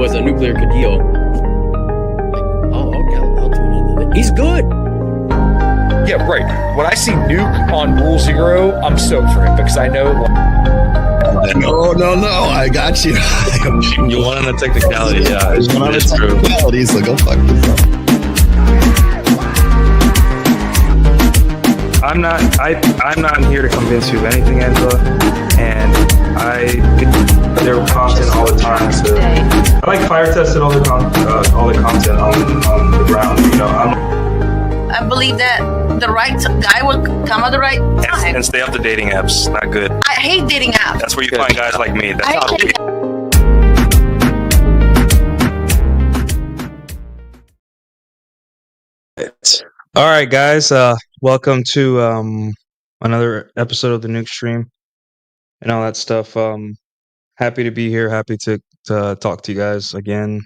was a nuclear deal. Like, oh, okay, I'll tune into that. He's good. Yeah, right. When I see Nuke on Rule Zero, I'm stoked for him because I know. No. I got you. You want on a technicality, yeah. It's true. So go fuck yourself. I'm not here to convince you of anything, Angela. And there were content all the time. So I like fire testing all the content on the ground. You know, I believe that the right guy will come at the right time. and stay off the dating apps. Not good. I hate dating apps. That's where you find guys like me. That's how All right, guys. Welcome to another episode of the Nuke Stream and all that stuff. Happy to be here. Happy to talk to you guys again.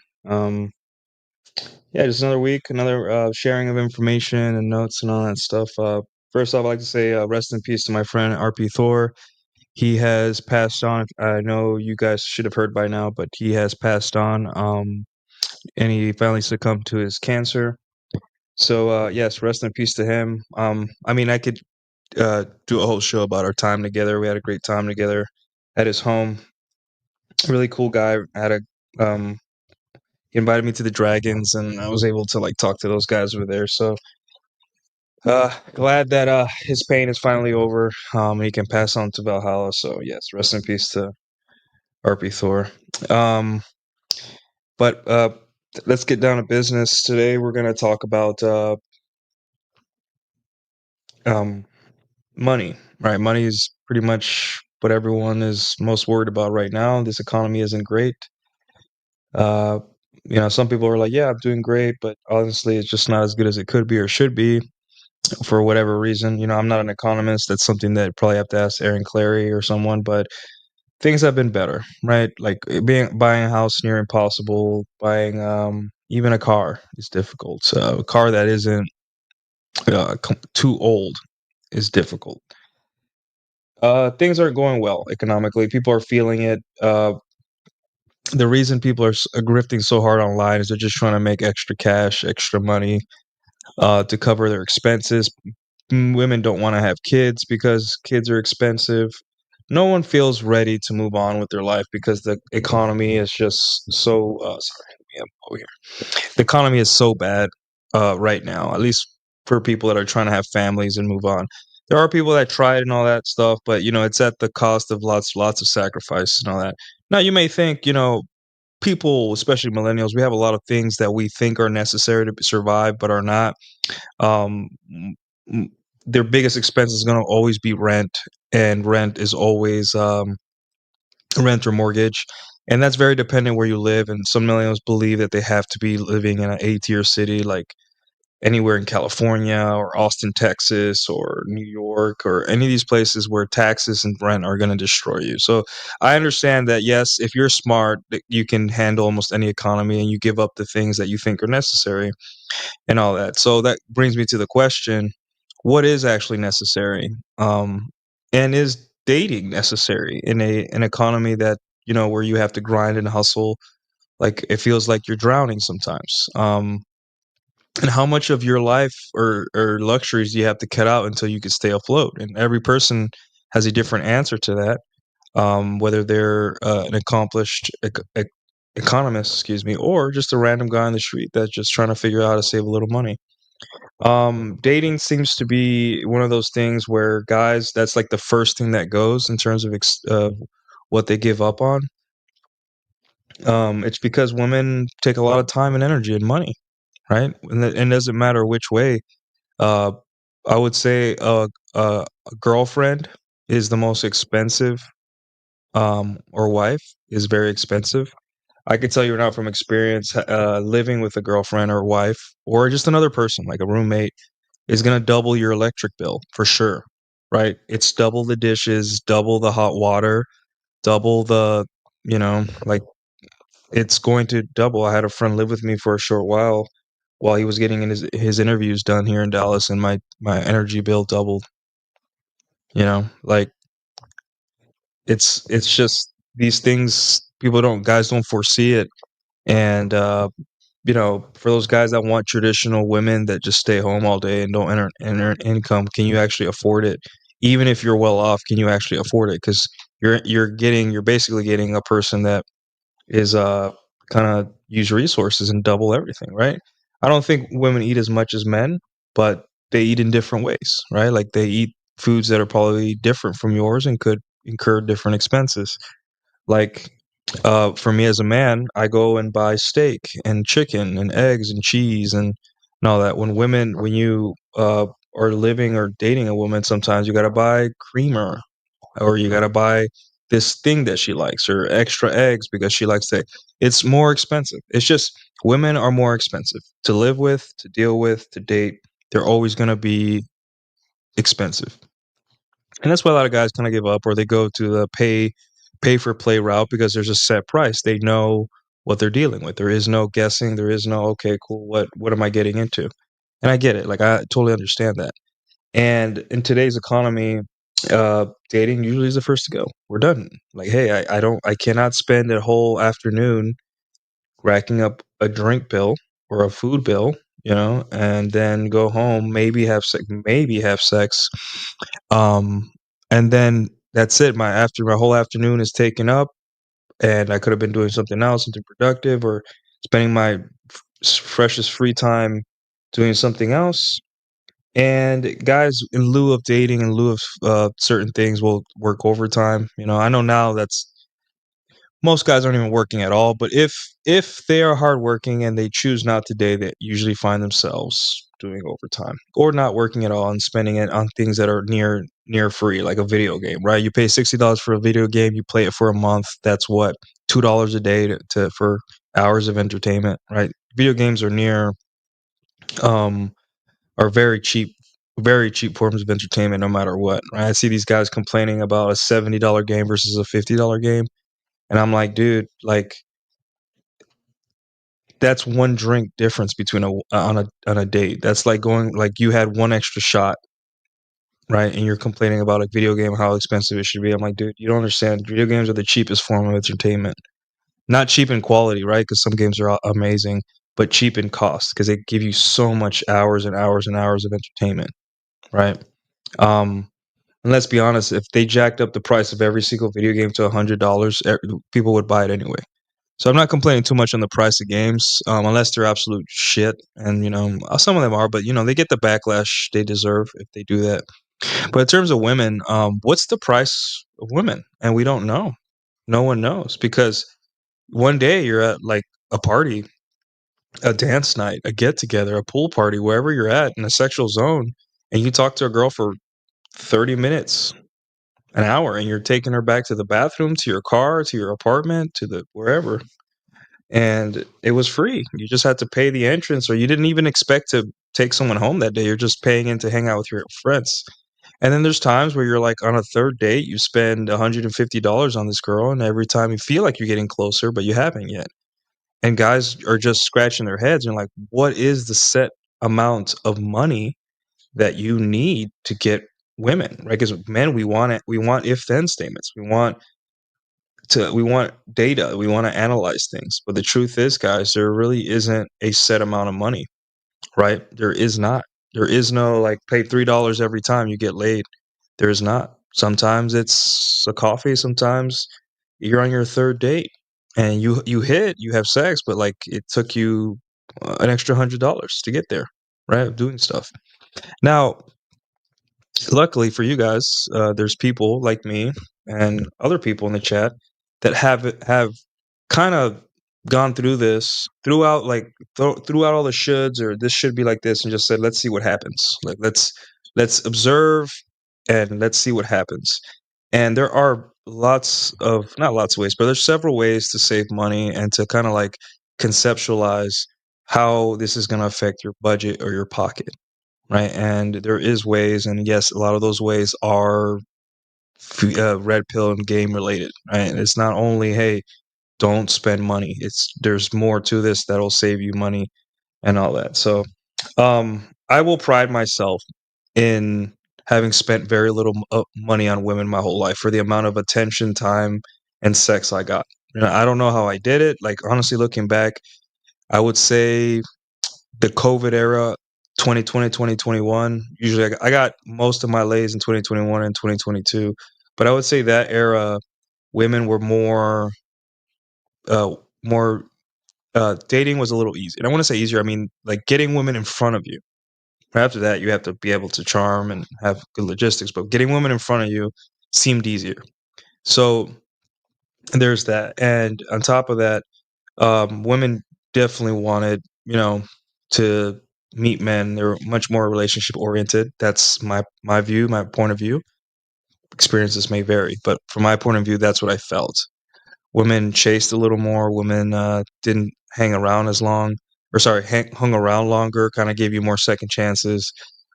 Yeah, just another week, another sharing of information and notes and all that stuff. First off, I'd like to say rest in peace to my friend RP Thor. He has passed on. I know you guys should have heard by now, but he has passed on. And he finally succumbed to his cancer. So yes, rest in peace to him. I mean, I could do a whole show about our time together. We had a great time together at his home. Really cool guy. He invited me to the Dragons, and I was able to like talk to those guys over there. So glad that his pain is finally over. He can pass on to Valhalla. So yes, rest in peace to RP Thor. But let's get down to business. Today we're going to talk about money, right? Money is pretty much what everyone is most worried about right now. This economy isn't great. Some people are like, yeah, I'm doing great, but honestly, it's just not as good as it could be or should be for whatever reason. I'm not an economist. That's something that probably have to ask Aaron Clary or someone, but things have been better, right? Like buying a house near impossible, buying even a car is difficult. So a car that isn't too old is difficult. Things aren't going well economically. People are feeling it. The reason people are grifting so hard online is they're just trying to make extra cash, extra money to cover their expenses. Women don't want to have kids because kids are expensive. No one feels ready to move on with their life because the economy is just so over here. The economy is so bad right now, at least for people that are trying to have families and move on. There are people that try it and all that stuff, but it's at the cost of lots of sacrifice and all that. Now you may think, people, especially millennials, we have a lot of things that we think are necessary to survive, but are not. Their biggest expense is going to always be rent, and rent is always rent or mortgage, and that's very dependent where you live. And some millennials believe that they have to be living in an A-tier city, like anywhere in California or Austin, Texas, or New York, or any of these places where taxes and rent are going to destroy you. So I understand that, yes, if you're smart, you can handle almost any economy and you give up the things that you think are necessary and all that. So that brings me to the question, what is actually necessary? And is dating necessary in an economy that, where you have to grind and hustle? Like it feels like you're drowning sometimes. And how much of your life or luxuries do you have to cut out until you can stay afloat? And every person has a different answer to that, whether they're an accomplished economist, or just a random guy on the street that's just trying to figure out how to save a little money. Dating seems to be one of those things where guys, that's like the first thing that goes in terms of what they give up on. It's because women take a lot of time and energy and money, right? And it doesn't matter which way. I would say a girlfriend is the most expensive, or wife is very expensive. I can tell you now from experience, living with a girlfriend or wife or just another person, like a roommate, is going to double your electric bill for sure, right? It's double the dishes, double the hot water, double the, like it's going to double. I had a friend live with me for a short while he was getting in his interviews done here in Dallas, and my energy bill doubled. Like it's just these things guys don't foresee it. And for those guys that want traditional women that just stay home all day and don't earn income, can you actually afford it? Even if you're well off, can you actually afford it? Because you're basically getting a person that is kind of use resources and double everything, right? I don't think women eat as much as men, but they eat in different ways, right? Like they eat foods that are probably different from yours and could incur different expenses. Like for me as a man, I go and buy steak and chicken and eggs and cheese and all that. When you are living or dating a woman, sometimes you got to buy creamer or you got to buy this thing that she likes or extra eggs because she likes to. It's more expensive. It's just women are more expensive to live with, to deal with, to date. They're always going to be expensive. And that's why a lot of guys kind of give up or they go to the pay for play route because there's a set price. They know what they're dealing with. There is no guessing. There is no, okay, cool. What am I getting into? And I get it. Like I totally understand that. And in today's economy, dating usually is the first to go. We're done. Like, hey, I cannot spend a whole afternoon racking up a drink bill or a food bill, and then go home, maybe have sex, and then that's it. My whole afternoon is taken up, and I could have been doing something else, something productive, or spending my freshest free time doing something else. And guys, in lieu of dating, in lieu of certain things, will work overtime. I know now that's most guys aren't even working at all. But if they are hardworking and they choose not to date, they usually find themselves doing overtime or not working at all and spending it on things that are near free, like a video game. Right? You pay $60 for a video game, you play it for a month. That's what $2 a day for hours of entertainment. Right? Video games are um are very cheap forms of entertainment no matter what, right? I see these guys complaining about a $70 game versus a $50 game, and I'm like, dude, like that's one drink difference between on a date. That's like going like you had one extra shot, right? And you're complaining about a video game how expensive it should be. I'm like, dude, you don't understand. Video games are the cheapest form of entertainment. Not cheap in quality, right? Because some games are amazing, but cheap in cost because they give you so much hours and hours and hours of entertainment, right? Um, And let's be honest, if they jacked up the price of every single video game to $100, people would buy it anyway. So I'm not complaining too much on the price of games, unless they're absolute shit. And some of them are, but they get the backlash they deserve if they do that. But in terms of women, what's the price of women? And we don't know. No one knows because one day you're at like a party, a dance night, a get together, a pool party, wherever you're at in a sexual zone, and you talk to a girl for 30 minutes, an hour, and you're taking her back to the bathroom, to your car, to your apartment, to the wherever. And it was free. You just had to pay the entrance, or you didn't even expect to take someone home that day. You're just paying in to hang out with your friends. And then there's times where you're like on a third date, you spend $150 on this girl, and every time you feel like you're getting closer, but you haven't yet. And guys are just scratching their heads and like, what is the set amount of money that you need to get women, right? Because men, we want it. We want if-then statements. We want data. We want to analyze things. But the truth is, guys, there really isn't a set amount of money, right? There is not. There is no like pay $3 every time you get laid. There is not. Sometimes it's a coffee. Sometimes you're on your third date and you have sex, but like it took you an extra $100 to get there, right? Doing stuff. Now, luckily for you guys, there's people like me and other people in the chat that have kind of gone through this throughout, like throughout all the shoulds or this should be like this, and just said, let's see what happens. Like let's observe and let's see what happens. And there are not lots of ways, but there's several ways to save money and to kind of like conceptualize how this is going to affect your budget or your pocket, right? And there is ways, and yes, a lot of those ways are red pill and game related, right? And it's not only, hey, don't spend money. There's more to this that'll save you money and all that. So, I will pride myself in having spent very little money on women my whole life for the amount of attention, time, and sex I got. I don't know how I did it. Like, honestly, looking back, I would say the COVID era, 2020, 2021. Usually I got most of my lays in 2021 and 2022. But I would say that era, women were uh, more, dating was a little easy. And I want to say easier, I mean, like getting women in front of you. After that, you have to be able to charm and have good logistics, but getting women in front of you seemed easier. So there's that. And on top of that, women definitely wanted, to meet men. They were much more relationship oriented. That's my view, my point of view. Experiences may vary, but from my point of view, that's what I felt. Women chased a little more. Women didn't hang around as long, or sorry, hung around longer. Kind of gave you more second chances.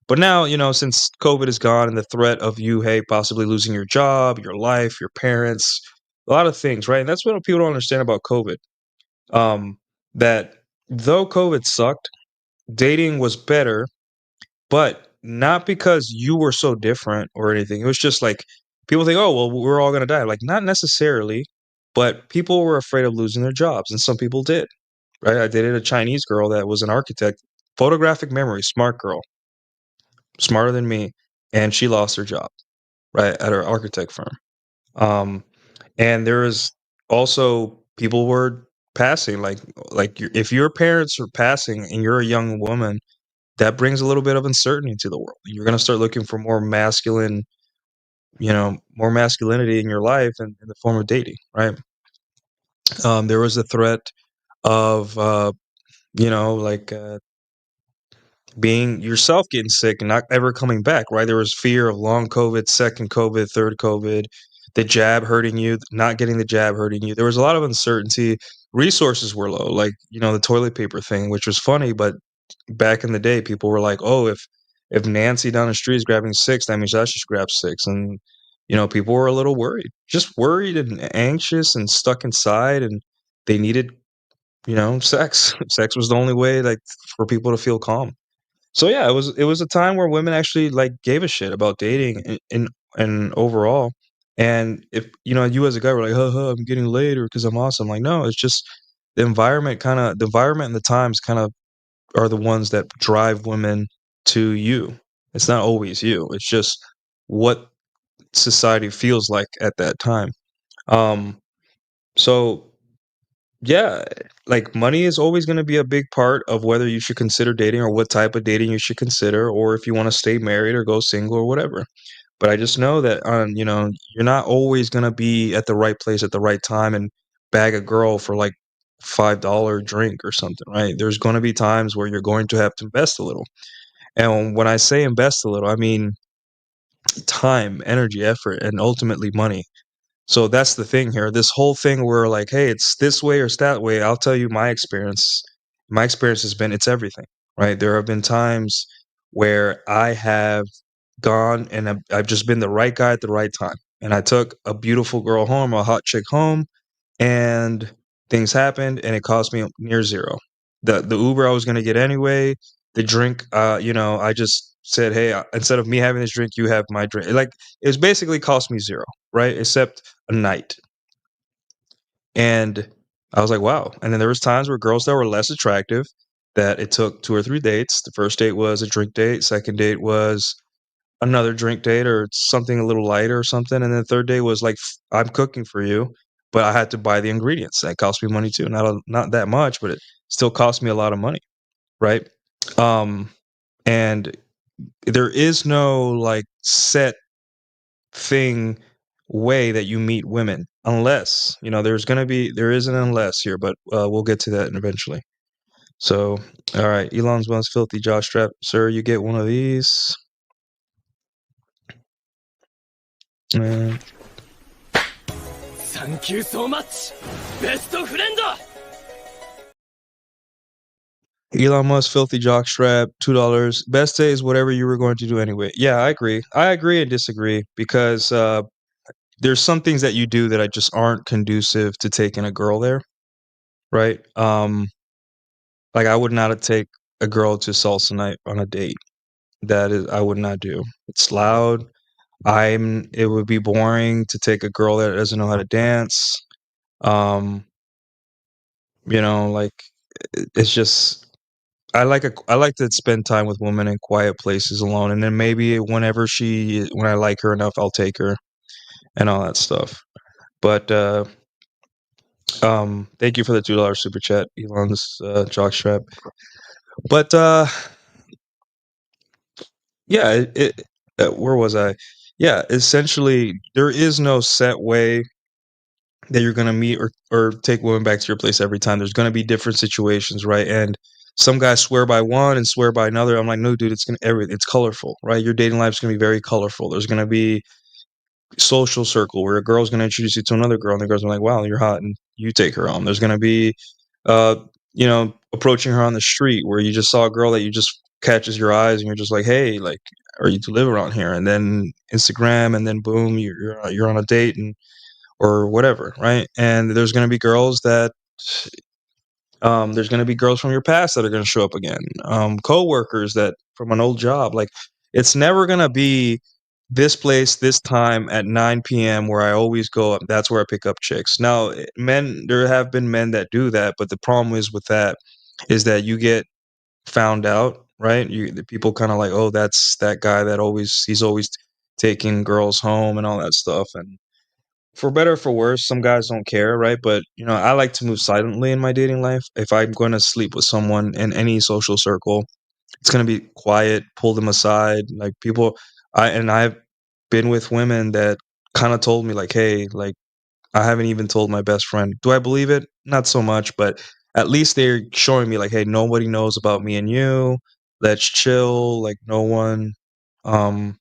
But now, since COVID is gone and the threat of you, hey, possibly losing your job, your life, your parents, a lot of things, right? And that's what people don't understand about COVID. Um, that though COVID sucked, dating was better, but not because you were so different or anything. It was just like people think, oh, well, we're all going to die. Like, not necessarily, but people were afraid of losing their jobs, and some people did, right? I dated a Chinese girl that was an architect, photographic memory, smart girl, smarter than me, and she lost her job, right, at her architect firm. Um, and there is also people were passing, if your parents are passing and you're a young woman, that brings a little bit of uncertainty to the world. You're going to start looking for more masculine, more masculinity in your life in the form of dating, right? There was a threat of, like being yourself getting sick and not ever coming back, right? There was fear of long COVID, second COVID, third COVID, the jab hurting you, not getting the jab hurting you. There was a lot of uncertainty. Resources were low, like, the toilet paper thing, which was funny, but back in the day, people were like, "Oh, if Nancy down the street is grabbing six, that means I should grab six." And people were a little worried, just worried and anxious and stuck inside, and they needed, sex. Sex was the only way, like, for people to feel calm. So yeah, it was a time where women actually like gave a shit about dating and overall. And if you as a guy were like, huh, I'm getting laid or because I'm awesome, like, no, it's just the environment and the times kind of are the ones that drive women to you. It's not always you. It's just what society feels like at that time. Um, so yeah, like money is always going to be a big part of whether you should consider dating or what type of dating you should consider, or if you want to stay married or go single or whatever. But I just know that you're not always going to be at the right place at the right time and bag a girl for like $5 drink or something, right? There's going to be times where you're going to have to invest a little. And when I say invest a little, I mean time, energy, effort, and ultimately money. So that's the thing here. This whole thing where like, hey, it's this way or it's that way. I'll tell you my experience. My experience has been it's everything, right? There have been times where I have gone and I've just been the right guy at the right time. And I took a beautiful girl home, a hot chick home, and things happened and it cost me near zero. The Uber I was going to get anyway, the drink, I just said, hey, instead of me having this drink, you have my drink. Like, it was basically cost me zero, right? Except a night. And I was like, wow. And then there was times where girls that were less attractive, that it took 2 or 3 dates. The first date was a drink date. Second date was another drink date or something a little lighter or something. And then the third day was like, I'm cooking for you, but I had to buy the ingredients. That cost me money too. Not that much, but it still cost me a lot of money, right? Um, and there is no like set thing way that you meet women unless there is an unless here, but we'll get to that eventually. So all right, Elon's most filthy jock strap, sir, you get one of these. And Thank you so much, best friend. Elon Musk filthy jock strap, $2. Best day is whatever you were going to do anyway. Yeah, I agree and disagree because there's some things that you do that I just aren't conducive to taking a girl there, right? Like, I would not take a girl to salsa night on a date. That is, I would not do. It's loud. It would be boring to take a girl that doesn't know how to dance. Um, like it's just I like to spend time with women in quiet places alone, and then maybe when I like her enough, I'll take her and all that stuff. But thank you for the $2 super chat, Elon's jockstrap. But yeah, where was I? Yeah, essentially, there is no set way that you're gonna meet or take women back to your place every time. There's gonna be different situations, right? And some guys swear by one and swear by another. I'm like, no, dude, it's colorful, right? Your dating life's gonna be very colorful. There's gonna be social circle where a girl's gonna introduce you to another girl, and the girl's gonna be like, wow, you're hot, and you take her home. There's gonna be, uh, approaching her on the street where you just saw a girl that you just catches your eyes, and you're just like, hey, like, are you to live around here? And then Instagram, and then boom, you're on a date, and or whatever, right? And there's going to be girls from your past that are going to show up again. Coworkers that from an old job. Like, it's never going to be this place, this time at 9 p.m. where I always go up. That's where I pick up chicks. Now, there have been men that do that, but the problem is with that is that you get found out, right? The people kind of like, oh, that's that guy that he's always taking girls home and all that stuff. And for better or for worse, some guys don't care, right? But I like to move silently in my dating life. If I'm going to sleep with someone in any social circle, it's going to be quiet, pull them aside. Like, I've been with women that kind of told me like, hey, like, I haven't even told my best friend. Do I believe it? Not so much, but at least they're showing me like, hey, nobody knows about me and you. Let's chill. Like, no one. Um,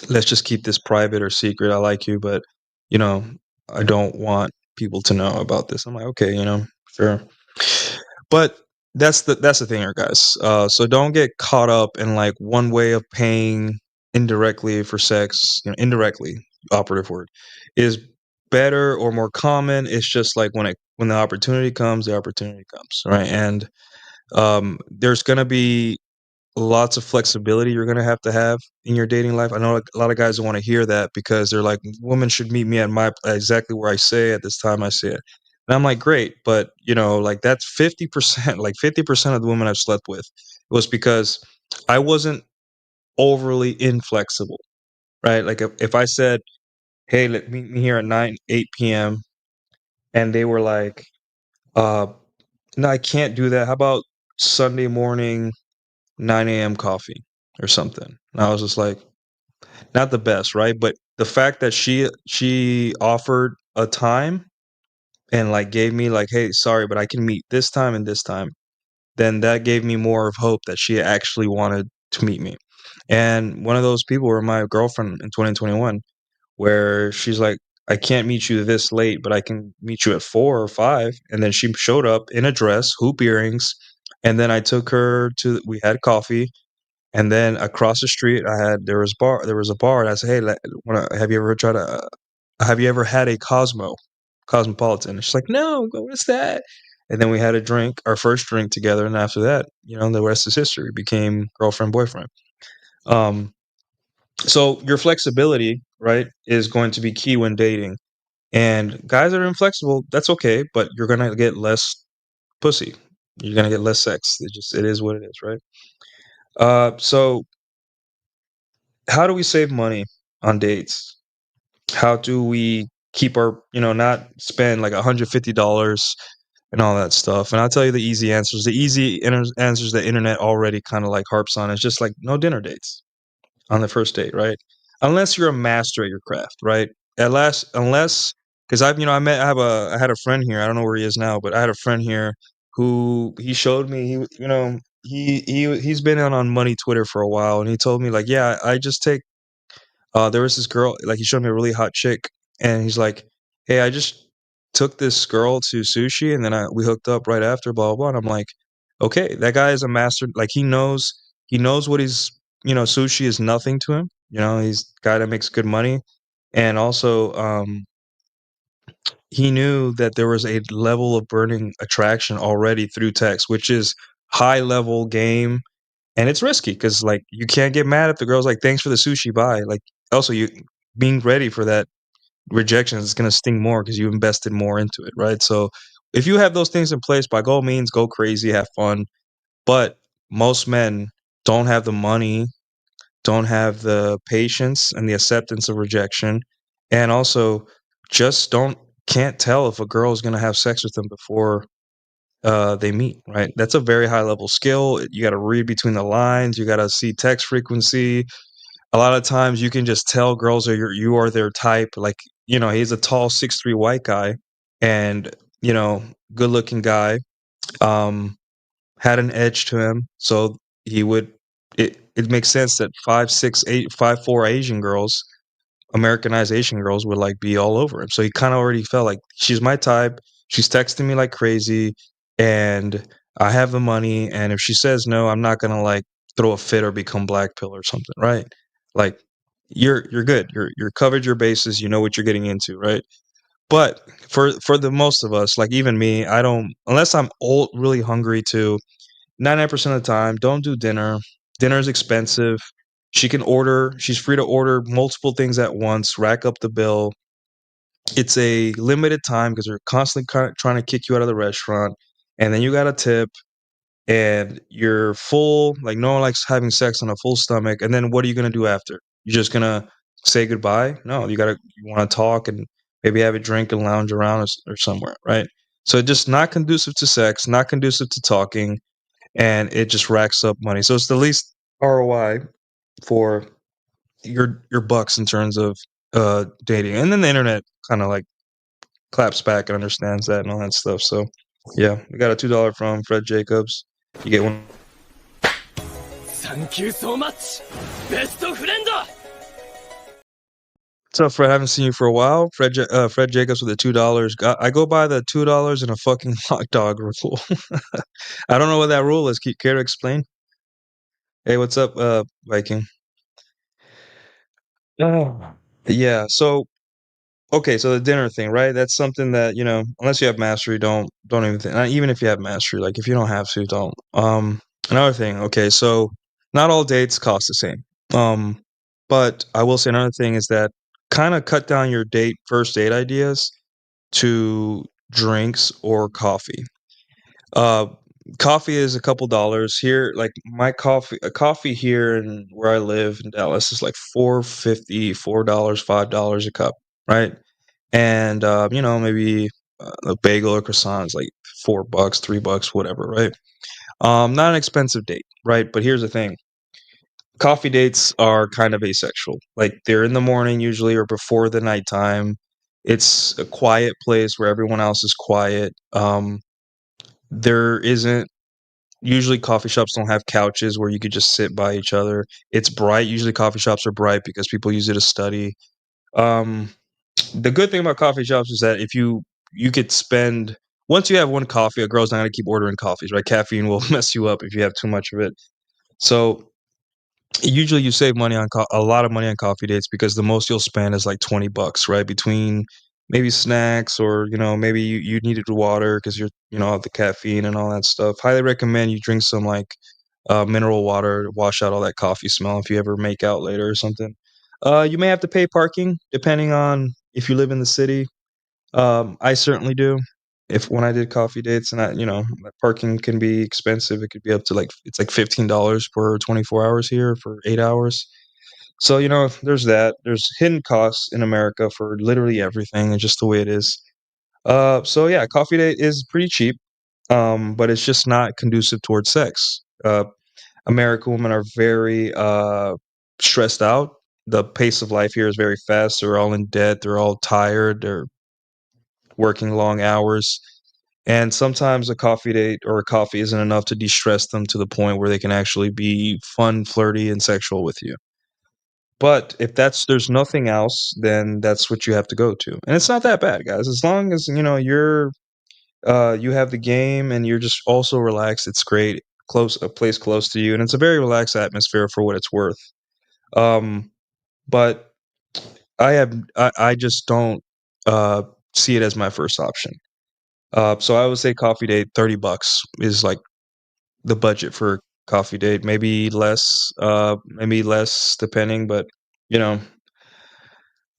let's just keep this private or secret. I like you, but you know, I don't want people to know about this. I'm like, okay, sure. But that's the thing here, guys. So don't get caught up in like one way of paying indirectly for sex. Indirectly, operative word, is better or more common. It's just like when the opportunity comes, the opportunity comes, right? And there's gonna be lots of flexibility you're going to have in your dating life. I know a lot of guys don't want to hear that because they're like, women should meet me at exactly where I say at this time I say it. And I'm like, great, but like that's 50%, like 50% of the women I've slept with was because I wasn't overly inflexible, right? Like if I said, hey, let meet me here at 8 p.m. and they were like, uh, no, I can't do that. How about Sunday morning, 9 a.m. coffee or something? And I was just like, not the best, right? But the fact that she offered a time and like gave me like, hey, sorry, but I can meet this time and this time, then that gave me more of hope that she actually wanted to meet me. And one of those people were my girlfriend in 2021, where she's like, I can't meet you this late, but I can meet you at 4 or 5. And then she showed up in a dress, hoop earrings, and then I took her we had coffee. And then across the street, there was a bar, and I said, "Hey, have you ever had a Cosmopolitan?" And she's like, "No, what is that?" And then we had a drink, our first drink together, and after that, the rest is history. We became girlfriend, boyfriend. Um, so your flexibility, right, is going to be key when dating. And guys that are inflexible, that's okay, but you're gonna get less pussy. You're gonna get less sex. It is what it is, right? So how do we save money on dates? How do we keep not spend like $150 and all that stuff? And I'll tell you the easy answers. The answers the internet already kind of like harps on is just like no dinner dates on the first date, right? Unless you're a master at your craft, right? Unless because I had a friend here. I don't know where he is now, but I had a friend here who he showed me. He's been on money Twitter for a while, and he told me like, yeah, I just take there was this girl, like he showed me a really hot chick, and he's like, "Hey, I just took this girl to sushi, and then we hooked up right after, blah blah blah." And I'm like, "Okay, that guy is a master. Like he knows what sushi is nothing to him. He's a guy that makes good money, and also he knew that there was a level of burning attraction already through text, which is high level game, and it's risky because like you can't get mad if the girl's like, thanks for the sushi, bye. Like also you being ready for that rejection is going to sting more because you invested more into it, right? So if you have those things in place, by all means, go crazy, have fun. But most men don't have the money, don't have the patience and the acceptance of rejection, and also just can't tell if a girl is going to have sex with them before they meet, right? That's a very high level skill. You got to read between the lines. You got to see text frequency. A lot of times you can just tell girls you are their type. Like, he's a tall 6'3" white guy and, good looking guy, um, had an edge to him. So he would, it makes sense that 5'6", 5'4" Asian girls, Americanized Asian girls would like be all over him. So he kind of already felt like she's my type. She's texting me like crazy and I have the money. And if she says no, I'm not going to like throw a fit or become black pill or something. Right. Like you're good. You're covered your bases. You know what you're getting into. Right. But for the most of us, like even me, I don't, unless I'm old, really hungry too, 99% of the time, don't do dinner. Dinner is expensive. She's free to order multiple things at once, rack up the bill. It's a limited time because they're constantly trying to kick you out of the restaurant. And then you got a tip and you're full. Like, no one likes having sex on a full stomach. And then what are you going to do after? You're just going to say goodbye? No, you want to talk and maybe have a drink and lounge around or somewhere, right? So just not conducive to sex, not conducive to talking, and it just racks up money. So it's the least ROI for your bucks in terms of dating. And then the internet kind of like claps back and understands that and all that stuff. So yeah, we got a $2 from Fred Jacobs. You get one. Thank you so much, best friend. What's up, Fred? I haven't seen you for a while. Fred Jacobs with the $2. I go by the $2 and a fucking hot dog rule. I don't know what that rule is. Care to explain? Hey, what's up, Viking? Oh. Yeah. So okay, so the dinner thing, right? That's something that, unless you have mastery, don't even think. Even if you have mastery, like if you don't have to, don't. Another thing, okay, so not all dates cost the same. But I will say another thing is that kind of cut down your first date ideas to drinks or coffee. Uh, Coffee is a couple dollars here. Like a coffee here and where I live in Dallas is like $4.50, $4, $5 a cup, right? And maybe a bagel or croissant is like $4, $3, whatever, right? Not an expensive date, right? But here's the thing: coffee dates are kind of asexual. Like they're in the morning usually or before the nighttime. It's a quiet place where everyone else is quiet. There isn't Usually coffee shops don't have couches where you could just sit by each other. It's bright. Usually coffee shops are bright because people use it to study. Um, the good thing about coffee shops is that if you could spend once you have one coffee, a girl's not gonna keep ordering coffees, right? Caffeine will mess you up if you have too much of it. So usually you save money on a lot of money on coffee dates because the most you'll spend is like $20, right? Between maybe snacks or maybe you needed water because the caffeine and all that stuff. Highly recommend you drink some like mineral water to wash out all that coffee smell if you ever make out later or something. You may have to pay parking depending on if you live in the city. I certainly do. If when I did coffee dates and parking can be expensive. It could be up to it's like $15 for 24 hours here for 8 hours. So, there's that. There's hidden costs in America for literally everything. It's just the way it is. So yeah, coffee date is pretty cheap. But it's just not conducive towards sex. American women are very stressed out. The pace of life here is very fast. They're all in debt. They're all tired. They're working long hours. And sometimes a coffee date or a coffee isn't enough to de-stress them to the point where they can actually be fun, flirty, and sexual with you. But if there's nothing else, then that's what you have to go to. And it's not that bad, guys. As long as, you have the game and you're just also relaxed, it's great. A place close to you, and it's a very relaxed atmosphere for what it's worth. But I just don't see it as my first option. So I would say coffee date, $30 is like the budget for coffee date. Maybe less depending, but you know,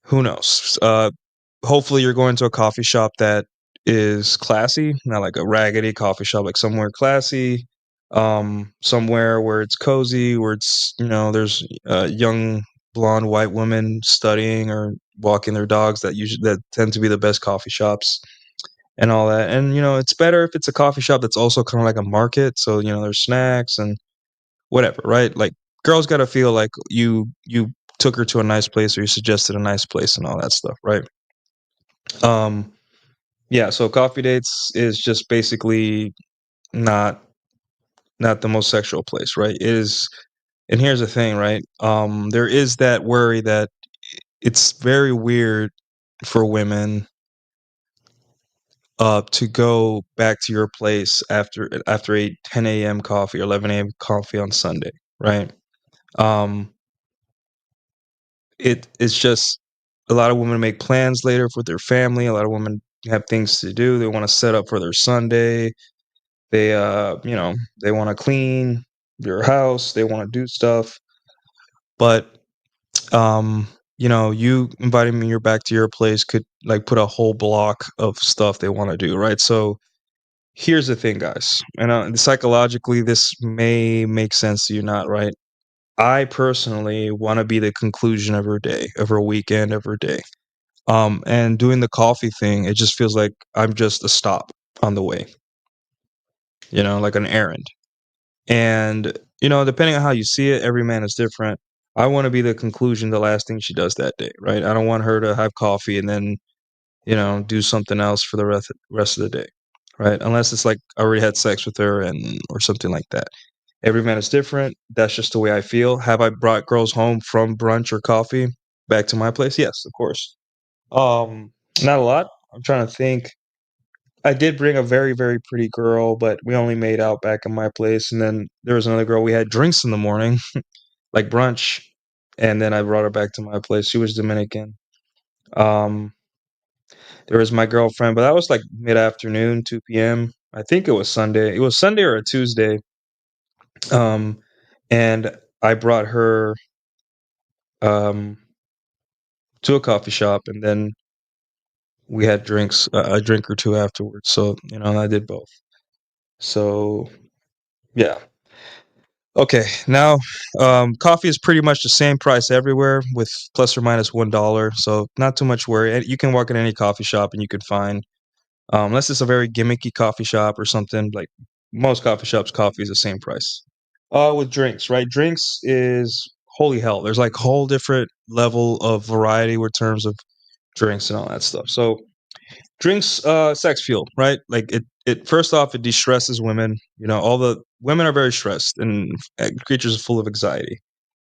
who knows? hopefully you're going to a coffee shop that is classy, not like a raggedy coffee shop, like somewhere classy, somewhere where it's cozy, where it's, there's young blonde white women studying or walking their dogs that tend to be the best coffee shops and all that. And it's better if it's a coffee shop that's also kind of like a market, so there's snacks and whatever, right? Like girls got to feel like you took her to a nice place or you suggested a nice place and all that stuff, right? Um yeah, so coffee dates is just basically not not the most sexual place, right? It is, and here's the thing, right? There is that worry that it's very weird for women to go back to your place after a 10 a.m. coffee or 11 a.m. coffee on Sunday, right? Um, it's just a lot of women make plans later for their family. A lot of women have things to do. They want to set up for their Sunday. They they want to clean their house. They want to do stuff, but you inviting me back to your place could like put a whole block of stuff they want to do, right? So here's the thing, guys, and psychologically, this may make sense to you, not right. I personally want to be the conclusion of her day, of her weekend, of her day. And doing the coffee thing, it just feels like I'm just a stop on the way, like an errand. And, depending on how you see it, every man is different. I want to be the conclusion, the last thing she does that day, right? I don't want her to have coffee and then, do something else for the rest of the day, right? Unless it's like I already had sex with her or something like that. Every man is different. That's just the way I feel. Have I brought girls home from brunch or coffee back to my place? Yes, of course. Not a lot. I'm trying to think. I did bring a very, very pretty girl, but we only made out back in my place. And then there was another girl. We had drinks in the morning, like brunch, and then I brought her back to my place. She was Dominican. Um, there was my girlfriend, but that was like mid afternoon, 2 p.m. I think it was Sunday. It was Sunday or a Tuesday. Um, and I brought her um to a coffee shop, and then we had drinks, a drink or two afterwards. So I did both. So yeah. Okay, now coffee is pretty much the same price everywhere, with plus or minus $1. So not too much worry. You can walk in any coffee shop and you could find, unless it's a very gimmicky coffee shop or something. Like most coffee shops, coffee is the same price. With drinks, right? Drinks is holy hell. There's like whole different level of variety with terms of drinks and all that stuff. So drinks, sex fuel, right? Like it first off, it de-stresses women. All the women are very stressed and creatures are full of anxiety.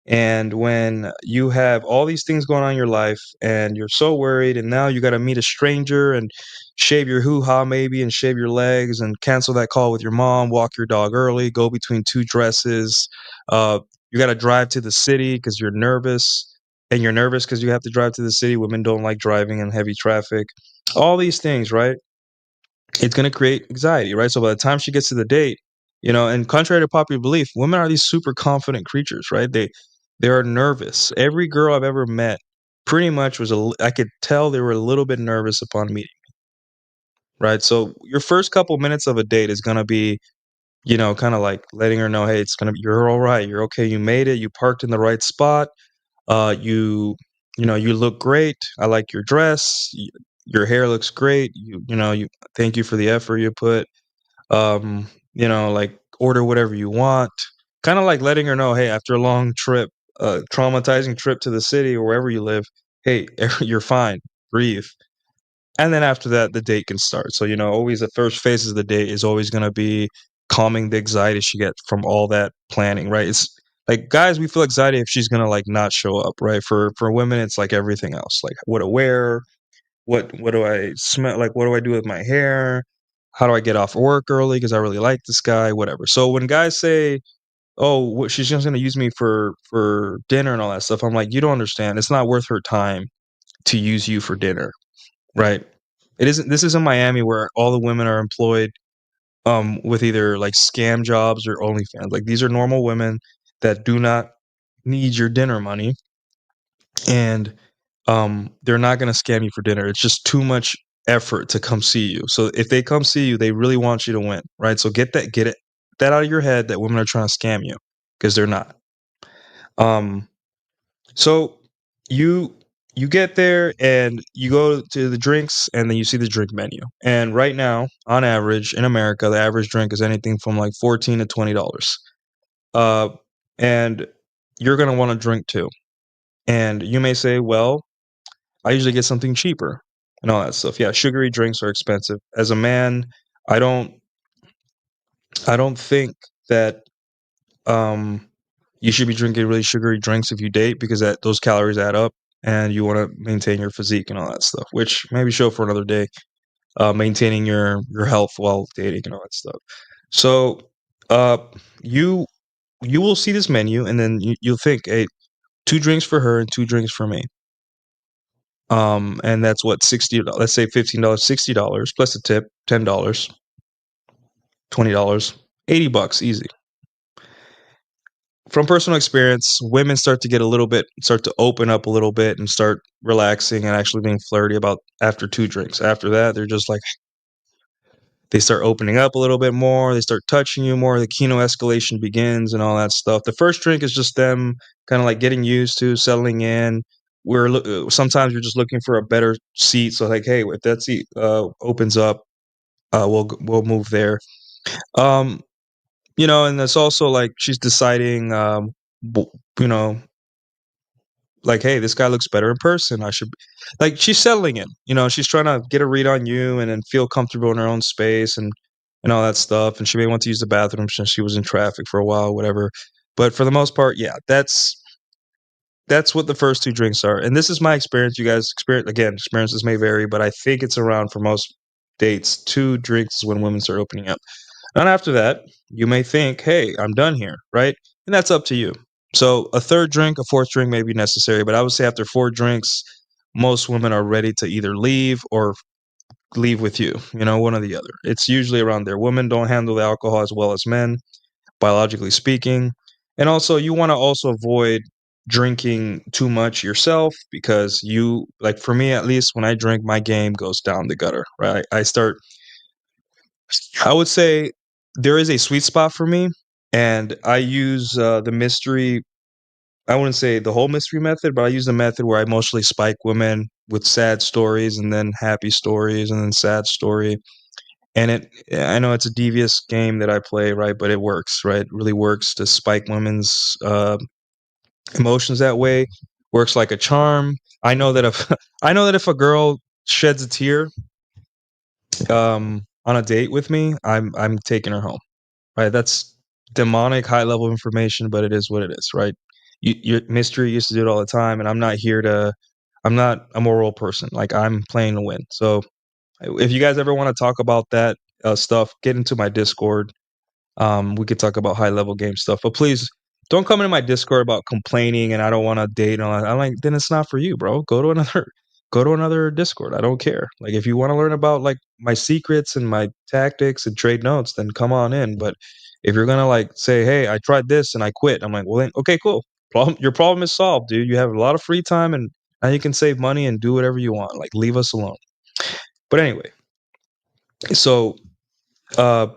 And when you have all these things going on in your life and you're so worried, and now you got to meet a stranger and shave your hoo-ha maybe and shave your legs and cancel that call with your mom, walk your dog early, go between two dresses. You got to drive to the city because you're nervous, and you're nervous because you have to drive to the city. Women don't like driving in heavy traffic. All these things, right? It's going to create anxiety, right? So by the time she gets to the date, and contrary to popular belief, women are these super confident creatures, right? They are nervous. Every girl I've ever met pretty much I could tell they were a little bit nervous upon meeting, right? So your first couple minutes of a date is going to be, kind of like letting her know, hey, you're all right. You're okay. You made it. You parked in the right spot. You look great. I like your dress. Your hair looks great. You thank you for the effort you put. Like order whatever you want. Kind of like letting her know, hey, after a long trip, traumatizing trip to the city or wherever you live, hey, you're fine. Breathe. And then after that, the date can start. So, always the first phase of the date is always going to be calming the anxiety she gets from all that planning, right? It's like guys, we feel anxiety if she's going to like not show up, right? For women, it's like everything else, like what to wear, what do I smell like, what do I do with my hair? How do I get off work early because I really like this guy, whatever. So when guys say, "Oh, she's just going to use me for dinner and all that stuff," I'm like, you don't understand. It's not worth her time to use you for dinner. Right. It isn't This isn't Miami where all the women are employed with either like scam jobs or OnlyFans. Like these are normal women that do not need your dinner money. And they're not going to scam you for dinner. It's just too much effort to come see you. So if they come see you, they really want you to win, right? So get it that out of your head that women are trying to scam you, because they're not. So you you get there and you go to the drinks, and then you see the drink menu. And right now, on average in America, the average drink is anything from like $14 to $20. Uh, and you're gonna want to drink too. And you may say, well, I usually get something cheaper and all that stuff. Yeah, sugary drinks are expensive. As a man, I don't I don't think that um you should be drinking really sugary drinks if you date, because those calories add up, and you want to maintain your physique and all that stuff, which maybe show for another day. Maintaining your health while dating and all that stuff. So uh you you will see this menu, and then you'll think, hey, 2 drinks for her and 2 drinks for me. And that's what, 60, let's say $15, $60 plus a tip, $10, $20, $80 easy. From personal experience, women start to open up a little bit and start relaxing and actually being flirty about after 2 drinks. After that, they're just like, they start opening up a little bit more. They start touching you more. The kino escalation begins and all that stuff. The first drink is just them kind of like getting used to settling in. Sometimes you're just looking for a better seat. So like, hey, if that seat opens up, we'll move there. Um, and it's also like she's deciding, w- you know, like, hey, this guy looks better in person. I should like, she's settling in. She's trying to get a read on you and then feel comfortable in her own space and all that stuff. And she may want to use the bathroom since she was in traffic for a while, whatever. But for the most part, yeah, that's what the first 2 drinks are. And this is my experience. You guys experience, again, experiences may vary, but I think it's around, for most dates, 2 drinks is when women start opening up. And after that, you may think, hey, I'm done here, right? And that's up to you. So a third drink, a fourth drink may be necessary, but I would say after 4 drinks, most women are ready to either leave or leave with you, one or the other. It's usually around there. Women don't handle the alcohol as well as men, biologically speaking. And also, you want to also avoid drinking too much yourself, because like, for me at least, when I drink, my game goes down the gutter, right? I would say there is a sweet spot for me, and I use the mystery. I wouldn't say the whole mystery method, but I use the method where I mostly spike women with sad stories, and then happy stories, and then sad story. And I know it's a devious game that I play, right? But it works, right? It really works to spike women's emotions that way. Works like a charm. I know that if I know that if a girl sheds a tear on a date with me, I'm taking her home. Right? That's demonic high level information, but it is what it is, right? Your mystery used to do it all the time, and I'm not a moral person. Like, I'm playing to win. So if you guys ever want to talk about that stuff, get into my Discord. We could talk about high level game stuff, but please don't come into my Discord about complaining and I don't want to date and all that. I'm like, then it's not for you, bro. Go to another Discord. I don't care. Like, if you want to learn about like my secrets and my tactics and trade notes, then come on in. But if you're gonna like say, hey, I tried this and I quit, I'm like, well then, okay, cool. Your problem is solved, dude. You have a lot of free time, and now you can save money and do whatever you want. Like, leave us alone. But anyway, so uh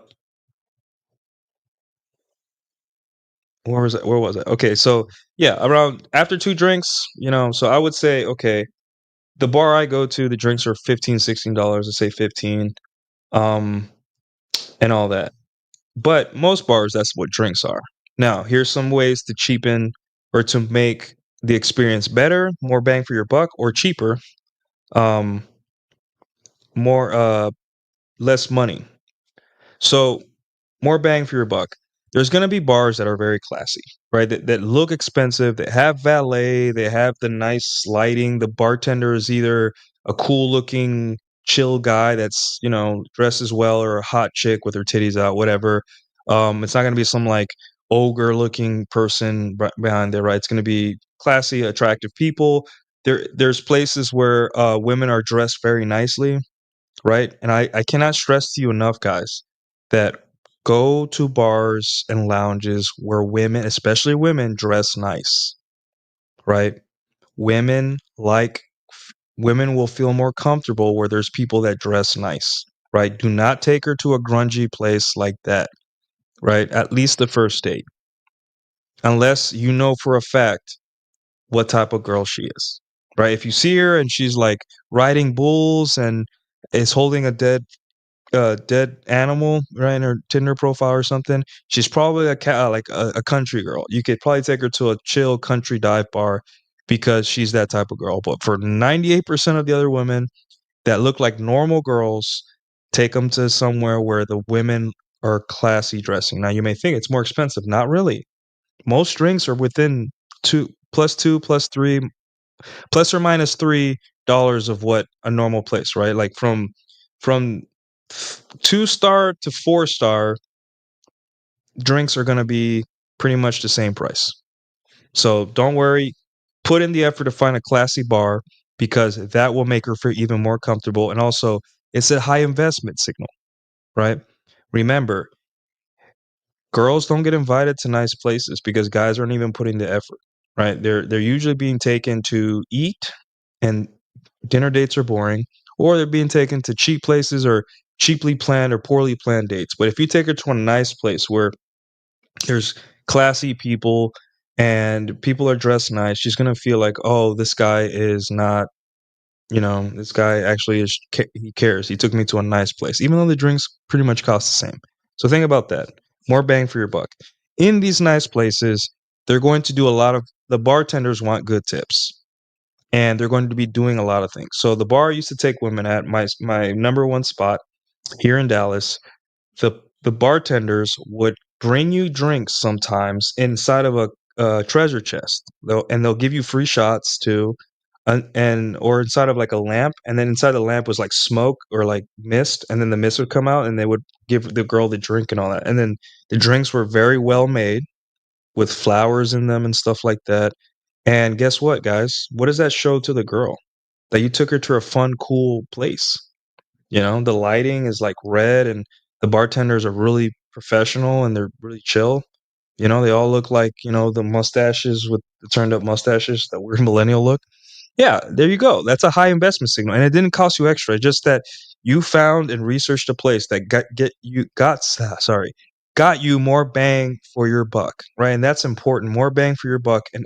where was I? Where was I? Okay, so yeah, around after 2 drinks, so I would say, okay, the bar I go to, the drinks are $15, $16, let's say 15, um, and all that. But most bars, that's what drinks are. Now, here's some ways to cheapen or to make the experience better, more bang for your buck, or cheaper, um, more less money. So, more bang for your buck. There's going to be bars that are very classy, right? That look expensive, that have valet, they have the nice lighting. The bartender is either a cool looking, chill guy that's, dresses well, or a hot chick with her titties out, whatever. It's not going to be some like ogre looking person behind there, right? It's going to be classy, attractive people. There's places where women are dressed very nicely, right? And I cannot stress to you enough, guys, that go to bars and lounges where women, especially women, dress nice, right? Women like women will feel more comfortable where there's people that dress nice, right? Do not take her to a grungy place like that, right? At least the first date, unless you know for a fact what type of girl she is, right? If you see her and she's like riding bulls and is holding a dead animal, right, in her Tinder profile or something, she's probably like a country girl. You could probably take her to a chill country dive bar because she's that type of girl. But for 98% of the other women that look like normal girls, take them to somewhere where the women are classy dressing. Now you may think it's more expensive. Not really. Most drinks are within two plus three plus or minus $3 of what a normal place, right? Like from 2-star to 4-star, drinks are going to be pretty much the same price. So don't worry, put in the effort to find a classy bar because that will make her feel even more comfortable. And also, it's a high investment signal, right? Remember, girls don't get invited to nice places because guys aren't even putting the effort, right? They're usually being taken to eat, and dinner dates are boring, or they're being taken to cheap places or cheaply planned or poorly planned dates. But if you take her to a nice place where there's classy people and people are dressed nice, she's gonna feel like, oh, this guy is not, this guy actually he cares. He took me to a nice place, even though the drinks pretty much cost the same. So think about that. More bang for your buck. In these nice places, they're going to do the bartenders want good tips, and they're going to be doing a lot of things. So the bar I used to take women at, my number one spot here in Dallas, the bartenders would bring you drinks sometimes inside of a treasure chest. They'll give you free shots too, and or inside of like a lamp, and then inside the lamp was like smoke or like mist, and then the mist would come out, and they would give the girl the drink and all that. And then the drinks were very well made with flowers in them and stuff like that. And guess what, guys? What does that show to the girl? That you took her to a fun, cool place. The lighting is like red, and the bartenders are really professional and they're really chill. They all look like, the mustaches with the turned up mustaches, that weird millennial look. Yeah, there you go. That's a high investment signal. And it didn't cost you extra, just that you found and researched a place that got you more bang for your buck, right? And that's important. More bang for your buck. And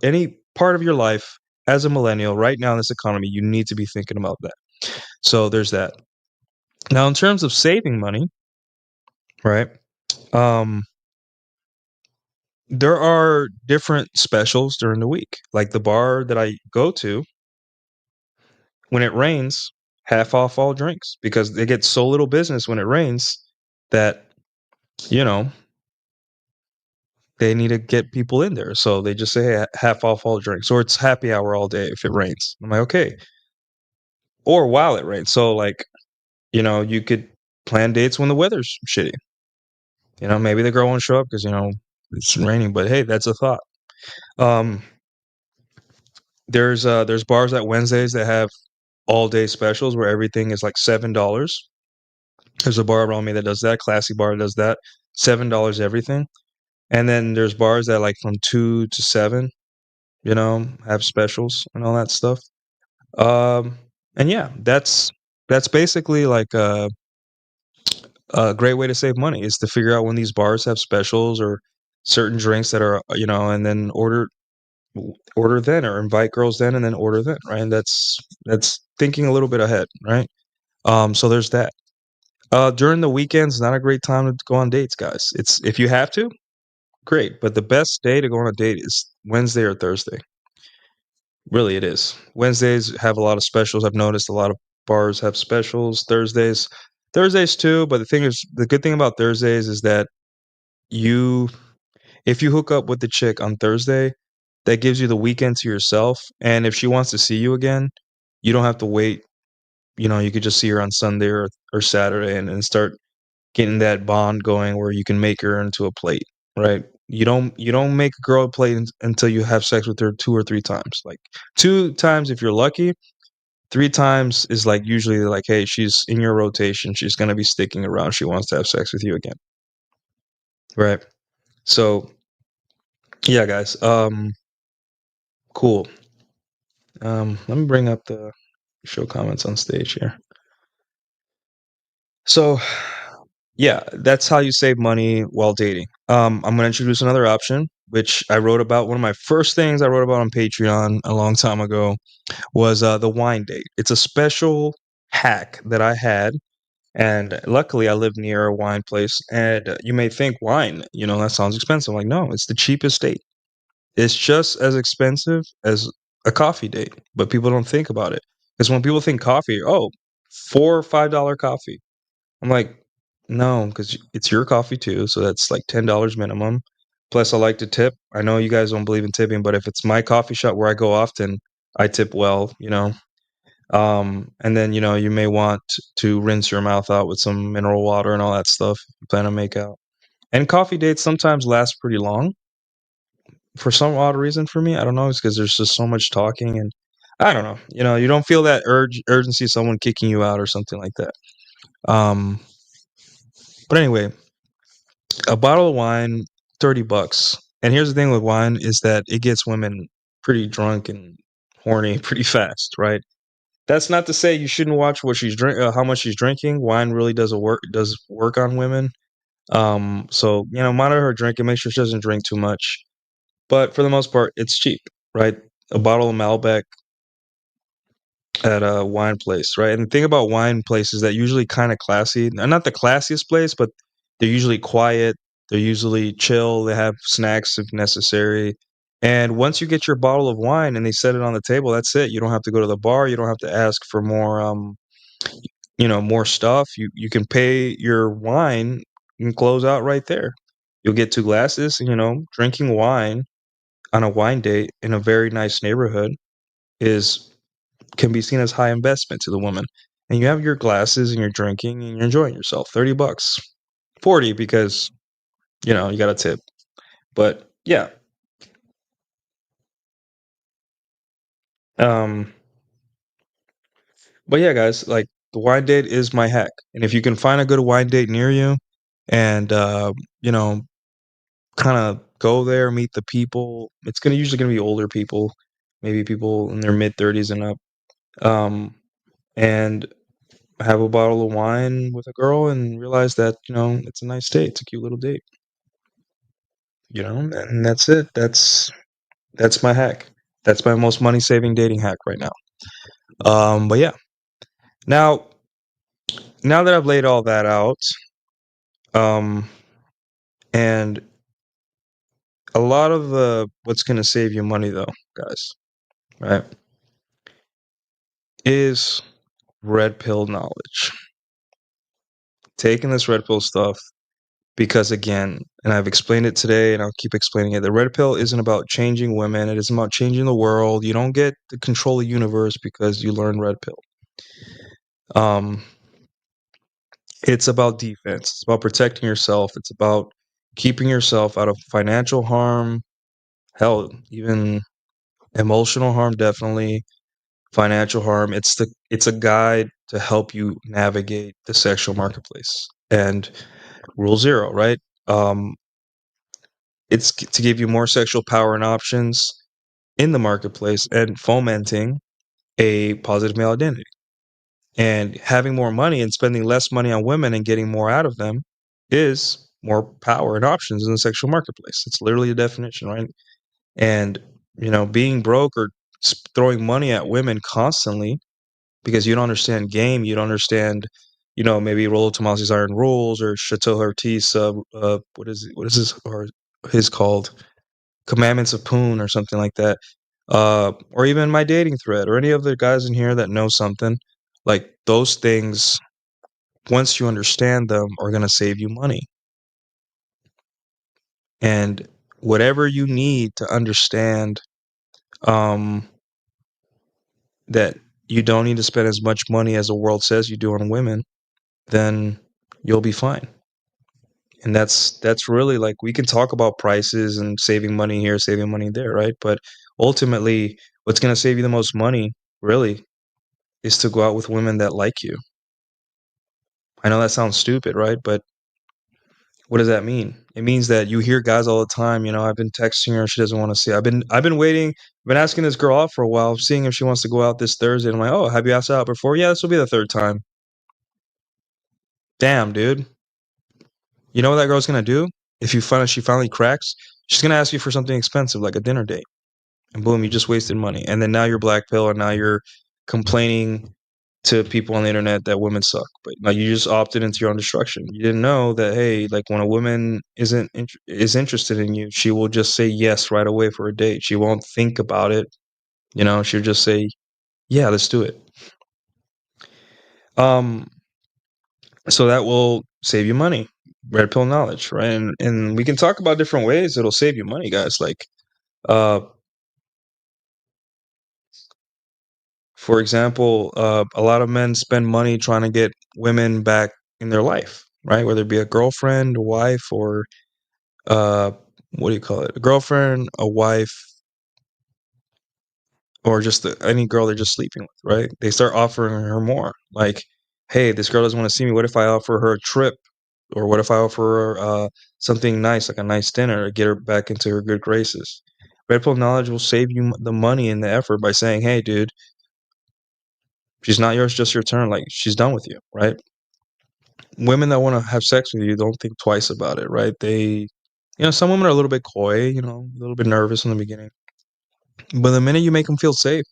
any part of your life as a millennial right now in this economy, you need to be thinking about that. So there's that. Now, in terms of saving money, right? There are different specials during the week. Like the bar that I go to, when it rains, half off all drinks because they get so little business when it rains that, you know, they need to get people in there. So they just say, hey, half off all drinks, or it's happy hour all day if it rains. I'm like, okay. Or while it rains. So, like, you could plan dates when the weather's shitty. Maybe the girl won't show up because, it's raining, but hey, that's a thought. There's bars at Wednesdays that have all day specials where everything is like $7. There's a bar around me that does that. Classy bar does that. $7 everything. And then there's bars that like from 2 to 7, have specials and all that stuff. And yeah, that's basically like a great way to save money is to figure out when these bars have specials or certain drinks that are, and then order then, or invite girls then and then order then, right? And that's thinking a little bit ahead, right? So there's that. During the weekends, not a great time to go on dates, guys. It's if you have to, great, but the best day to go on a date is Wednesday or Thursday. Really, it is. Wednesdays have a lot of specials. I've noticed a lot of bars have specials. Thursdays too. But the good thing about Thursdays is that if you hook up with the chick on Thursday, that gives you the weekend to yourself. And if she wants to see you again, you don't have to wait. You could just see her on Sunday or Saturday and start getting that bond going where you can make her into a plate, right? You don't make a girl a plate until you have sex with her 2 or 3 times. Like 2 times if you're lucky, 3 times is like usually like, hey, she's in your rotation. She's gonna be sticking around. She wants to have sex with you again, right? So yeah, guys. Cool. Let me bring up the show comments on stage here. So, yeah, that's how you save money while dating. I'm going to introduce another option, which I wrote about. One of my first things I wrote about on Patreon a long time ago was the wine date. It's a special hack that I had. And luckily, I live near a wine place. And you may think wine, that sounds expensive. I'm like, no, it's the cheapest date. It's just as expensive as a coffee date, but people don't think about it. Because when people think coffee, oh, $4 or $5 coffee. I'm like, no, because it's your coffee too, so that's like $10 minimum. Plus, I like to tip. I know you guys don't believe in tipping, but if it's my coffee shop where I go often, I tip well. And then you may want to rinse your mouth out with some mineral water and all that stuff. You plan to make out. And coffee dates sometimes last pretty long for some odd reason for me. I don't know. It's because there's just so much talking, and I don't know. You don't feel that urgency of someone kicking you out or something like that. Um, but anyway, a bottle of wine, $30. And here's the thing with wine is that it gets women pretty drunk and horny pretty fast, right? That's not to say you shouldn't watch what how much she's drinking. Wine really does work on women. So monitor her drinking, make sure she doesn't drink too much. But for the most part, it's cheap, right? A bottle of Malbec at a wine place, right? And the thing about wine places that usually kind of classy, not the classiest place, but they're usually quiet. They're usually chill. They have snacks if necessary. And once you get your bottle of wine and they set it on the table, that's it. You don't have to go to the bar. You don't have to ask for more stuff. You can pay your wine and close out right there. You'll get 2 glasses. Drinking wine on a wine date in a very nice neighborhood is can be seen as high investment to the woman. And you have your glasses and you're drinking and you're enjoying yourself. $30. 40 because you got a tip. But yeah. Um but yeah, guys, like the wine date is my hack. And if you can find a good wine date near you and you know, kind of go there, meet the people, it's usually gonna be older people, maybe people in their mid 30s and up. And have a bottle of wine with a girl and realize that it's a nice date, it's a cute little date, and that's it. That's my hack. That's my most money saving dating hack right now. But yeah, now that I've laid all that out, um and a lot of what's going to save you money though, guys, right, is red pill knowledge. Taking this red pill stuff. Because again, and I've explained it today and I'll keep explaining it, the red pill isn't about changing women. It isn't about changing the world. You don't get to control the universe because you learn red pill. It's about defense. It's about protecting yourself. It's about keeping yourself out of financial harm. Hell, even emotional harm, definitely. Financial harm. It's a guide to help you navigate the sexual marketplace. And rule 0, right? It's to give you more sexual power and options in the marketplace and fomenting a positive male identity. And having more money and spending less money on women and getting more out of them is more power and options in the sexual marketplace. It's literally a definition, right? And, being broke or throwing money at women constantly because you don't understand game, you don't understand, maybe Rollo Tomasi's Iron Rules or Chateau Ortiz, what is his, or his called? Commandments of Poon or something like that, or even my dating thread, or any of the guys in here that know something, like those things, once you understand them, are going to save you money. And whatever you need to understand, that you don't need to spend as much money as the world says you do on women, then you'll be fine. And that's really, like, we can talk about prices and saving money here, saving money there, right? But ultimately, what's going to save you the most money, really, is to go out with women that like you. I know that sounds stupid, right? But What does that mean? It means that you hear guys all the time, I've been texting her, she doesn't want to see. I've been waiting, I've been asking this girl out for a while, seeing if she wants to go out this Thursday. And I'm like, oh, have you asked her out before? Yeah, this will be the third time. Damn, dude. You know what that girl's gonna do? If you find she finally cracks, she's gonna ask you for something expensive, like a dinner date. And boom, you just wasted money. And then now you're black pill, and now you're complaining to people on the internet that women suck. But like you just opted into your own destruction. You didn't know that, hey, like when a woman is interested in you, she will just say yes right away for a date. She won't think about it. She'll just say, yeah, let's do it. So that will save you money. Red pill knowledge, right? And we can talk about different ways it'll save you money, guys. Like, for example, a lot of men spend money trying to get women back in their life, right? Whether it be a girlfriend, a wife, or what do you call it? A girlfriend, a wife, or just any girl they're just sleeping with, right? They start offering her more. Like, hey, this girl doesn't want to see me. What if I offer her a trip? Or what if I offer her something nice, like a nice dinner, to get her back into her good graces? Red pill knowledge will save you the money and the effort by saying, hey, dude, she's not yours, just your turn. Like, she's done with you, right? Women that want to have sex with you don't think twice about it, right? Some women are a little bit coy, a little bit nervous in the beginning. But the minute you make them feel safe,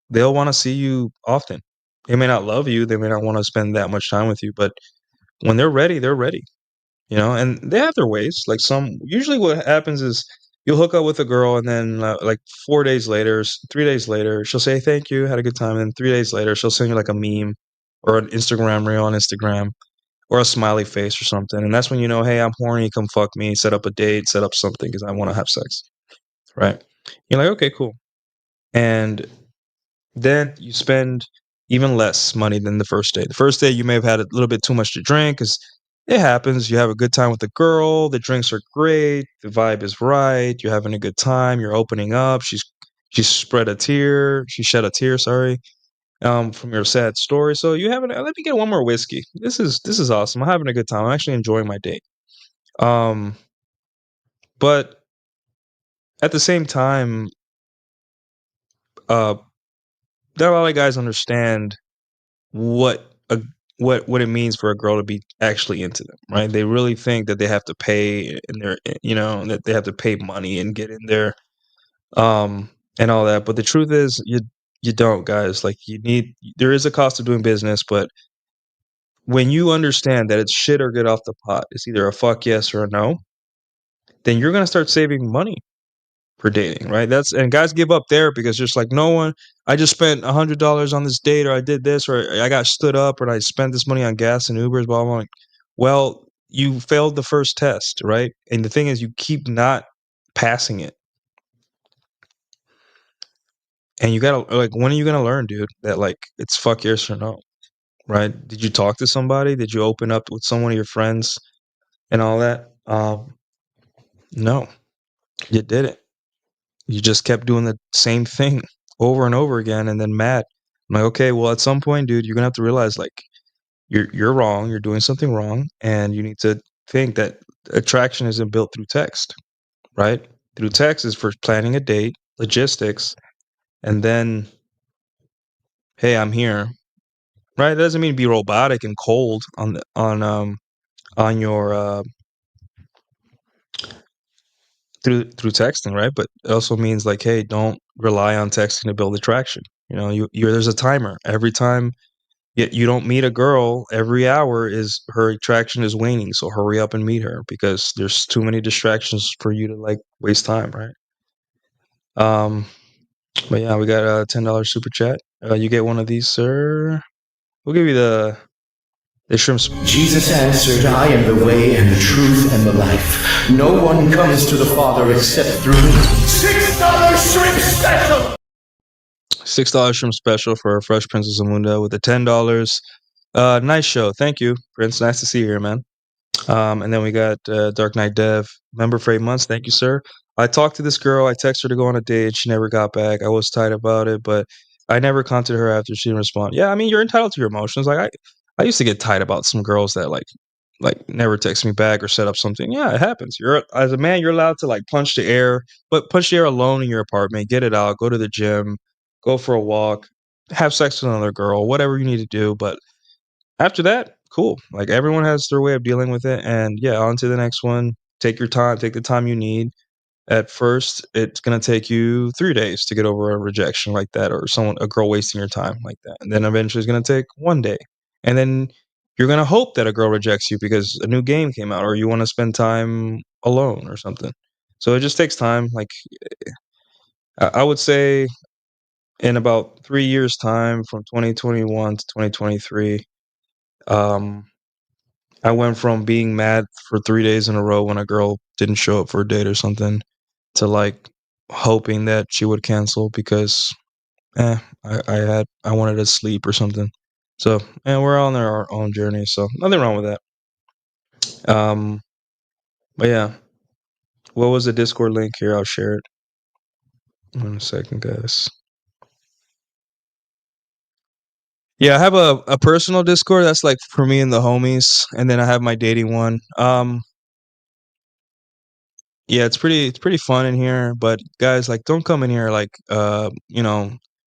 they'll want to see you often. They may not love you, they may not want to spend that much time with you, but when they're ready, they're ready. And they have their ways. Like usually what happens is you'll hook up with a girl, and then like 4 days later, 3 days later, she'll say, thank you, had a good time. And 3 days later, she'll send you like a meme or an Instagram reel on Instagram or a smiley face or something. And that's when you know, hey, I'm horny, come fuck me, set up a date, set up something because I want to have sex. Right. You're like, okay, cool. And then you spend even less money than the first day. The first day you may have had a little bit too much to drink because it happens. You have a good time with the girl. The drinks are great. The vibe is right. You're having a good time. You're opening up. She shed a tear. Sorry, from your sad story. So you having? Let me get one more whiskey. This is awesome. I'm having a good time. I'm actually enjoying my date. But at the same time, not a lot of guys understand what it means for a girl to be actually into them, right? They really think that they have to pay that they have to pay money and get in there, and all that. But the truth is, you don't, guys. Like there is a cost of doing business, but when you understand that it's shit or get off the pot, it's either a fuck yes or a no, then you're gonna start saving money for dating, right? And guys give up there because just like no one. I just spent $100 on this date, or I did this, or I got stood up, or I spent this money on gas and Ubers, blah blah. Blah. Well, you failed the first test, right? And the thing is, you keep not passing it, and you gotta like, when are you gonna learn, dude? That like it's fuck yes or no, right? Did you talk to somebody? Did you open up with someone of your friends and all that? No, you didn't. You just kept doing the same thing over and over again, and then mad. I'm like, okay, well, at some point, dude, you're gonna have to realize like you're wrong. You're doing something wrong, and you need to think that attraction isn't built through text, right? Through text is for planning a date, logistics, and then, hey, I'm here, right? That doesn't mean be robotic and cold on your through texting, right? But it also means like, hey, don't rely on texting to build attraction. There's a timer. Every time you don't meet a girl, every hour is her attraction is waning. So hurry up and meet her because there's too many distractions for you to like waste time, right? But yeah, we got a $10 super chat. You get one of these, sir. We'll give you the shrimp. Jesus answered, I am the way and the truth and the life. No one comes to the Father except through me. $6 shrimp special! $6 shrimp special for Fresh Princess Zamunda with the $10. Nice show. Thank you, Prince. Nice to see you here, man. And then we got Dark Knight Dev, member for 8 months. Thank you, sir. I talked to this girl. I texted her to go on a date. She never got back. I was tight about it, but I never contacted her after she didn't respond. Yeah, I mean, you're entitled to your emotions. Like I used to get tight about some girls that like like never text me back or set up something. Yeah, it happens. You're as a man, you're allowed to like punch the air, but punch the air alone in your apartment. Get it out. Go to the gym. Go for a walk. Have sex with another girl. Whatever you need to do. But after that, cool. Like everyone has their way of dealing with it, and yeah, on to the next one. Take your time. Take the time you need. At first, it's gonna take you 3 days to get over a rejection like that, or a girl wasting your time like that, and then eventually it's gonna take 1 day, and then you're gonna hope that a girl rejects you because a new game came out, or you want to spend time alone or something. So it just takes time. Like I would say, in about 3 years' time, from 2021 to 2023, um, I went from being mad for 3 days in a row when a girl didn't show up for a date or something to like hoping that she would cancel because I wanted to sleep or something. So and we're on our own journey, so nothing wrong with that. But yeah, what was the Discord link here? I'll share it in a second, guys. Yeah, I have a personal Discord that's like for me and the homies, and then I have my dating one. Yeah, it's pretty fun in here, but guys, like don't come in here like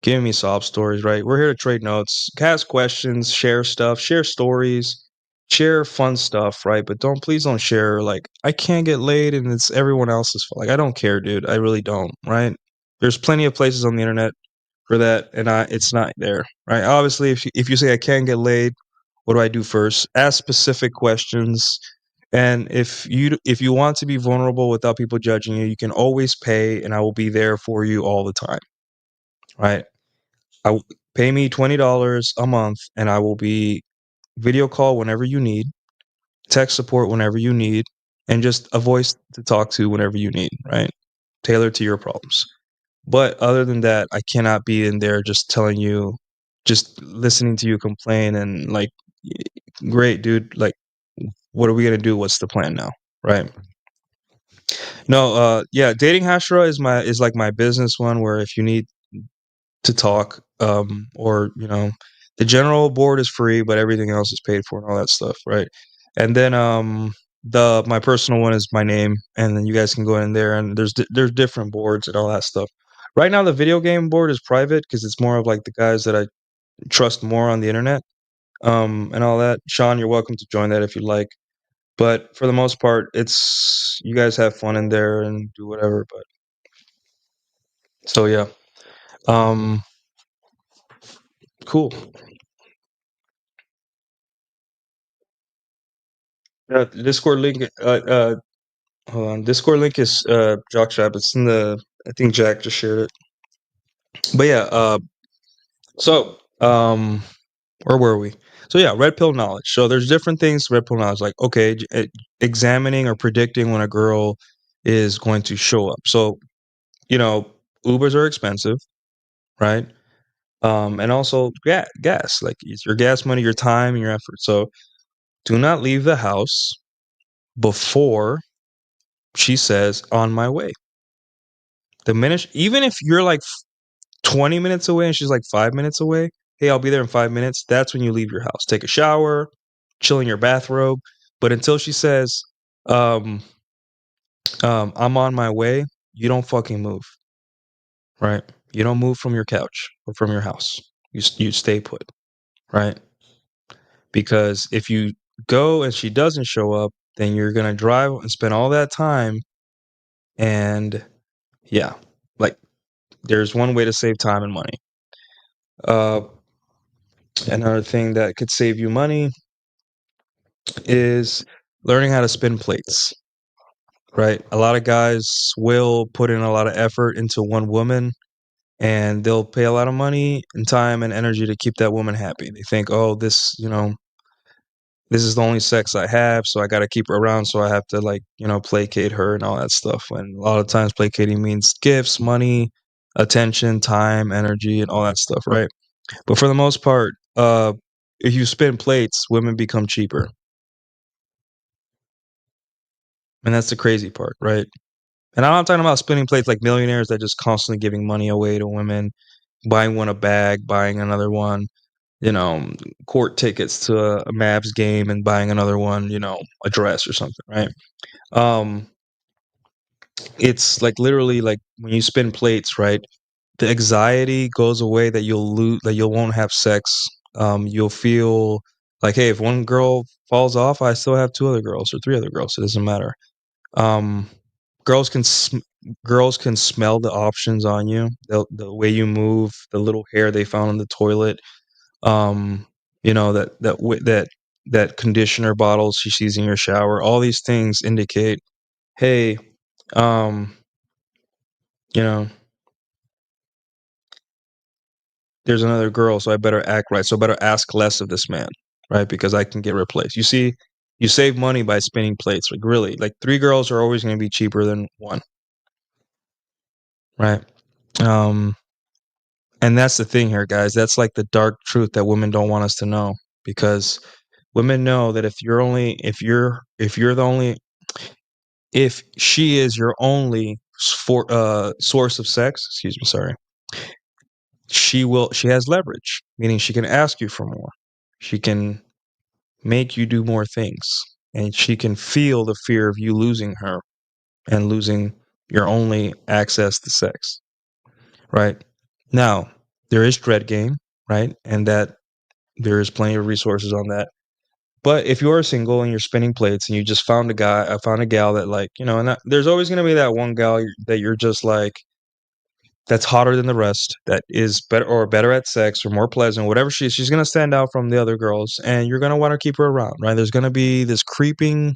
giving me sob stories, right? We're here to trade notes, ask questions, share stuff, share stories, share fun stuff, right? But please don't share like I can't get laid and it's everyone else's fault. Like I don't care, dude. I really don't, right? There's plenty of places on the internet for that, and it's not there, right? Obviously, if you say I can't get laid, what do I do first? Ask specific questions, and if you want to be vulnerable without people judging you, you can always pay, and I will be there for you all the time, right? Pay me $20 a month, and I will be video call whenever you need, text support whenever you need, and just a voice to talk to whenever you need, right? Tailored to your problems. But other than that, I cannot be in there just listening to you complain and like, great, dude. Like, what are we gonna do? What's the plan now? Right? No, yeah, dating Hashra is like my business one where if you need to talk, or the general board is free, but everything else is paid for and all that stuff, right? And then the my personal one is my name, and then you guys can go in there and there's different boards and all that stuff. Right now, the video game board is private because it's more of like the guys that I trust more on the internet, and all that. Sean, you're welcome to join that if you like. But for the most part, it's you guys have fun in there and do whatever. But so yeah, um, cool. Discord link. Hold on. Discord link is Jockstrap. It's in the. I think Jack just shared it. But yeah. So where were we? So yeah, red pill knowledge. So there's different things. Red pill knowledge, like okay, examining or predicting when a girl is going to show up. So Ubers are expensive, right? And also gas. Like it's your gas money, your time, and your effort. So do not leave the house before she says on my way. The minute, even if you're like 20 minutes away and she's like 5 minutes away, hey, I'll be there in 5 minutes. That's when you leave your house. Take a shower, chill in your bathrobe. But until she says, um, I'm on my way, you don't fucking move, right? You don't move from your couch or from your house. You stay put, right? Because if you go and she doesn't show up, then you're gonna drive and spend all that time. And yeah, like there's one way to save time and money. Uh, Another thing that could save you money is learning how to spin plates, right? A lot of guys will put in a lot of effort into one woman and they'll pay a lot of money and time and energy to keep that woman happy. They think, oh, this is the only sex I have, so I got to keep her around, so I have to placate her and all that stuff. And a lot of times placating means gifts, money, attention, time, energy, and all that stuff, right? But for the most part, if you spin plates, women become cheaper. And that's the crazy part, right? And I'm not talking about spinning plates like millionaires that just constantly giving money away to women, buying one a bag, buying another one. you know, court tickets to a Mavs game and buying another one, you know, a dress or something, right? Um, it's like literally like when you spin plates, right? The anxiety goes away that you'll lose, that you won't have sex. You'll feel like, hey, if one girl falls off, I still have two other girls or three other girls. It doesn't matter. Um, girls can girls can smell the options on you, the way you move, the little hair they found in the toilet. Um, you know that conditioner bottle she sees in your shower. All these things indicate, hey, um, you know, there's another girl, so I better act right. So I better ask less of this man, right? Because I can get replaced. You see, you save money by spinning plates. Like really, like three girls are always going to be cheaper than one, right? Um, and that's the thing here, guys. That's like the dark truth that women don't want us to know, because women know that if you're the only, if she is your only source of sex, excuse me, sorry, she has leverage, meaning she can ask you for more. She can make you do more things, and she can feel the fear of you losing her and losing your only access to sex, right? Now, there is dread game, right? And that there is plenty of resources on that. But if you're single and you're spinning plates and you just found a guy, I found a gal that, like, you know, and there's always going to be that one gal that you're just like, that's hotter than the rest, that is better at sex or more pleasant, whatever she's going to stand out from the other girls, and you're going to want to keep her around, right? There's going to be this creeping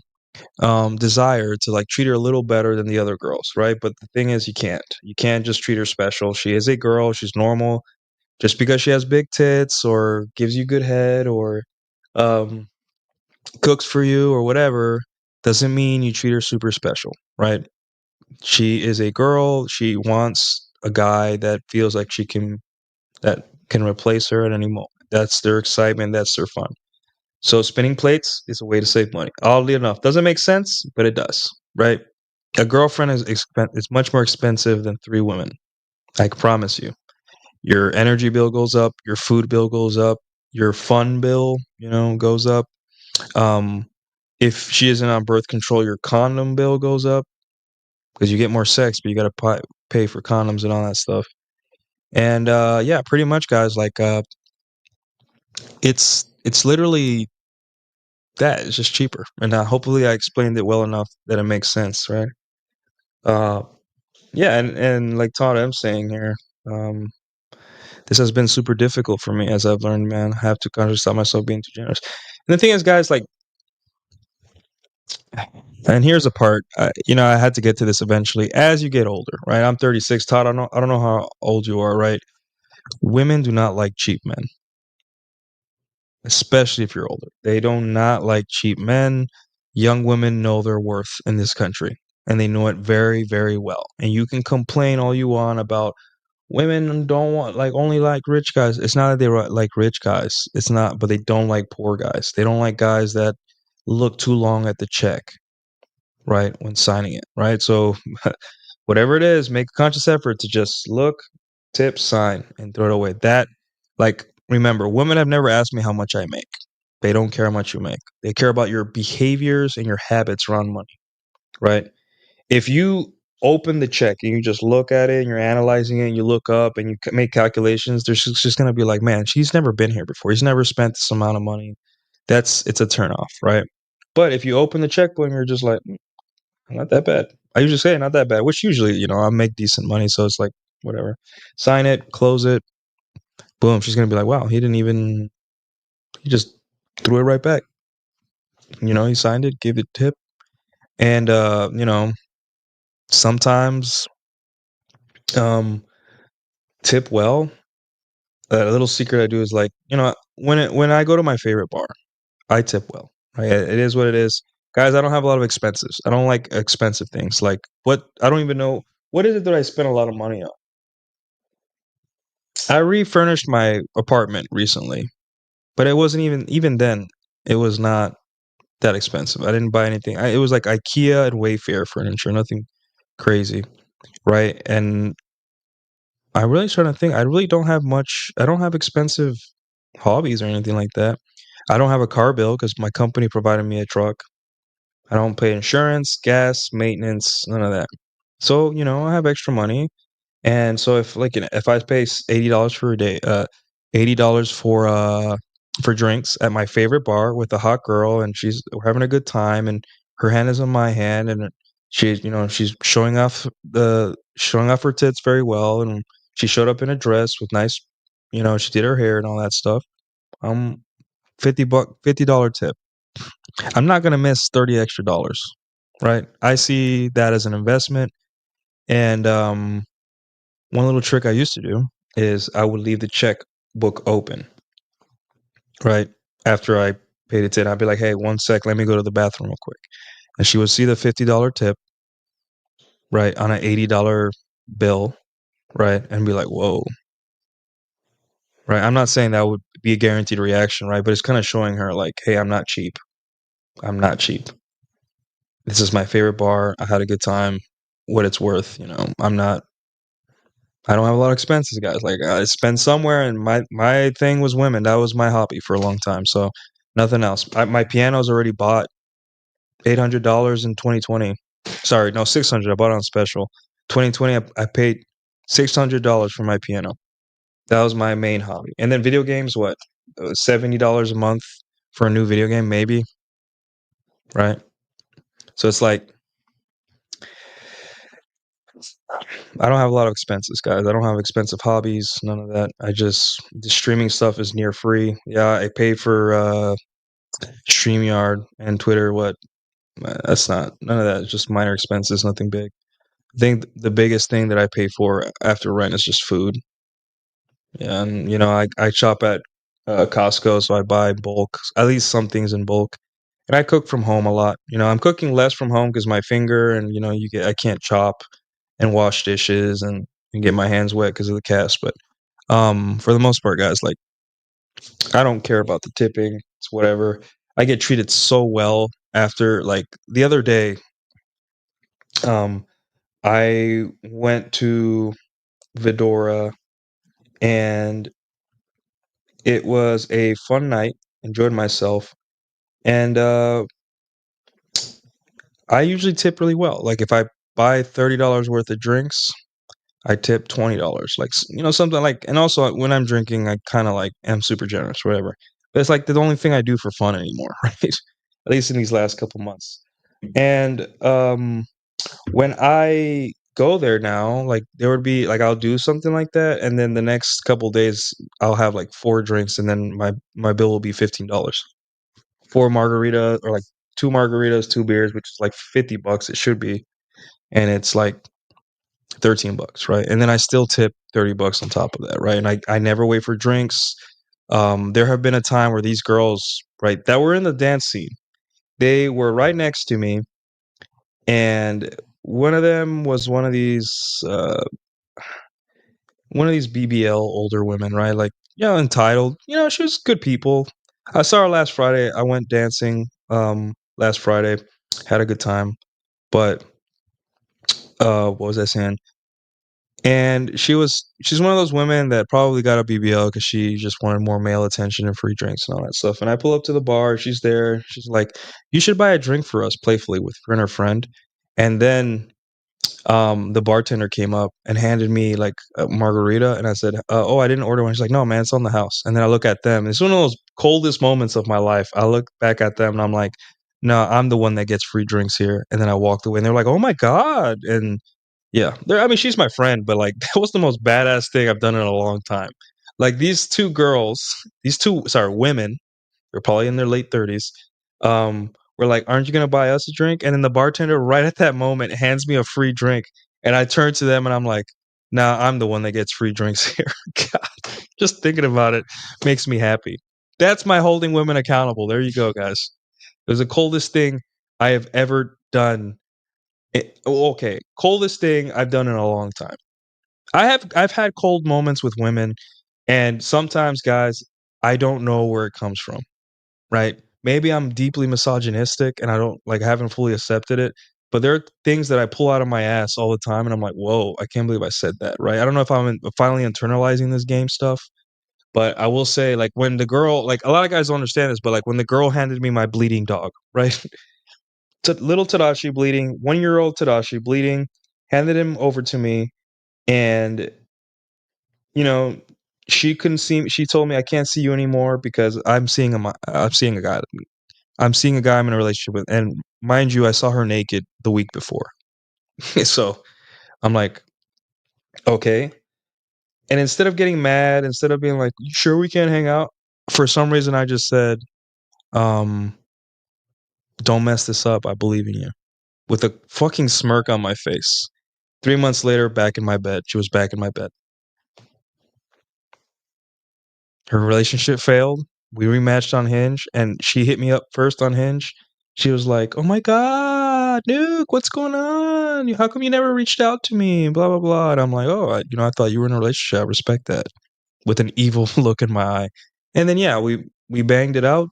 desire to like treat her a little better than the other girls, right? But the thing is, you can't just treat her special. She is a girl, she's normal. Just because she has big tits or gives you good head or um cooks for you or whatever doesn't mean you treat her super special, right? She is a girl. She wants a guy that feels like that can replace her at any moment. That's their excitement. That's their fun. So spinning plates is a way to save money. Oddly enough, doesn't make sense, but it does, right? A girlfriend is much more expensive than three women. I can promise you. Your energy bill goes up. Your food bill goes up. Your fun bill, goes up. Um, if she isn't on birth control, your condom bill goes up because you get more sex, but you got to pay for condoms and all that stuff. And yeah, pretty much, guys. Like, it's literally that. It's just cheaper. And hopefully, I explained it well enough that it makes sense, right? Uh, yeah, and like Todd, I'm saying here, um, this has been super difficult for me as I've learned, man. I have to consciously stop myself being too generous. And the thing is, guys, like, and here's a part, I had to get to this eventually. As you get older, right? I'm 36. Todd, I don't know how old you are, right? Women do not like cheap men, especially if you're older. They do not like cheap men. Young women know their worth in this country, and they know it very, very well. And you can complain all you want about women don't want only like rich guys. It's not that they like rich guys. It's not, but they don't like poor guys. They don't like guys that look too long at the check, right, when signing it, right? So whatever it is, make a conscious effort to just look, tip, sign, and throw it away. That, like, remember, women have never asked me how much I make. They don't care how much you make. They care about your behaviors and your habits around money, right? If you open the check and you just look at it and you're analyzing it and you look up and you make calculations, there's just going to be like, man, she's never been here before. He's never spent this amount of money. It's a turnoff, right? But if you open the checkbook and you're just like, not that bad. I usually say not that bad, which usually, I make decent money. So it's like, whatever. Sign it, close it. Boom. She's going to be like, wow, he just threw it right back. He signed it, gave it a tip. And, sometimes, tip well. A little secret I do is like, when I go to my favorite bar, I tip well. Right? It is what it is. Guys, I don't have a lot of expenses. I don't like expensive things. Like, I don't even know, what is it that I spend a lot of money on? I refurnished my apartment recently, but it wasn't even then, it was not that expensive. I didn't buy anything. It was like IKEA and Wayfair furniture, nothing crazy, right? And I'm really trying to think. I really don't have much. I don't have expensive hobbies or anything like that. I don't have a car bill because my company provided me a truck. I don't pay insurance, gas, maintenance, none of that. So, I have extra money. And so if I pay $80 for a day, $80 for drinks at my favorite bar with a hot girl, and we're having a good time, and her hand is on my hand, and she's showing off her tits very well, and she showed up in a dress with nice, she did her hair and all that stuff. 50 $50 tip. I'm not gonna miss 30 extra dollars, right? I see that as an investment, and one little trick I used to do is I would leave the checkbook open, right? After I paid it in, I'd be like, "Hey, one sec, let me go to the bathroom real quick," and she would see the $50 tip, right, on an $80 bill, right, and be like, "Whoa." Right? I'm not saying that would be a guaranteed reaction, right? But it's kind of showing her like, "Hey, I'm not cheap. I'm not cheap. This is my favorite bar. I had a good time. What it's worth, I don't have a lot of expenses, guys. Like I spend somewhere, and my thing was women. That was my hobby for a long time. So nothing else. My piano's already bought $800 in 2020. Sorry, no, 600. I bought it on special. 2020, I paid $600 for my piano. That was my main hobby. And then video games, what? $70 a month for a new video game, maybe, right? So it's like I don't have a lot of expenses, guys. I don't have expensive hobbies, none of that. The streaming stuff is near free. Yeah, I pay for StreamYard and Twitter. What? That's not none of that. It's just minor expenses, nothing big. I think the biggest thing that I pay for after rent is just food. Yeah, and I shop at Costco, so I buy bulk, at least some things in bulk. And I cook from home a lot. I'm cooking less from home because my finger and I can't chop and wash dishes and get my hands wet because of the cast. But for the most part, guys, like I don't care about the tipping. It's whatever. I get treated so well after like the other day. Um, I went to Vidora and it was a fun night. Enjoyed myself, and I usually tip really well. Like if I buy $30 worth of drinks, I tip $20. Like something like, and also when I'm drinking, I kind of like am super generous, whatever. But it's like the only thing I do for fun anymore, right? At least in these last couple months. And when I go there now, like there would be like I'll do something like that, and then the next couple days I'll have like 4 drinks, and then my bill will be $15. 4 margarita or like 2 margaritas, 2 beers, which is like $50. It should be, and it's like $13, right? And then I still tip $30 on top of that, right? And I never wait for drinks. There have been a time where these girls, right, that were in the dance scene, they were right next to me, and one of them was one of these BBL older women, right? Like, entitled. She was good people. I saw her last Friday. I went dancing last Friday. Had a good time. But what was I saying? And she's one of those women that probably got a BBL because she just wanted more male attention and free drinks and all that stuff. And I pull up to the bar, she's there. She's like, "You should buy a drink for us," playfully with her and her friend. And then the bartender came up and handed me like a margarita, and I said, "Oh, I didn't order one." She's like, "No, man, it's on the house." And then I look at them. It's one of those coldest moments of my life. I look back at them and I'm like, "No, I'm the one that gets free drinks here." And then I walked away, and they're like, "Oh my god!" And yeah, I mean, she's my friend, but like that was the most badass thing I've done in a long time. Like these two, sorry, women, they're probably in their late 30s. Were like, "Aren't you gonna buy us a drink?" And then the bartender, right at that moment, hands me a free drink, and I turn to them and I'm like, "Nah, I'm the one that gets free drinks here." God, just thinking about it makes me happy. That's my holding women accountable. There you go, guys. It was the coldest thing I have ever done. Okay, coldest thing I've done in a long time. I've had cold moments with women, and sometimes, guys, I don't know where it comes from, right? Maybe I'm deeply misogynistic and I don't like haven't fully accepted it, but there are things that I pull out of my ass all the time, and I'm like, "Whoa, I can't believe I said that," right? I don't know if finally internalizing this game stuff, But I will say, like, when the girl, like, a lot of guys don't understand this, but like when the girl handed me my bleeding dog, right? Little Tadashi bleeding, 1-year-old Tadashi bleeding, handed him over to me, and you know, she couldn't see me. She told me, I can't see you anymore because I'm seeing I'm seeing a guy. I'm seeing a guy I'm in a relationship with, and mind you, I saw her naked the week before. So I'm like, okay. And instead of getting mad, instead of being like, "You sure we can't hang out?" For some reason, I just said, um, "Don't mess this up. I believe in you." With a fucking smirk on my face. 3 months later, back in my bed. She was back in my bed. Her relationship failed. We rematched on Hinge, and she hit me up first on Hinge. She was like, "Oh my god, Nuke, what's going on? How come you never reached out to me?" Blah blah blah. And I'm like, "Oh, I thought you were in a relationship. I respect that." With an evil look in my eye. And then yeah, we banged it out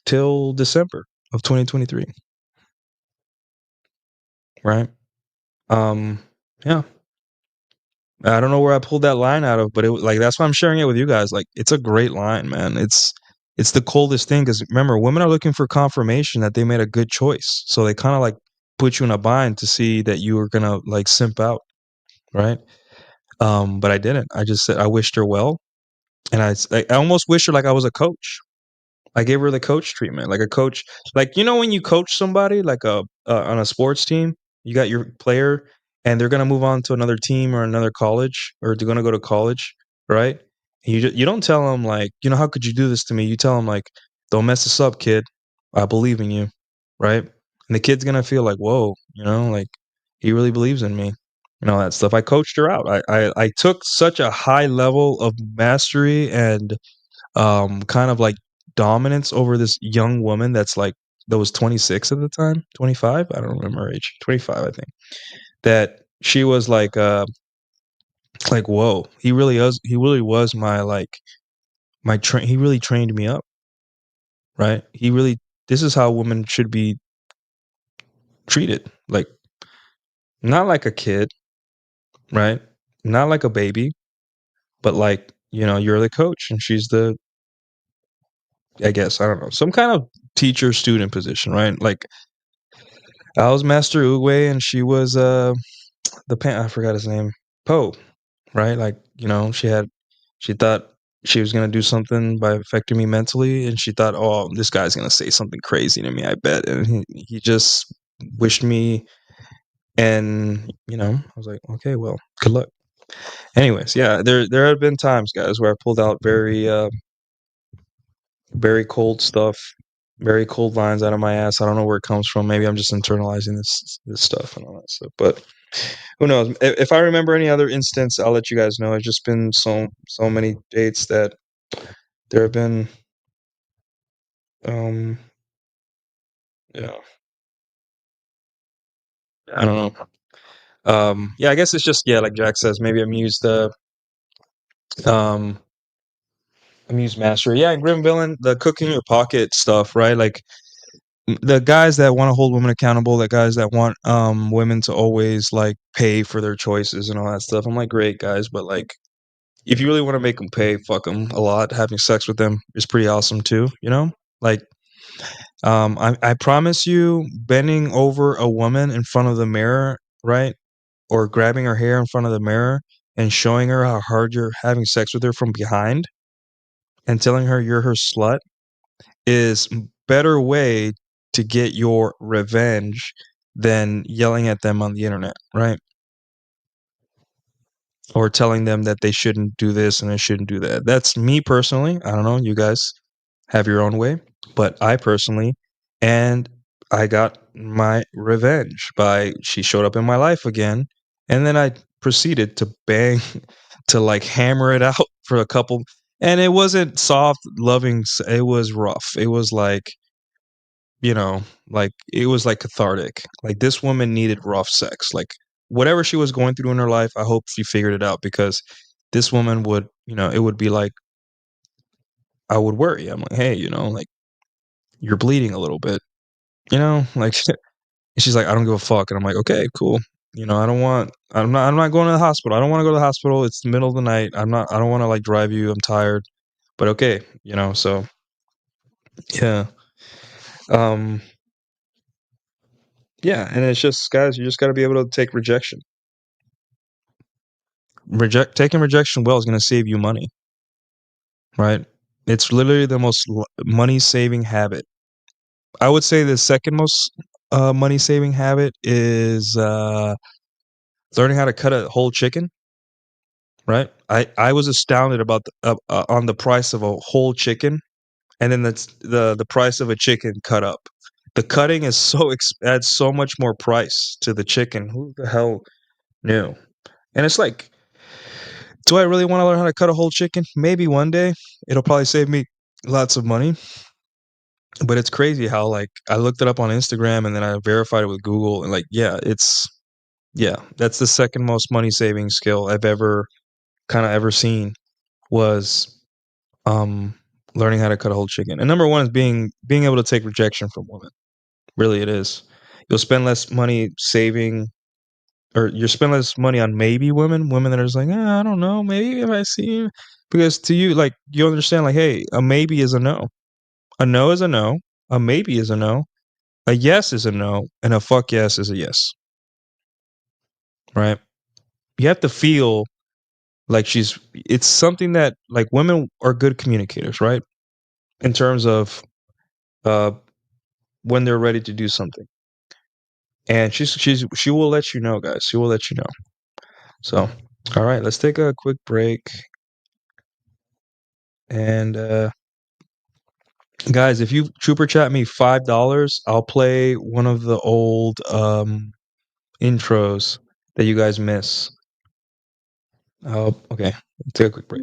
till December of 2023. Right? Yeah. I don't know where I pulled that line out of, but it was like that's why I'm sharing it with you guys. Like it's a great line, man. It's the coldest thing because remember, women are looking for confirmation that they made a good choice. So they kind of like put you in a bind to see that you were gonna like simp out, right? But I didn't. I just said I wished her well, and I almost wished her like I was a coach. I gave her the coach treatment, like a coach, like when you coach somebody, like on a sports team, you got your player, and they're gonna move on to another team or another college, or they're gonna go to college, right? And you don't tell them like, how could you do this to me? You tell them like, don't mess this up, kid. I believe in you, right? And the kid's gonna feel like, whoa, like he really believes in me, and all that stuff. I coached her out. I took such a high level of mastery and kind of like dominance over this young woman that was 26 at the time, 25. I don't remember her age, 25, I think. That she was like whoa, he really was my he really trained me up, right? This is how women should be treated, like not like a kid, right? Not like a baby, but like you're the coach and she's the, I guess, I don't know, some kind of teacher student position, right? Like I was Master Uguay and she was I forgot his name, Poe, right? Like she thought she was gonna do something by affecting me mentally, and she thought, oh, this guy's gonna say something crazy to me, I bet, and he just wished me, and I was like, okay, well, good luck. Anyways, yeah, there have been times, guys, where I pulled out very cold stuff, very cold lines out of my ass. I don't know where it comes from. Maybe I'm just internalizing this stuff and all that stuff. But who knows? If I remember any other instance, I'll let you guys know. It's just been so many dates that there have been. Yeah, I don't know. Yeah, I guess it's just like Jack says. Maybe um I'm used master. Yeah, and Grim Villain, the cook in your pocket stuff, right? Like the guys that want to hold women accountable, the guys that want women to always like pay for their choices and all that stuff. I'm like, great guys, but like if you really want to make them pay, fuck them a lot. Having sex with them is pretty awesome too, Like I promise you, bending over a woman in front of the mirror, right? Or grabbing her hair in front of the mirror and showing her how hard you're having sex with her from behind and telling her you're her slut is better way to get your revenge than yelling at them on the internet, right? Or telling them that they shouldn't do this and they shouldn't do that. That's me personally. I don't know. You guys have your own way, but I personally, and I got my revenge by she showed up in my life again, and then I proceeded to bang, to like hammer it out for a couple, and it wasn't soft, loving. It was rough. It was like like it was like cathartic. Like this woman needed rough sex. Like whatever she was going through in her life, I hope she figured it out because this woman would, it would be like I would worry. I'm like, hey, like you're bleeding a little bit, like and she's like, I don't give a fuck. And I'm like, okay, cool. I'm not going to the hospital. I don't want to go to the hospital. It's the middle of the night. I don't want to like drive you. I'm tired. But okay, so yeah. Um yeah, and it's just, guys, you just got to be able to take rejection. Taking rejection well is going to save you money, right? It's literally the most money saving habit. I would say the second most money saving habit is learning how to cut a whole chicken. Right? I was astounded about on the price of a whole chicken, and then that's the price of a chicken cut up. The cutting is adds so much more price to the chicken. Who the hell knew? And it's like, do I really want to learn how to cut a whole chicken? Maybe one day. It'll probably save me lots of money. But it's crazy how, like, I looked it up on Instagram and then I verified it with Google, and like, that's the second most money saving skill I've ever seen, was learning how to cut a whole chicken. And number one is being able to take rejection from women. Really, it is. You'll spend less money saving, or you spend less money on maybe women that are just like, I don't know, maybe if I see you. Because to you, like, you understand, like, hey, a maybe is a no. A no is a no. A maybe is a no. A yes is a no. And a fuck yes is a yes. Right? You have to feel like it's something that, like, women are good communicators, right? In terms of when they're ready to do something. And she will let you know, guys. She will let you know. So, all right, let's take a quick break. And guys, if you super chat me $5, I'll play one of the old intros that you guys miss. Oh, okay. Let's take a quick break.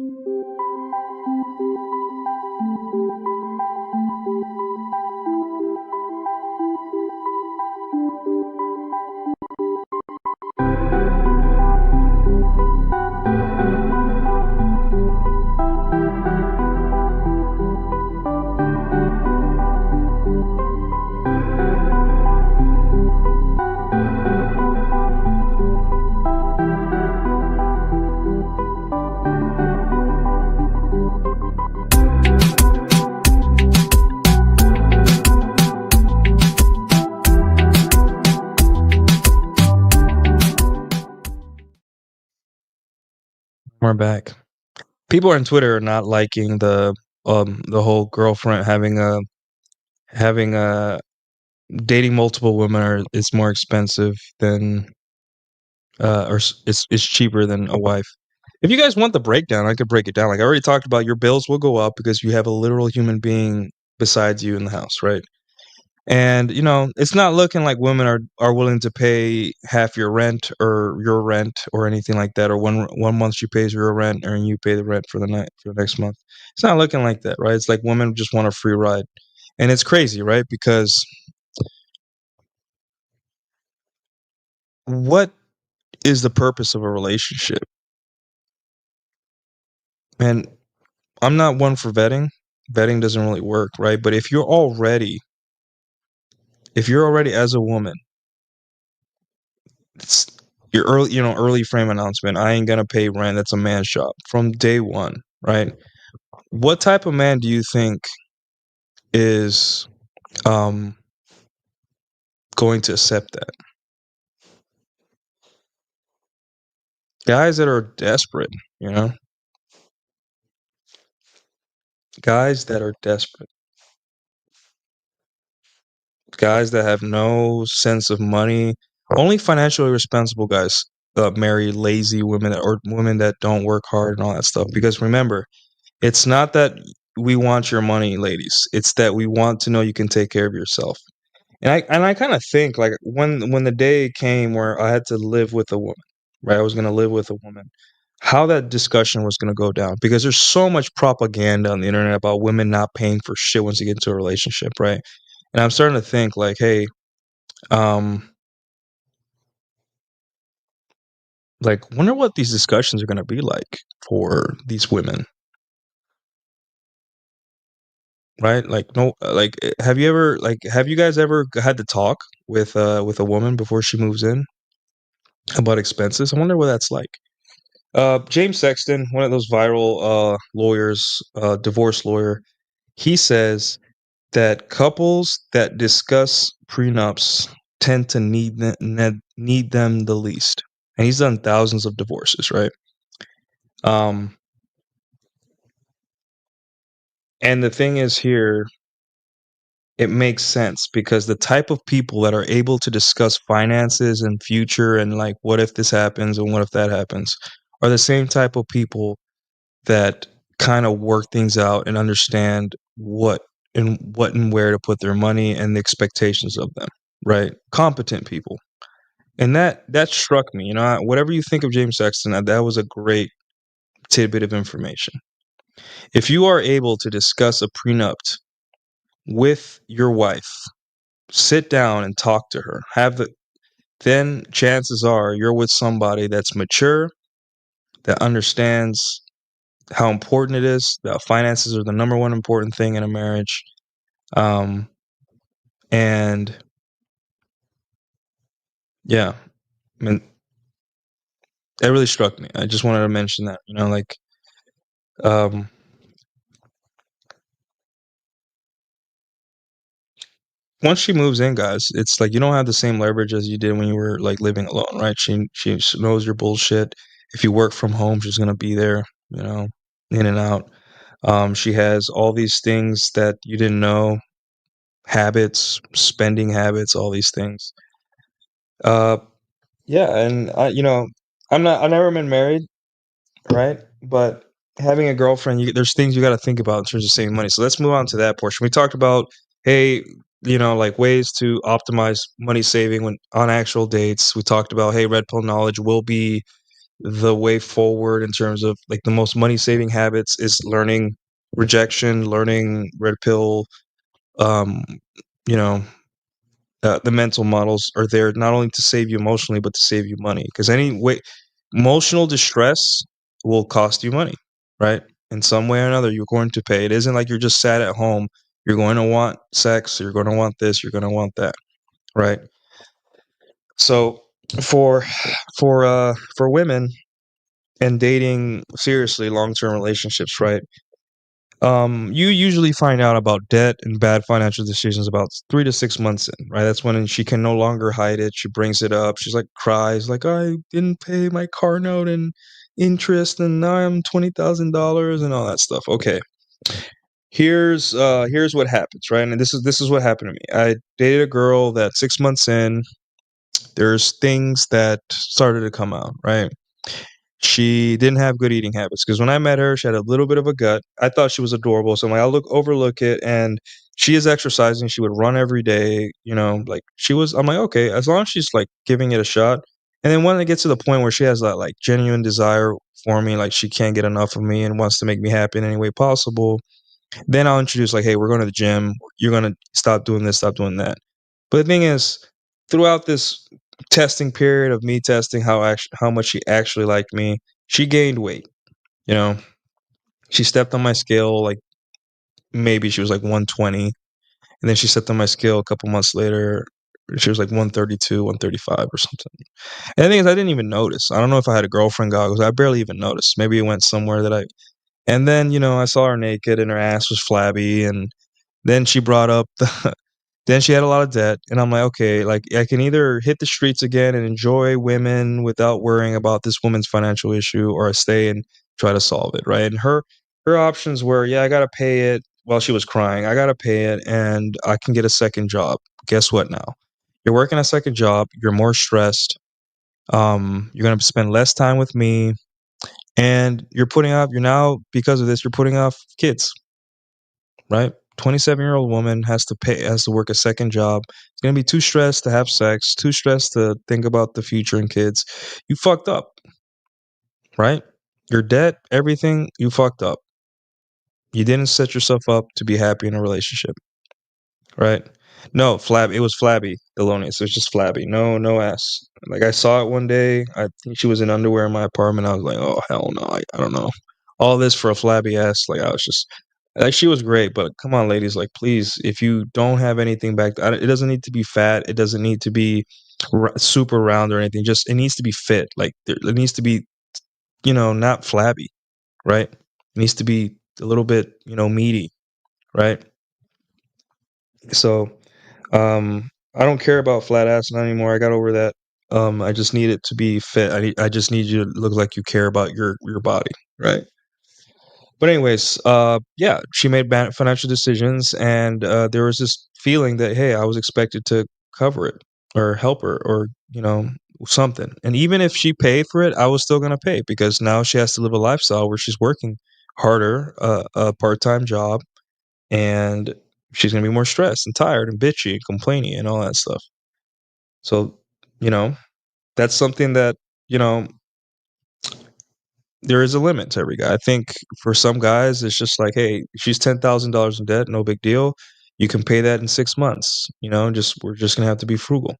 We're back. People on Twitter are not liking the whole girlfriend having a dating multiple women is more expensive than or it's cheaper than a wife. If you guys want the breakdown, I could break it down. Like I already talked about, your bills will go up because you have a literal human being besides you in the house, right? And it's not looking like women are willing to pay half your rent or anything like that, or one month she pays your rent and you pay the rent for the next month. It's not looking like that, right? It's like women just want a free ride. And it's crazy, right? Because what is the purpose of a relationship? And I'm not one for vetting. Vetting doesn't really work, right? But if you're already as a woman, it's your early frame announcement, I ain't gonna pay rent, that's a man shop from day one, right? What type of man do you think is going to accept that? Guys that are desperate, guys that are desperate, guys that have no sense of money. Only financially responsible guys marry lazy women or women that don't work hard and all that stuff. Because remember, it's not that we want your money, ladies. It's that we want to know you can take care of yourself. And I kind of think, like, when the day came where I had to live with a woman, right? I was going to live with a woman. How that discussion was going to go down, because there's so much propaganda on the internet about women not paying for shit once you get into a relationship, right? And I'm starting to think, like, hey, like, wonder what these discussions are going to be like for these women, right? Like, no, like, have you guys ever had to talk with a woman before she moves in about expenses? I wonder what that's like. James Sexton, one of those viral lawyers, divorce lawyer, he says that couples that discuss prenups tend to need them the least. And he's done thousands of divorces, right? And the thing is here, it makes sense because the type of people that are able to discuss finances and future and like what if this happens and what if that happens are the same type of people that kind of work things out and understand what and where to put their money and the expectations of them, right? Competent people. And that struck me, whatever you think of James Sexton, that was a great tidbit of information. If you are able to discuss a prenup with your wife, sit down and talk to her, then chances are you're with somebody that's mature, that understands how important it is, that finances are the number one important thing in a marriage. And yeah, I mean, that really struck me. I just wanted to mention that, once she moves in, guys, it's like you don't have the same leverage as you did when you were like living alone, right? She knows your bullshit. If you work from home, she's gonna be there, in and out. She has all these things that you didn't know, habits, spending habits, all these things. Yeah, and I've never been married, right? But having a girlfriend, there's things you got to think about in terms of saving money. So let's move on to that portion. We talked about, hey, like ways to optimize money saving when on actual dates. We talked about, hey, red pill knowledge will be the way forward in terms of like the most money saving habits is learning rejection, learning red pill, um, you know, the mental models are there not only to save you emotionally, but to save you money. Because emotional distress will cost you money, right? In some way or another, you're going to pay. It isn't like you're just sat at home. You're going to want sex. You're going to want this. You're going to want that, right? So for women and dating seriously long-term relationships, right? You usually find out about debt and bad financial decisions about 3 to 6 months in, right? That's when she can no longer hide it. She brings it up. She's like, cries, like, I didn't pay my car note and interest, and now I'm $20,000 and all that stuff. Okay, here's what happens, right? And this is what happened to me. I dated a girl that 6 months in, there's things that started to come out, right? She didn't have good eating habits because when I met her, she had a little bit of a gut. I thought she was adorable, so I'm like, I'll overlook it. And she is exercising. She would run every day. Like she was. I'm like, okay, as long as she's like giving it a shot. And then when it gets to the point where she has that like genuine desire for me, like she can't get enough of me and wants to make me happy in any way possible, then I'll introduce like, hey, we're going to the gym. You're gonna stop doing this, stop doing that. But the thing is, throughout this testing period of me testing how much she actually liked me, she gained weight. You know, she stepped on my scale like maybe she was like 120, and then she stepped on my scale a couple months later. She was like 132, 135 or something. And the thing is, I didn't even notice. I don't know if I had a girlfriend goggles. I barely even noticed. Maybe it went somewhere that I. And then I saw her naked and her ass was flabby, and then she brought up the then she had a lot of debt, and I'm like, okay, like I can either hit the streets again and enjoy women without worrying about this woman's financial issue, or I stay and try to solve it, right? And her options were, yeah, I gotta pay it. While she was crying, I gotta pay it, and I can get a second job. Guess what? Now you're working a second job. You're more stressed. You're gonna spend less time with me, and you're now because of this, you're putting off kids, right? 27-year-old woman has to work a second job. It's going to be too stressed to have sex, too stressed to think about the future and kids. You fucked up, right? Your debt, everything, you fucked up. You didn't set yourself up to be happy in a relationship, right? No, it was flabby, Thelonious. It was just flabby. No ass. Like I saw it one day. I think she was in underwear in my apartment. I was like, oh hell no, I don't know. All this for a flabby ass. Like I was just like she was great, but come on, ladies. Like please, if you don't have anything back, it doesn't need to be fat. It doesn't need to be super round or anything. Just it needs to be fit. Like it needs to be not flabby, right? It needs to be a little bit, meaty, right? So, I don't care about flat ass not anymore. I got over that. I just need it to be fit. I just need you to look like you care about your body, right? But anyways, yeah, she made financial decisions, and there was this feeling that, hey, I was expected to cover it or help her or something. And even if she paid for it, I was still gonna pay because now she has to live a lifestyle where she's working harder, a part-time job, and she's gonna be more stressed and tired and bitchy and complaining and all that stuff. So, you know, that's something that you know there is a limit to every guy. I think for some guys, it's just like, hey, she's $10,000 in debt, no big deal. You can pay that in 6 months. Just we're just gonna have to be frugal.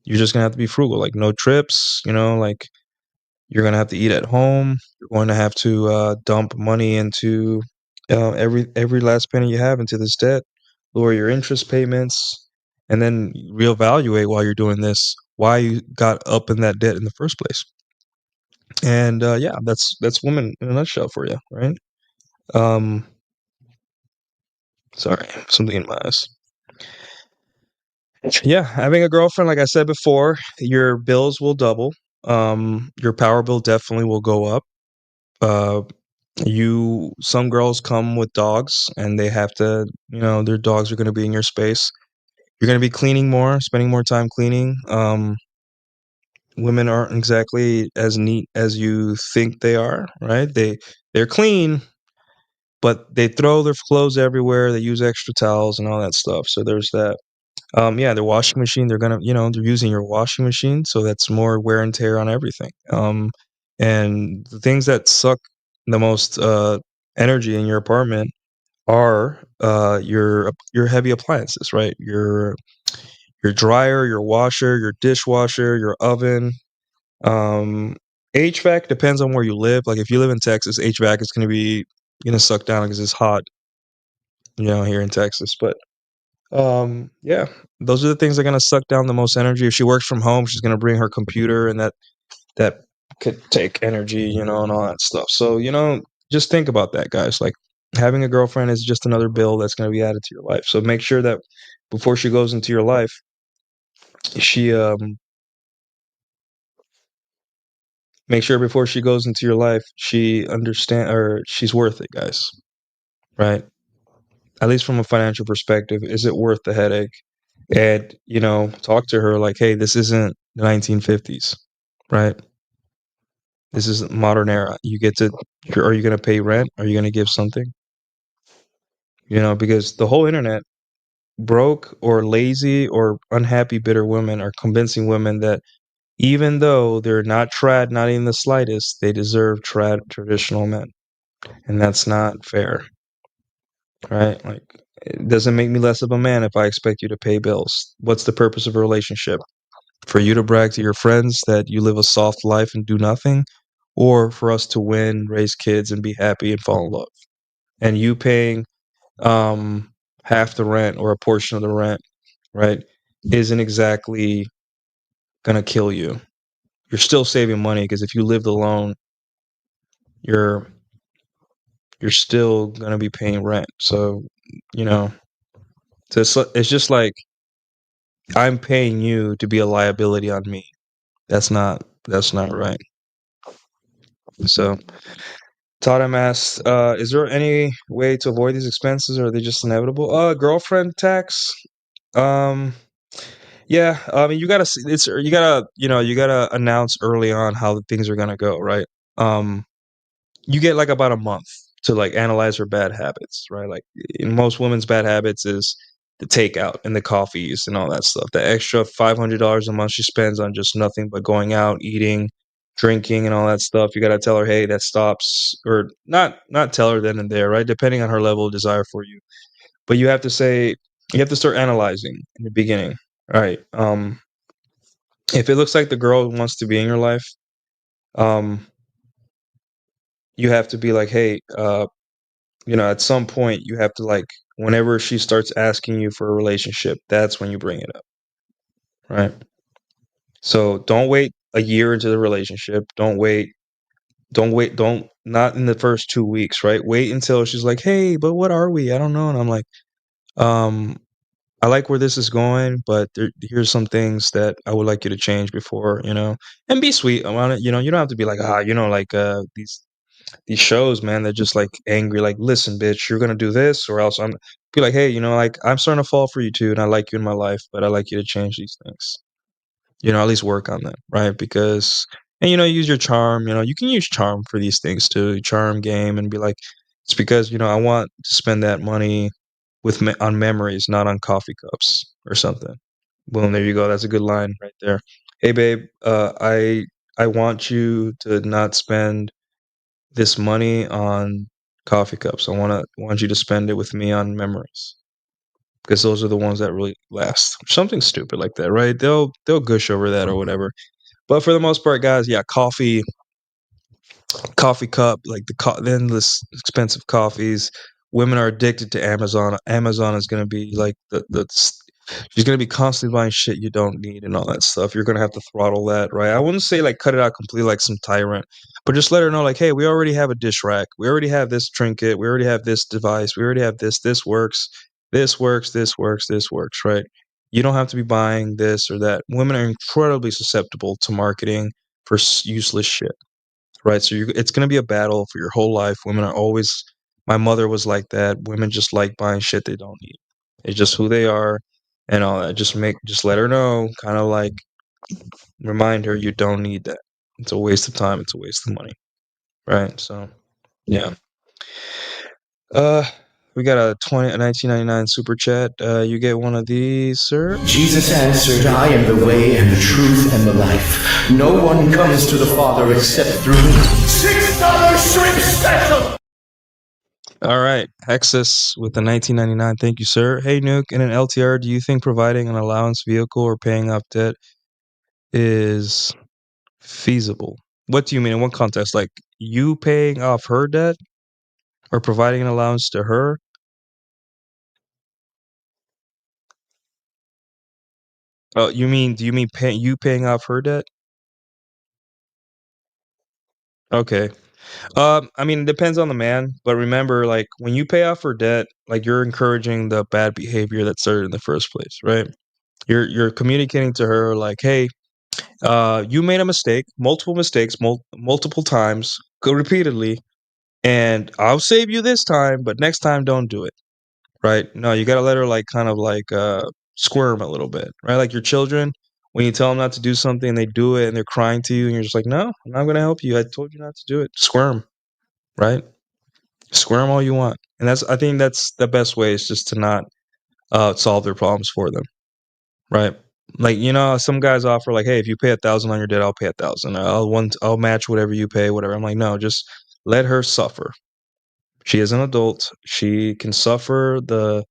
You're just gonna have to be frugal, like no trips. Like you're gonna have to eat at home. You're going to have to dump money into every last penny you have into this debt. Lower your interest payments, and then reevaluate while you're doing this why you got up in that debt in the first place. And yeah, that's women in a nutshell for you, right? Um, sorry, something in my eyes. Yeah, having a girlfriend, like I said before, your bills will double. Your power bill definitely will go up. Uh, some girls come with dogs, and they have to, their dogs are going to be in your space. You're going to be cleaning more, spending more time cleaning. Women aren't exactly as neat as you think they are, right? They're clean, but they throw their clothes everywhere. They use extra towels and all that stuff. So there's that. Yeah, their washing machine, they're gonna, they're using your washing machine, so that's more wear and tear on everything. And the things that suck the most energy in your apartment are your heavy appliances, right? Your dryer, your washer, your dishwasher, your oven. HVAC depends on where you live. Like if you live in Texas, HVAC is gonna suck down because it's hot, here in Texas. But yeah, those are the things that are gonna suck down the most energy. If she works from home, she's gonna bring her computer, and that could take energy, and all that stuff. So just think about that, guys. Like having a girlfriend is just another bill that's gonna be added to your life. So make sure that before she goes into your life, she make sure before she goes into your life, she understand or she's worth it, guys. Right? At least from a financial perspective, is it worth the headache? And talk to her like, hey, this isn't the 1950s, right? This is modern era. Are you going to pay rent? Are you going to give something? Because the whole internet, broke or lazy or unhappy, bitter women are convincing women that even though they're not trad, not even the slightest, they deserve trad traditional men. And that's not fair, right? Like, it doesn't make me less of a man if I expect you to pay bills. What's the purpose of a relationship? For you to brag to your friends that you live a soft life and do nothing, or for us to win, raise kids, and be happy and fall in love? And you paying half the rent or a portion of the rent, right, isn't exactly gonna kill you. You're still saving money because if you lived alone, you're still gonna be paying rent. So, you know, it's just like I'm paying you to be a liability on me. That's not right. So Totem asks, is there any way to avoid these expenses, or are they just inevitable? Girlfriend tax. Um, yeah. I mean, you gotta announce early on how things are gonna go, right? Um, you get like about a month to like analyze her bad habits, right? Like in most women's bad habits is the takeout and the coffees and all that stuff. The extra $500 a month she spends on just nothing but going out, eating, drinking, and all that stuff. You got to tell her, hey, that stops, or not tell her then and there, right? Depending on her level of desire for you. But you have to start analyzing in the beginning. All right. If it looks like the girl wants to be in your life, um, you have to be like, hey, at some point you have to like whenever she starts asking you for a relationship, that's when you bring it up, right? So don't wait a year into the relationship. Don't wait Don't wait. Don't not in the first 2 weeks, right? Wait until she's like, "Hey, but what are we? I don't know." And I'm like, um, "I like where this is going, but here's some things that I would like you to change before, and be sweet about it. You don't have to be like, like these shows, man. They're just like angry, like, listen, bitch, you're gonna do this, or else I'm be like, hey, like I'm starting to fall for you too, and I like you in my life, but I like you to change these things. At least work on them, right? Because and use your charm. You can use charm for these things too, charm game, and be like, it's because I want to spend that money on memories, not on coffee cups or something. Boom, there you go. That's a good line right there. Hey, babe, I want you to not spend this money on coffee cups. I want you to spend it with me on memories because those are the ones that really last. Something stupid like that, right? They'll gush over that or whatever. But for the most part, guys, yeah, coffee cup, like the endless expensive coffees. Women are addicted to Amazon. Amazon is going to be like she's going to be constantly buying shit you don't need and all that stuff. You're going to have to throttle that, right? I wouldn't say like cut it out completely like some tyrant, but just let her know like, hey, we already have a dish rack. We already have this trinket. We already have this device. We already have this. This works. This works. This works. This works, right? You don't have to be buying this or that. Women are incredibly susceptible to marketing for useless shit, right? So it's going to be a battle for your whole life. Women are always, my mother was like that. Women just like buying shit they don't need. It's just who they are and all that. Just let her know, kind of like remind her you don't need that. It's a waste of time. It's a waste of money, right? So, yeah. Uh, we got a 1999 super chat. You get one of these, sir. Jesus answered, I am the way and the truth and the life. No one comes to the Father except through me. $6 shrimp special! All right, Hexus with the 1999. Thank you, sir. Hey, Nuke, in an LTR, do you think providing an allowance vehicle or paying off debt is feasible? What do you mean? In what context? Like you paying off her debt or providing an allowance to her? Oh, do you mean paying off her debt? Okay. I mean, it depends on the man, but remember, like when you pay off her debt, like you're encouraging the bad behavior that started in the first place, right? You're communicating to her like, hey, you made a mistake, multiple mistakes, multiple times, repeatedly, and I'll save you this time, but next time don't do it, right? No, you gotta let her like kind of like squirm a little bit, right? Like your children, when you tell them not to do something, they do it and they're crying to you, and you're just like, no, I'm not gonna help you. I told you not to do it. Squirm, right? Squirm all you want, and I think that's the best way is just to not solve their problems for them, right? Like some guys offer like, hey, if you pay 1,000 on your debt, I'll pay 1,000. I'll match whatever you pay, whatever. I'm like, no, just let her suffer. She is an adult. She can suffer the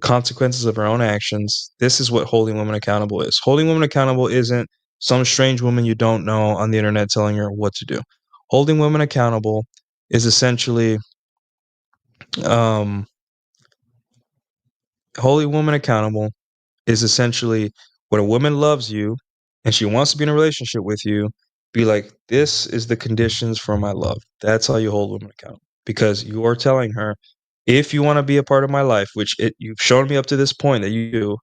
consequences of her own actions. This is what holding women accountable is. Holding women accountable isn't some strange woman you don't know on the internet telling her what to do. Holding women accountable is essentially um, holding women accountable is essentially when a woman loves you and she wants to be in a relationship with you, be like, this is the conditions for my love. That's how you hold women accountable. Because you are telling her, if you want to be a part of my life, which you've shown me up to this point that you do,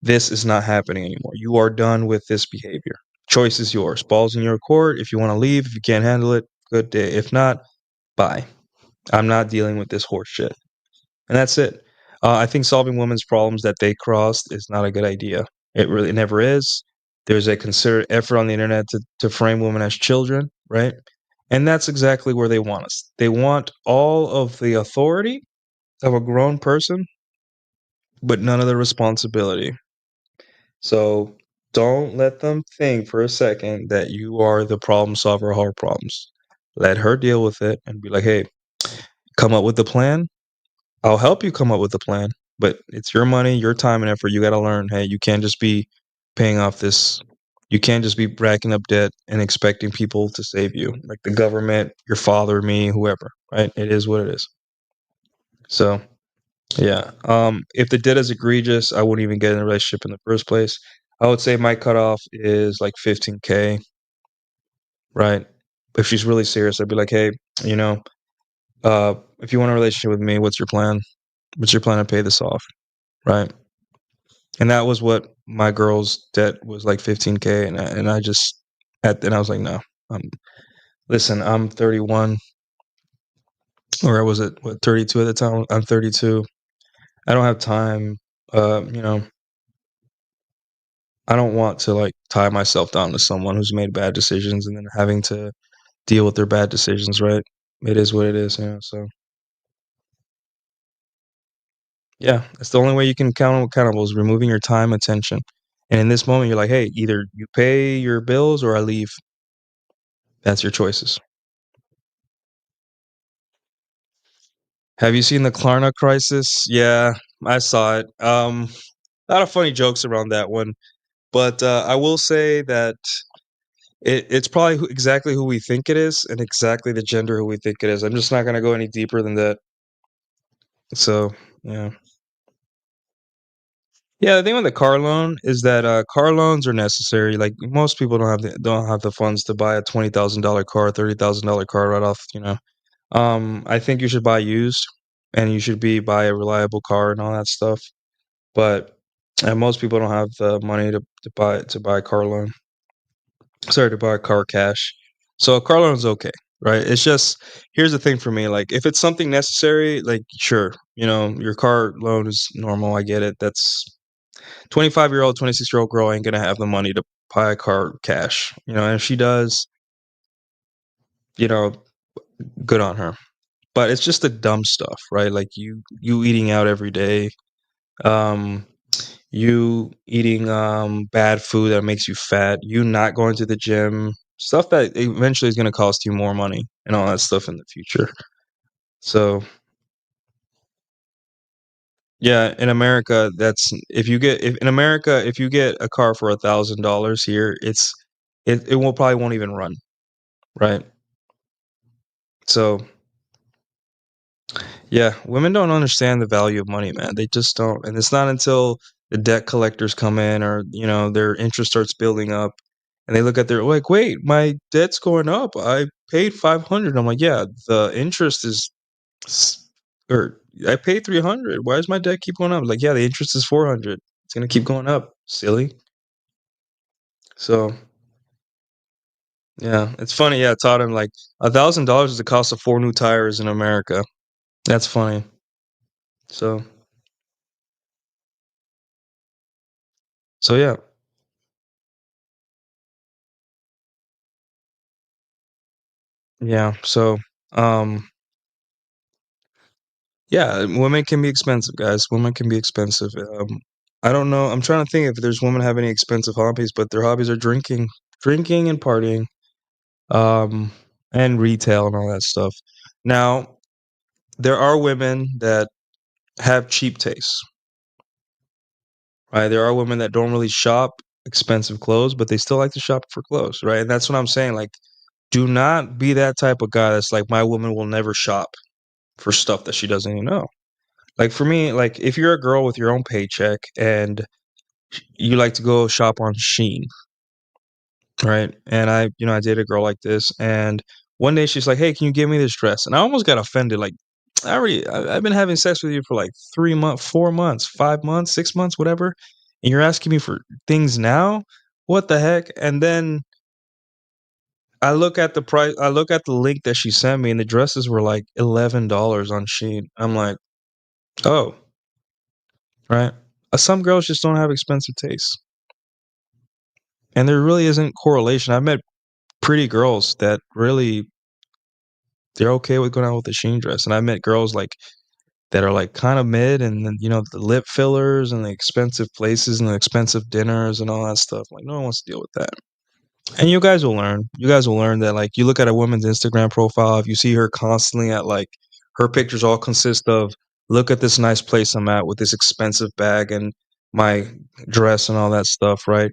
this is not happening anymore. You are done with this behavior. Choice is yours. Ball's in your court. If you want to leave, if you can't handle it, good day. If not, bye. I'm not dealing with this horse shit. And that's it. I think solving women's problems that they crossed is not a good idea. It really never is. There's a considered effort on the internet to frame women as children, right? And that's exactly where they want us. They want all of the authority of a grown person, but none of the responsibility. So don't let them think for a second that you are the problem solver of her problems. Let her deal with it and be like, hey, come up with a plan. I'll help you come up with a plan, but it's your money, your time and effort. You got to learn, hey, you can't just be paying off this. You can't just be racking up debt and expecting people to save you, like the government, your father, me, whoever, right? It is what it is. So, yeah. If the debt is egregious, I wouldn't even get in a relationship in the first place. I would say my cutoff is like 15K, right? if she's really serious, I'd be like, hey, you know, if you want a relationship with me, what's your plan? What's your plan to pay this off? Right. And that was what my girl's debt was, like 15K. And I just, and I was like, no, listen, I'm 31, or was it, what, 32 at the time? I'm 32. I don't have time. You know, I don't want to like tie myself down to someone who's made bad decisions and then having to deal with their bad decisions, right? It is what it is, you know. So yeah, it's the only way you can count them accountable is removing your time, attention. And in this moment, you're like, hey, either you pay your bills or I leave. That's your choices. Have you seen the Klarna crisis? Yeah, I saw it. A lot of funny jokes around that one, but I will say that it's probably exactly who we think it is, and exactly the gender who we think it is. I'm just not gonna go any deeper than that. So yeah, yeah. The thing with the car loan is that car loans are necessary. Like most people don't have the funds to buy a $20,000 car, $30,000 car right off. You know, I think you should buy used, and you should buy a reliable car and all that stuff. But most people don't have the money to buy a car loan. Sorry, to buy a car cash. So a car loan is okay, right? It's just here's the thing for me. Like if it's something necessary, like sure, you know, your car loan is normal. I get it. That's 25-year-old, 26-year-old girl ain't gonna have the money to buy a car cash. You know, and if she does, you know, good on her. But it's just the dumb stuff, right? Like you eating out every day, um, you eating bad food that makes you fat, you not going to the gym, stuff that eventually is going to cost you more money and all that stuff in the future. So yeah, in America, that's if in America if you get a car for $1,000 here, it will probably won't even run, right? So yeah, women don't understand the value of money, man. They just don't. And it's not until the debt collectors come in, or, you know, their interest starts building up and they look at their like, wait, my debt's going up. I paid 500. I'm like, yeah, the interest is or I paid 300. Why does my debt keep going up? Like, yeah, the interest is 400. It's going to keep going up. Silly. So, yeah, it's funny. Yeah, I taught him like $1,000 is the cost of 4 new tires in America. That's funny. So, yeah. Yeah. So, um, yeah, women can be expensive, guys. Women can be expensive. I don't know. I'm trying to think if there's women have any expensive hobbies, but their hobbies are drinking and partying, um, and retail and all that stuff. Now, there are women that have cheap tastes, right? There are women that don't really shop expensive clothes, but they still like to shop for clothes, right? And that's what I'm saying. Like, do not be that type of guy that's like, my woman will never shop for stuff that she doesn't even know. Like for me, like if you're a girl with your own paycheck and you like to go shop on Shein, right? And I dated a girl like this, and one day she's like, "Hey, can you give me this dress?" And I almost got offended. Like, I've been having sex with you for like 3 months, 4 months, 5 months, 6 months, whatever, and you're asking me for things now? What the heck? And then I look at the price. I look at the link that she sent me, and the dresses were like $11 on Shein. I'm like, oh, right. Some girls just don't have expensive tastes. And there really isn't correlation. I've met pretty girls that really they're okay with going out with a Shein dress, and I met girls like that are like kind of mid, and then the lip fillers and the expensive places and the expensive dinners and all that stuff. Like no one wants to deal with that. And you guys will learn. You guys will learn that like you look at a woman's Instagram profile, if you see her constantly at like her pictures all consist of look at this nice place I'm at with this expensive bag and my dress and all that stuff, right?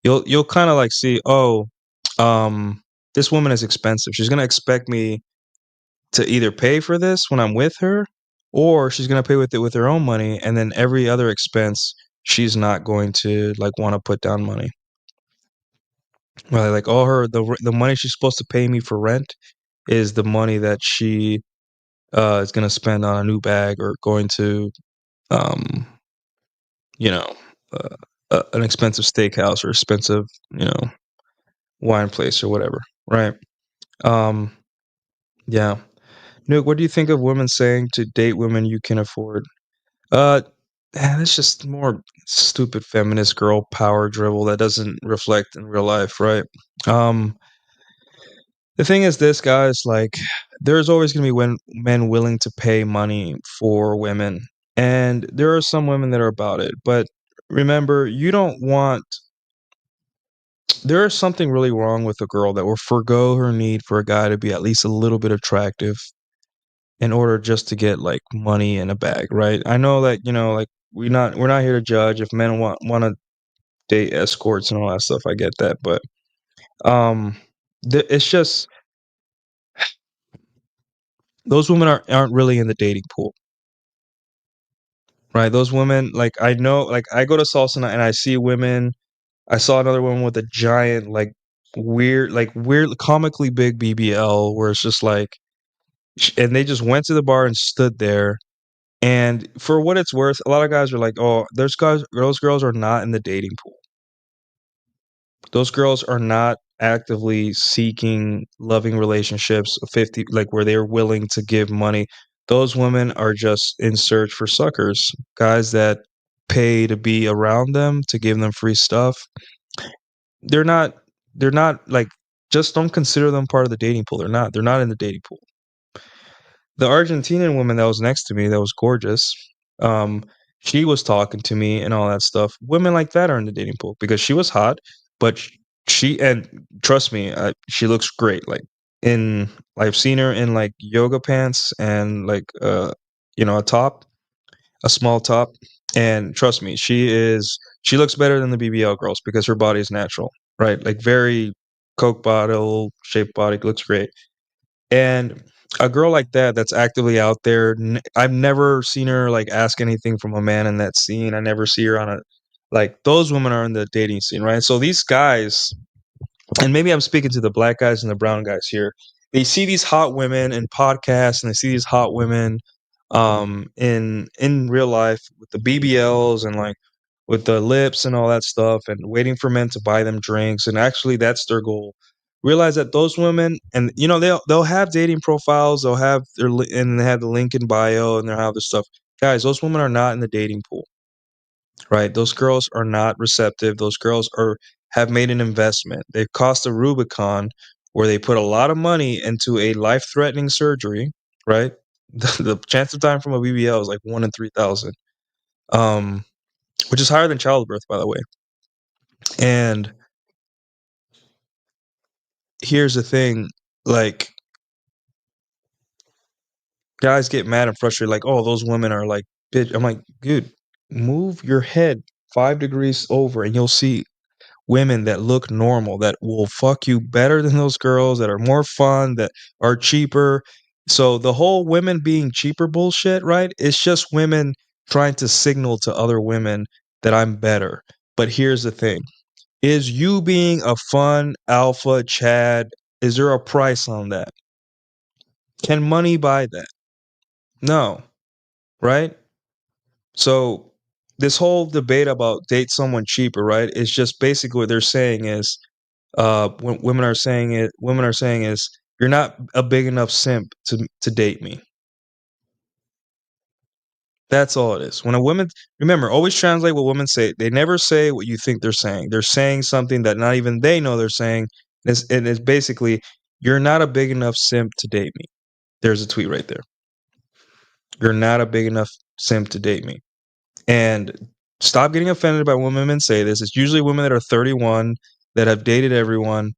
You'll kind of like see, oh, this woman is expensive. She's gonna expect me to either pay for this when I'm with her, or she's gonna pay with it with her own money, and then every other expense she's not going to like want to put down money. Right, like all the money she's supposed to pay me for rent is the money that she is gonna spend on a new bag or going to um you know an expensive steakhouse or expensive wine place or whatever, right? Um, yeah. Nuke, what do you think of women saying to date women you can afford? Uh, it's just more stupid feminist girl power dribble that doesn't reflect in real life, right? Um, the thing is, this guys like, there's always going to be men willing to pay money for women, and there are some women that are about it. But remember, you don't want. There is something really wrong with a girl that will forgo her need for a guy to be at least a little bit attractive in order just to get like money in a bag, right? I know that like we're not here to judge if men want to date escorts and all that stuff. I get that, but um, it's just those women aren't really in the dating pool, right? Those women, like I know, like I go to salsa night and I see women. I saw another woman with a giant, weird, comically big BBL, where it's just like, and they just went to the bar and stood there. And for what it's worth, a lot of guys are like, "Oh, those girls are not in the dating pool. Those girls are not actively seeking loving relationships, 50 like where they're willing to give money. Those women are just in search for suckers, guys that pay to be around them, to give them free stuff. They're not they're not like just don't consider them part of the dating pool. They're not in the dating pool. The Argentinian woman that was next to me that was gorgeous, um, she was talking to me and all that stuff. Women like that are in the dating pool because she was hot, but she and trust me, she looks great. Like in I've seen her in like yoga pants and like a top, a small top, and trust me, she looks better than the BBL girls because her body is natural, right? Like very Coke bottle shaped body, looks great. And a girl like that that's actively out there, I've never seen her like ask anything from a man in that scene. I never see her on a like those women are in the dating scene, right? So these guys, and maybe I'm speaking to the black guys and the brown guys here. They see these hot women in podcasts and they see these hot women in real life with the BBLs and like with the lips and all that stuff and waiting for men to buy them drinks, and actually that's their goal. Realize that those women, and they'll have dating profiles, they'll have and they have the link in bio and they'll have the stuff. Guys, those women are not in the dating pool, right? Those girls are not receptive. Those girls are have made an investment. They've cost a Rubicon where they put a lot of money into a life-threatening surgery, right? The chance of dying from a BBL is like 1 in 3,000, um, which is higher than childbirth, by the way. And here's the thing, like guys get mad and frustrated, like, oh, those women are like, bitch. I'm like, dude, move your head 5 degrees over and you'll see women that look normal, that will fuck you better than those girls, that are more fun, that are cheaper. So the whole women being cheaper bullshit, right? It's just women trying to signal to other women that I'm better. But here's the thing. Is you being a fun alpha Chad, is there a price on that? Can money buy that? No, right? So this whole debate about date someone cheaper, right? Is just basically what they're saying is when women are saying is you're not a big enough simp to date me. That's all it is. When a woman, remember, always translate what women say. They never say what you think they're saying. They're saying something that not even they know they're saying. It's basically, you're not a big enough simp to date me. There's a tweet right there. You're not a big enough simp to date me. And stop getting offended by when women say this. It's usually women that are 31 that have dated everyone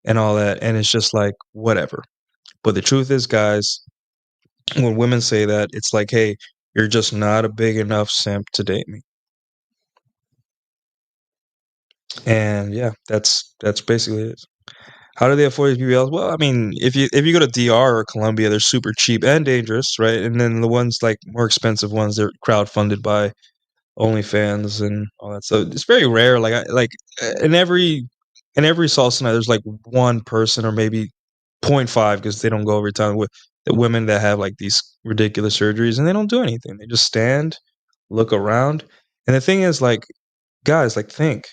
and all that. And it's just like, whatever. But the truth is, guys, when women say that, it's like, hey, you're just not a big enough simp to date me. And yeah, that's basically it. How do they afford these BBLs? Well, I mean, if you go to DR or Colombia, they're super cheap and dangerous, right? And then the ones like more expensive ones, they're crowdfunded by OnlyFans and all that. So it's very rare. Like in every And every salsa night, there's like one person or maybe 0.5 because they don't go every time with the women that have like these ridiculous surgeries and they don't do anything. They just stand, look around. And the thing is, like, guys, like, think.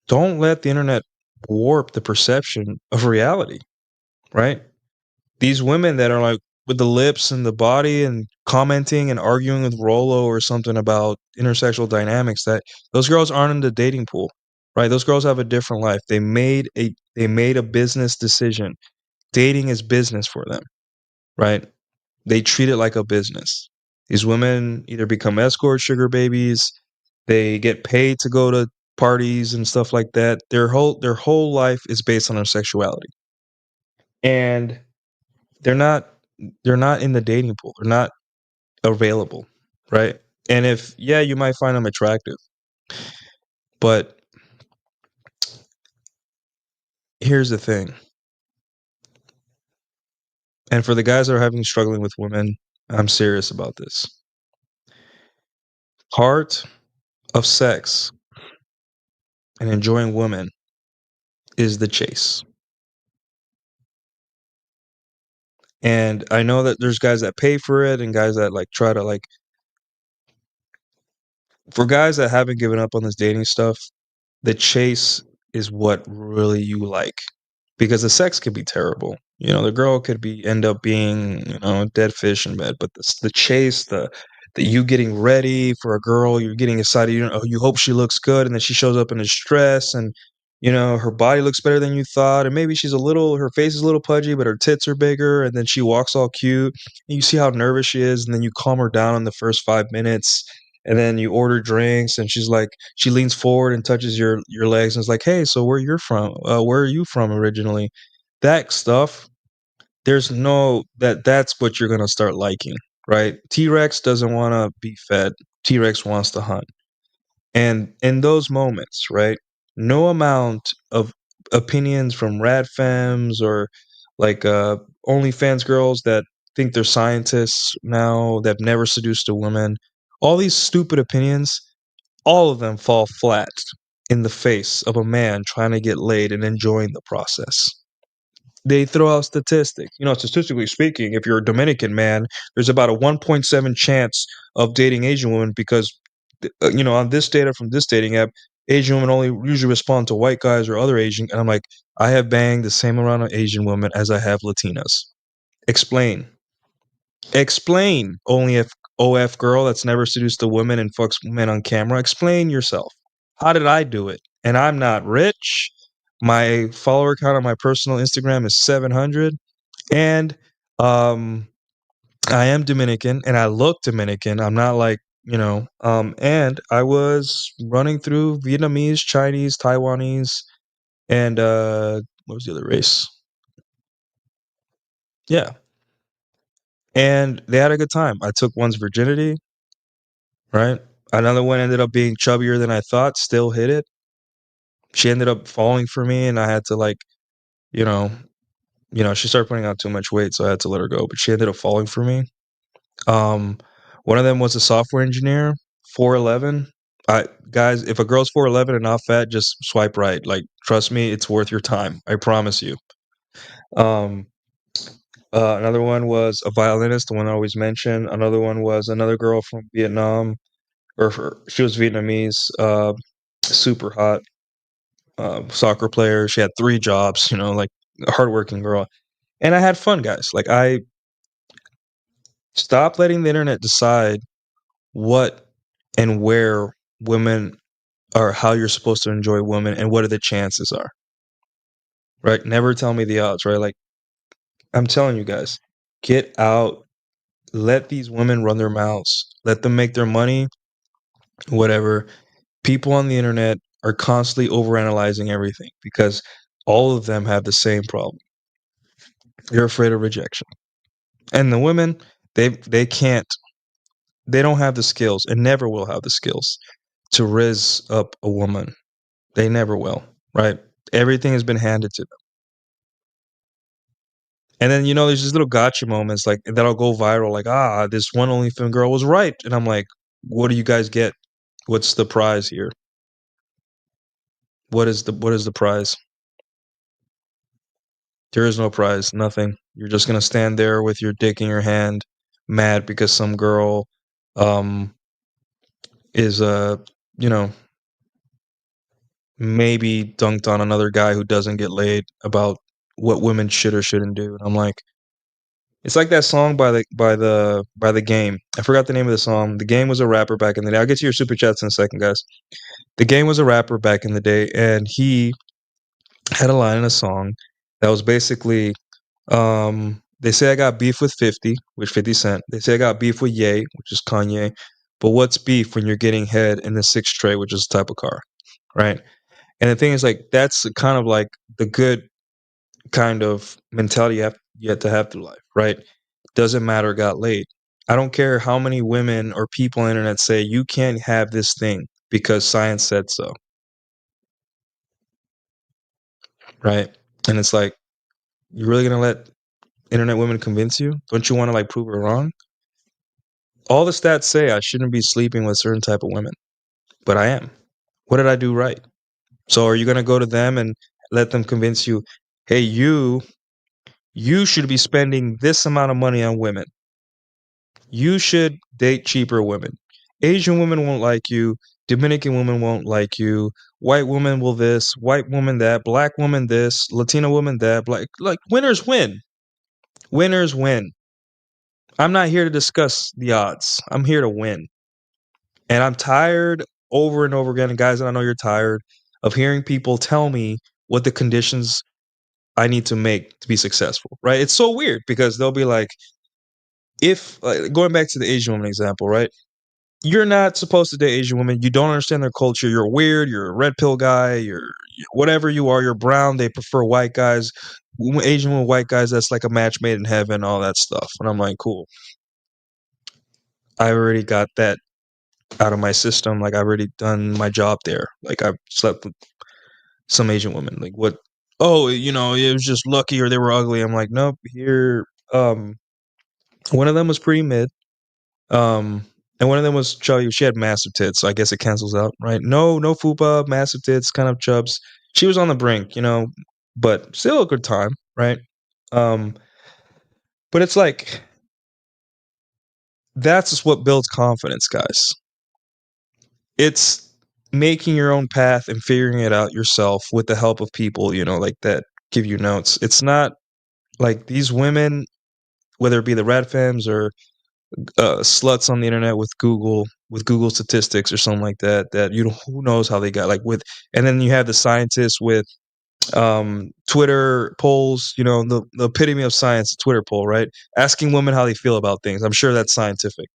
Don't let the internet warp the perception of reality, right? These women that are like with the lips and the body and commenting and arguing with Rolo or something about intersexual dynamics, that those girls aren't in the dating pool, right? Those girls have a different life. They made a business decision. Dating is business for them, right? They treat it like a business. These women either become escort sugar babies, they get paid to go to parties and stuff like that. Their whole life is based on their sexuality. And they're not they're not in the dating pool. They're not available, right? And if you might find them attractive, but here's the thing. And for the guys that are having struggling with women, I'm serious about this. Heart of sex and enjoying women is the chase. And I know that there's guys that pay for it and guys that like try to like for guys that haven't given up on this dating stuff, the chase is what really you like. Because the sex could be terrible. You know, the girl could end up being, a dead fish in bed. But the chase, the you getting ready for a girl, you're getting excited, you hope she looks good, and then she shows up in this dress and her body looks better than you thought, and maybe her face is a little pudgy, but her tits are bigger, and then she walks all cute, and you see how nervous she is, and then you calm her down in the first 5 minutes, and then you order drinks, and she leans forward and touches your legs, and is like, "Hey, so where are you from originally?" That stuff, that's what you're gonna start liking, right? T-Rex doesn't want to be fed. T-Rex wants to hunt. And in those moments, right, no amount of opinions from rad femmes or like OnlyFans girls that think they're scientists now that never seduced a woman, all these stupid opinions, all of them fall flat in the face of a man trying to get laid and enjoying the process. They throw out statistics. Statistically speaking, if you're a Dominican man, there's about a 1.7 chance of dating Asian women because, on this data from this dating app, Asian women only usually respond to white guys or other Asian. And I'm like, I have banged the same amount of Asian women as I have Latinas. Explain. Explain. Only if OF girl that's never seduced a woman and fucks men on camera. Explain yourself. How did I do it? And I'm not rich. My follower count on my personal Instagram is 700. And I am Dominican and I look Dominican. I'm not like, and I was running through Vietnamese, Chinese, Taiwanese, and what was the other race? Yeah. And they had a good time. I took one's virginity, right? Another one ended up being chubbier than I thought, still hit it. She ended up falling for me and I had to like, you know, she started putting on too much weight, so I had to let her go. But she ended up falling for me. One of them was a software engineer, 4'11". Guys, if a girl's 4'11" and not fat, just swipe right. Like, trust me, it's worth your time. I promise you. Um, Another one was a violinist, the one I always mention. Another one was another girl from Vietnam, she was Vietnamese, super hot, soccer player. She had 3 jobs, like a hardworking girl. And I had fun, guys. Like, I stop letting the internet decide what and where women are, how you're supposed to enjoy women, and what are the chances are. Right? Never tell me the odds, right? Like, I'm telling you guys, get out, let these women run their mouths, let them make their money, whatever. People on the internet are constantly overanalyzing everything because all of them have the same problem. They're afraid of rejection. And the women, they can't, they don't have the skills and never will have the skills to riz up a woman. They never will, right? Everything has been handed to them. And then, there's these little gotcha moments like that'll go viral, like, this one OnlyFans girl was right. And I'm like, what do you guys get? What's the prize here? What is the prize? There is no prize, nothing. You're just gonna stand there with your dick in your hand, mad because some girl is you know, maybe dunked on another guy who doesn't get laid about what women should or shouldn't do. And I'm like, it's like that song by the Game. I forgot the name of the song. The Game was a rapper back in the day. I'll get to your super chats in a second, guys. The Game was a rapper back in the day, and he had a line in a song that was basically, they say I got beef with 50, which 50 Cent. They say I got beef with Ye, which is Kanye. But what's beef when you're getting head in the 6 tray, which is the type of car, right? And the thing is, like, that's kind of like the good kind of mentality you have to have through life, right? Doesn't matter, got laid. I don't care how many women or people on the internet say you can't have this thing because science said so, right? And it's like, you're really gonna let internet women convince you? Don't you want to like prove it wrong? All the stats say I shouldn't be sleeping with certain type of women, but I am. What did I do right? So are you gonna go to them and let them convince you, hey, you should be spending this amount of money on women. You should date cheaper women. Asian women won't like you. Dominican women won't like you. White woman will this, white woman that, black woman this, Latina woman that. Black, like winners win. Winners win. I'm not here to discuss the odds. I'm here to win. And I'm tired over and over again, and guys, and I know you're tired of hearing people tell me what the conditions I need to make to be successful, right? It's so weird because they'll be like, if going back to the Asian woman example, right? You're not supposed to date Asian women. You don't understand their culture. You're weird. You're a red pill guy. You're whatever you are. You're brown. They prefer white guys. Asian women, white guys. That's like a match made in heaven. All that stuff. And I'm like, cool. I already got that out of my system. Like I've already done my job there. Like I've slept with some Asian women. Like what? Oh, you know, it was just lucky or they were ugly. I'm like, nope. Here, one of them was pretty mid. And one of them was chubby. She had massive tits, so I guess it cancels out, right? No fupa, massive tits, kind of chubs. She was on the brink, you know, but still a good time, right? Um, but it's like that's what builds confidence, guys. It's making your own path and figuring it out yourself with the help of people, you know, like that give you notes. It's not like these women, whether it be the red femmes or sluts on the internet with Google statistics or something like that. That you know, who knows how they got like with, and then you have the scientists with Twitter polls. You know, the epitome of science, Twitter poll, right? Asking women how they feel about things. I'm sure that's scientific.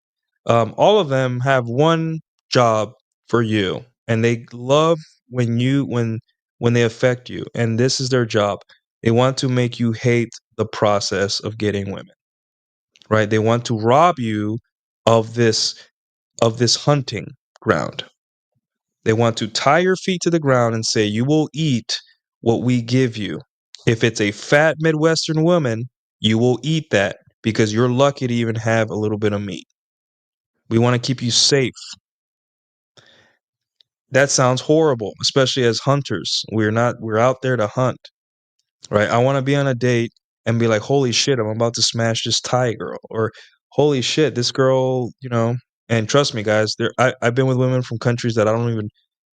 All of them have one job for you, and they love when they affect you, and this is their job. They want to make you hate the process of getting women, right? They want to rob you of this hunting ground. They want to tie your feet to the ground and say you will eat what we give you. If it's a fat Midwestern woman, you will eat that because you're lucky to even have a little bit of meat. We want to keep you safe. That sounds horrible, especially as hunters. We're out there to hunt, right? I want to be on a date and be like, holy shit, I'm about to smash this Thai girl, or holy shit, this girl, you know. And trust me, guys, I've been with women from countries that I don't even,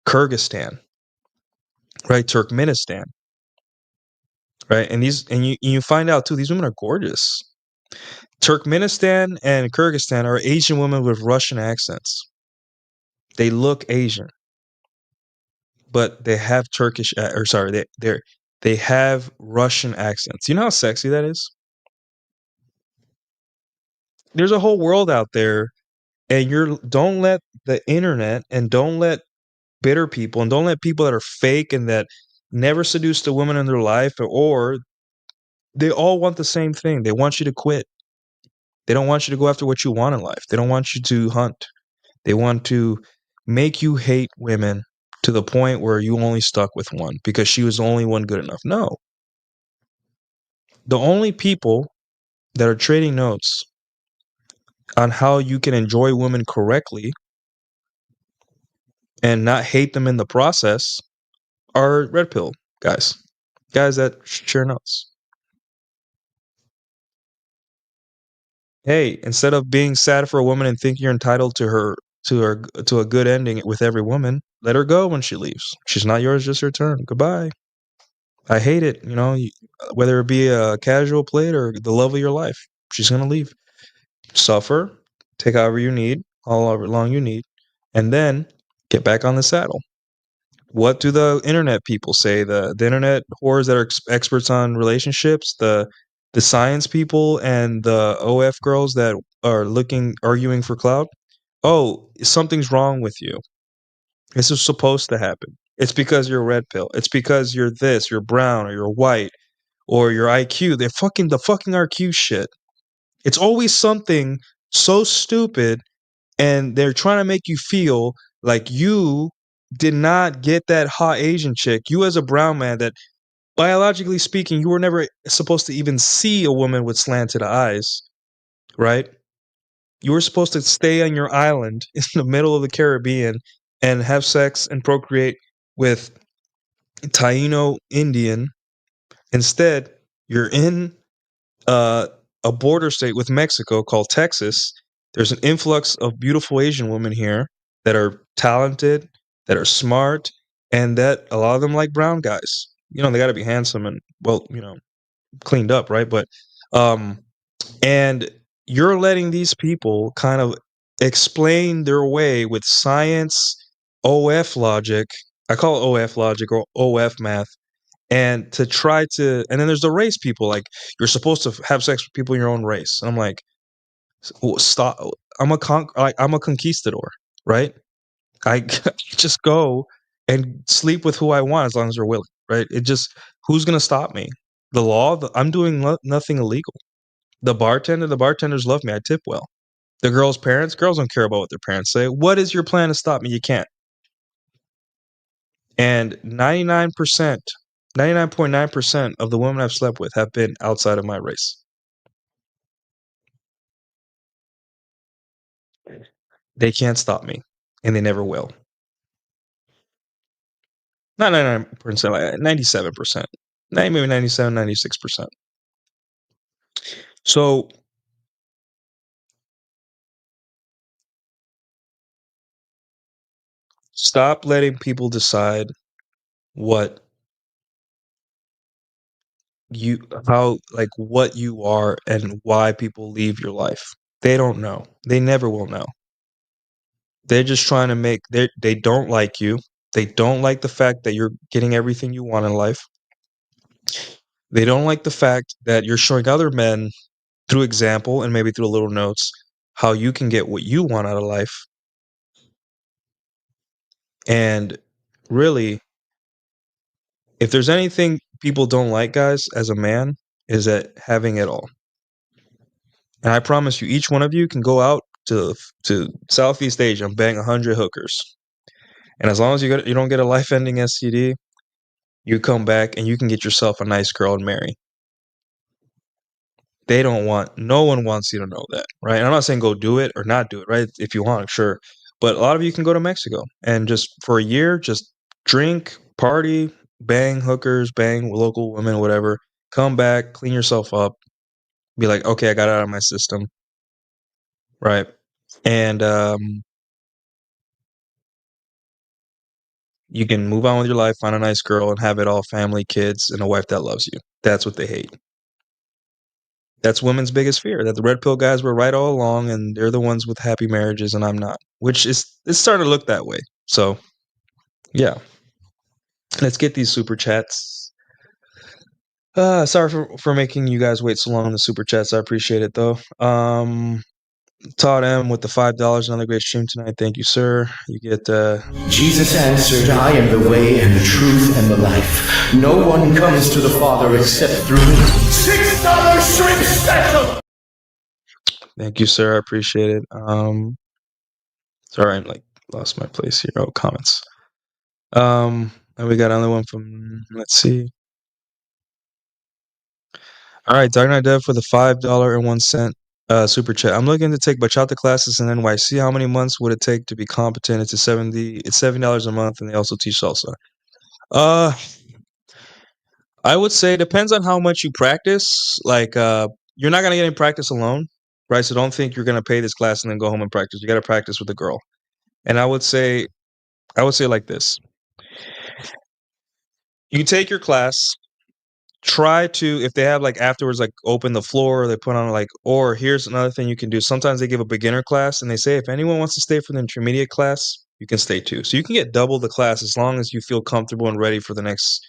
Kyrgyzstan, right, Turkmenistan, right, and you find out too, these women are gorgeous. Turkmenistan and Kyrgyzstan are Asian women with Russian accents. They look Asian, but they have they have Russian accents. You know how sexy that is? There's a whole world out there, and don't let the internet and don't let bitter people and don't let people that are fake and that never seduced a woman in their life, or they all want the same thing. They want you to quit. They don't want you to go after what you want in life. They don't want you to hunt. They want to make you hate women to the point where you only stuck with one because she was the only one good enough. No. The only people that are trading notes on how you can enjoy women correctly and not hate them in the process are red pill guys that share notes. Hey, instead of being sad for a woman and think you're entitled to a good ending with every woman, let her go when she leaves. She's not yours, just her turn. Goodbye. I hate it, whether it be a casual plate or the love of your life. She's gonna leave. Suffer, take however you need, however long you need, and then get back on the saddle. What do the internet people say? The internet whores that are experts on relationships, the science people, and the OF girls that are arguing for clout. Oh, something's wrong with you. This is supposed to happen. It's because you're red pill. It's because you're this, you're brown, or you're white, or your IQ. They're the fucking IQ shit. It's always something so stupid, and they're trying to make you feel like you did not get that hot Asian chick. You as a brown man that biologically speaking, you were never supposed to even see a woman with slanted eyes, right? You were supposed to stay on your island in the middle of the Caribbean and have sex and procreate with Taino Indian. Instead, you're in a border state with Mexico called Texas. There's an influx of beautiful Asian women here that are talented, that are smart, and that a lot of them like brown guys. They got to be handsome and cleaned up, right? But and you're letting these people kind of explain their way with science, OF logic. I call it OF logic or OF math. And to try to, and then there's the race people. Like, you're supposed to have sex with people in your own race. And I'm like, stop. I'm a conquistador, right? I just go and sleep with who I want as long as they're willing, right? Who's gonna stop me? The law. I'm doing nothing illegal. The bartenders love me. I tip well. The girls' don't care about what their parents say. What is your plan to stop me? You can't. And 99.9% of the women I've slept with have been outside of my race. They can't stop me, and they never will. Not 99%, like 97%. Maybe 97, 96%. So stop letting people decide what what you are and why people leave your life. They don't know. They never will know. They're just trying to they don't like you. They don't like the fact that you're getting everything you want in life. They don't like the fact that you're showing other men through example and maybe through little notes how you can get what you want out of life. And really, if there's anything people don't like, guys, as a man, is that having it all. And I promise you, each one of you can go out to Southeast Asia and bang 100 hookers. And as long as you don't get a life-ending STD, you come back and you can get yourself a nice girl and marry. No one wants you to know that, right? And I'm not saying go do it or not do it, right? If you want, sure. But a lot of you can go to Mexico and just for a year, just drink, party, bang hookers, bang local women, whatever. Come back, clean yourself up, be like, okay, I got it out of my system, right? And you can move on with your life, find a nice girl, and have it all: family, kids, and a wife that loves you. That's what they hate. That's women's biggest fear, that the red pill guys were right all along, and they're the ones with happy marriages, and I'm not. Which it's starting to look that way. So, yeah. Let's get these super chats. Sorry for making you guys wait so long on the super chats. I appreciate it, though. Todd M with the $5. Another great stream tonight. Thank you, sir. You get Jesus answered, I am the way and the truth and the life. No one comes to the Father except through me. $6 shrimp special! Thank you, sir. I appreciate it. Sorry, I lost my place here. Oh, comments. And we got another one from, let's see. All right, Dark Knight Dev for the $5.01 super chat. I'm looking to take bachata classes in NYC. How many months would it take to be competent? It's $70 a month, and they also teach salsa. Uh, I would say it depends on how much you practice. Like, you're not gonna get any practice alone, right? So don't think you're gonna pay this class and then go home and practice. You got to practice with a girl. And I would say like this: you take your class, try to, if they have like afterwards, like open the floor, they put on like, or here's another thing you can do. Sometimes they give a beginner class and they say if anyone wants to stay for the intermediate class, you can stay too. So you can get double the class as long as you feel comfortable and ready for the next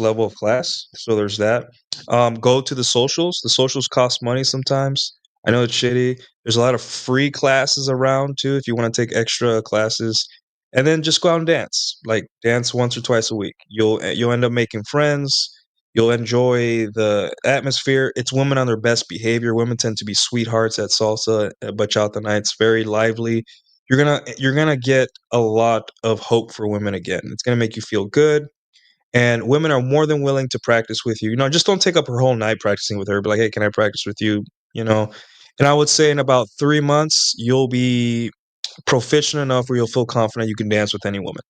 level of class. So there's that. Go to the socials. The socials cost money sometimes. I know it's shitty. There's a lot of free classes around too if you want to take extra classes. And then just go out and dance. Like dance once or twice a week. You'll end up making friends. You'll enjoy the atmosphere. It's women on their best behavior. Women tend to be sweethearts at salsa, bachata nights, very lively. You're gonna get a lot of hope for women again. It's gonna make you feel good, and women are more than willing to practice with you. Just don't take up her whole night practicing with her. Be like, hey, can I practice with you? You know, and I would say in about 3 months you'll be proficient enough where you'll feel confident you can dance with any woman.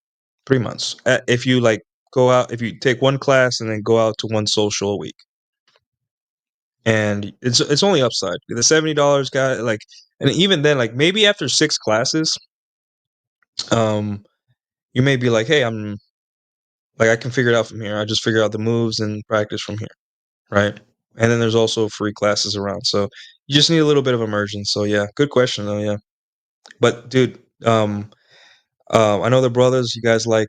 3 months. If you like go out, if you take one class and then go out to one social a week, and it's only upside. The $70 guy, like, and even then, like maybe after 6 classes, um, you may be like, hey, I'm like I can figure it out from here. I just figure out the moves and practice from here, right? And then there's also free classes around, so you just need a little bit of immersion. So yeah, good question though. Yeah, but dude, I know the brothers. You guys like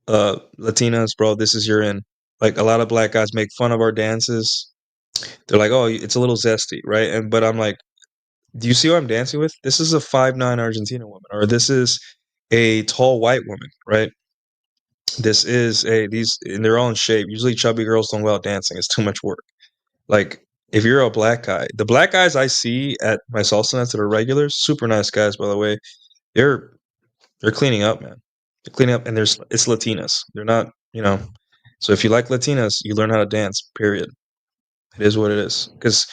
Latinas, bro. This is your in. Like a lot of black guys make fun of our dances. They're like, "Oh, it's a little zesty, right?" But I'm like, "Do you see what I'm dancing with? This is a 5'9" Argentina woman, or this is a tall white woman, right? This is a these in their own shape. Usually, chubby girls don't go out dancing. It's too much work. Like, if you're a black guy, the black guys I see at my salsa nights that are regulars, super nice guys, by the way. They're they're cleaning up, man. They're cleaning up, and it's Latinas. They're not, you know. So if you like Latinas, you learn how to dance. Period. It is what it is. Because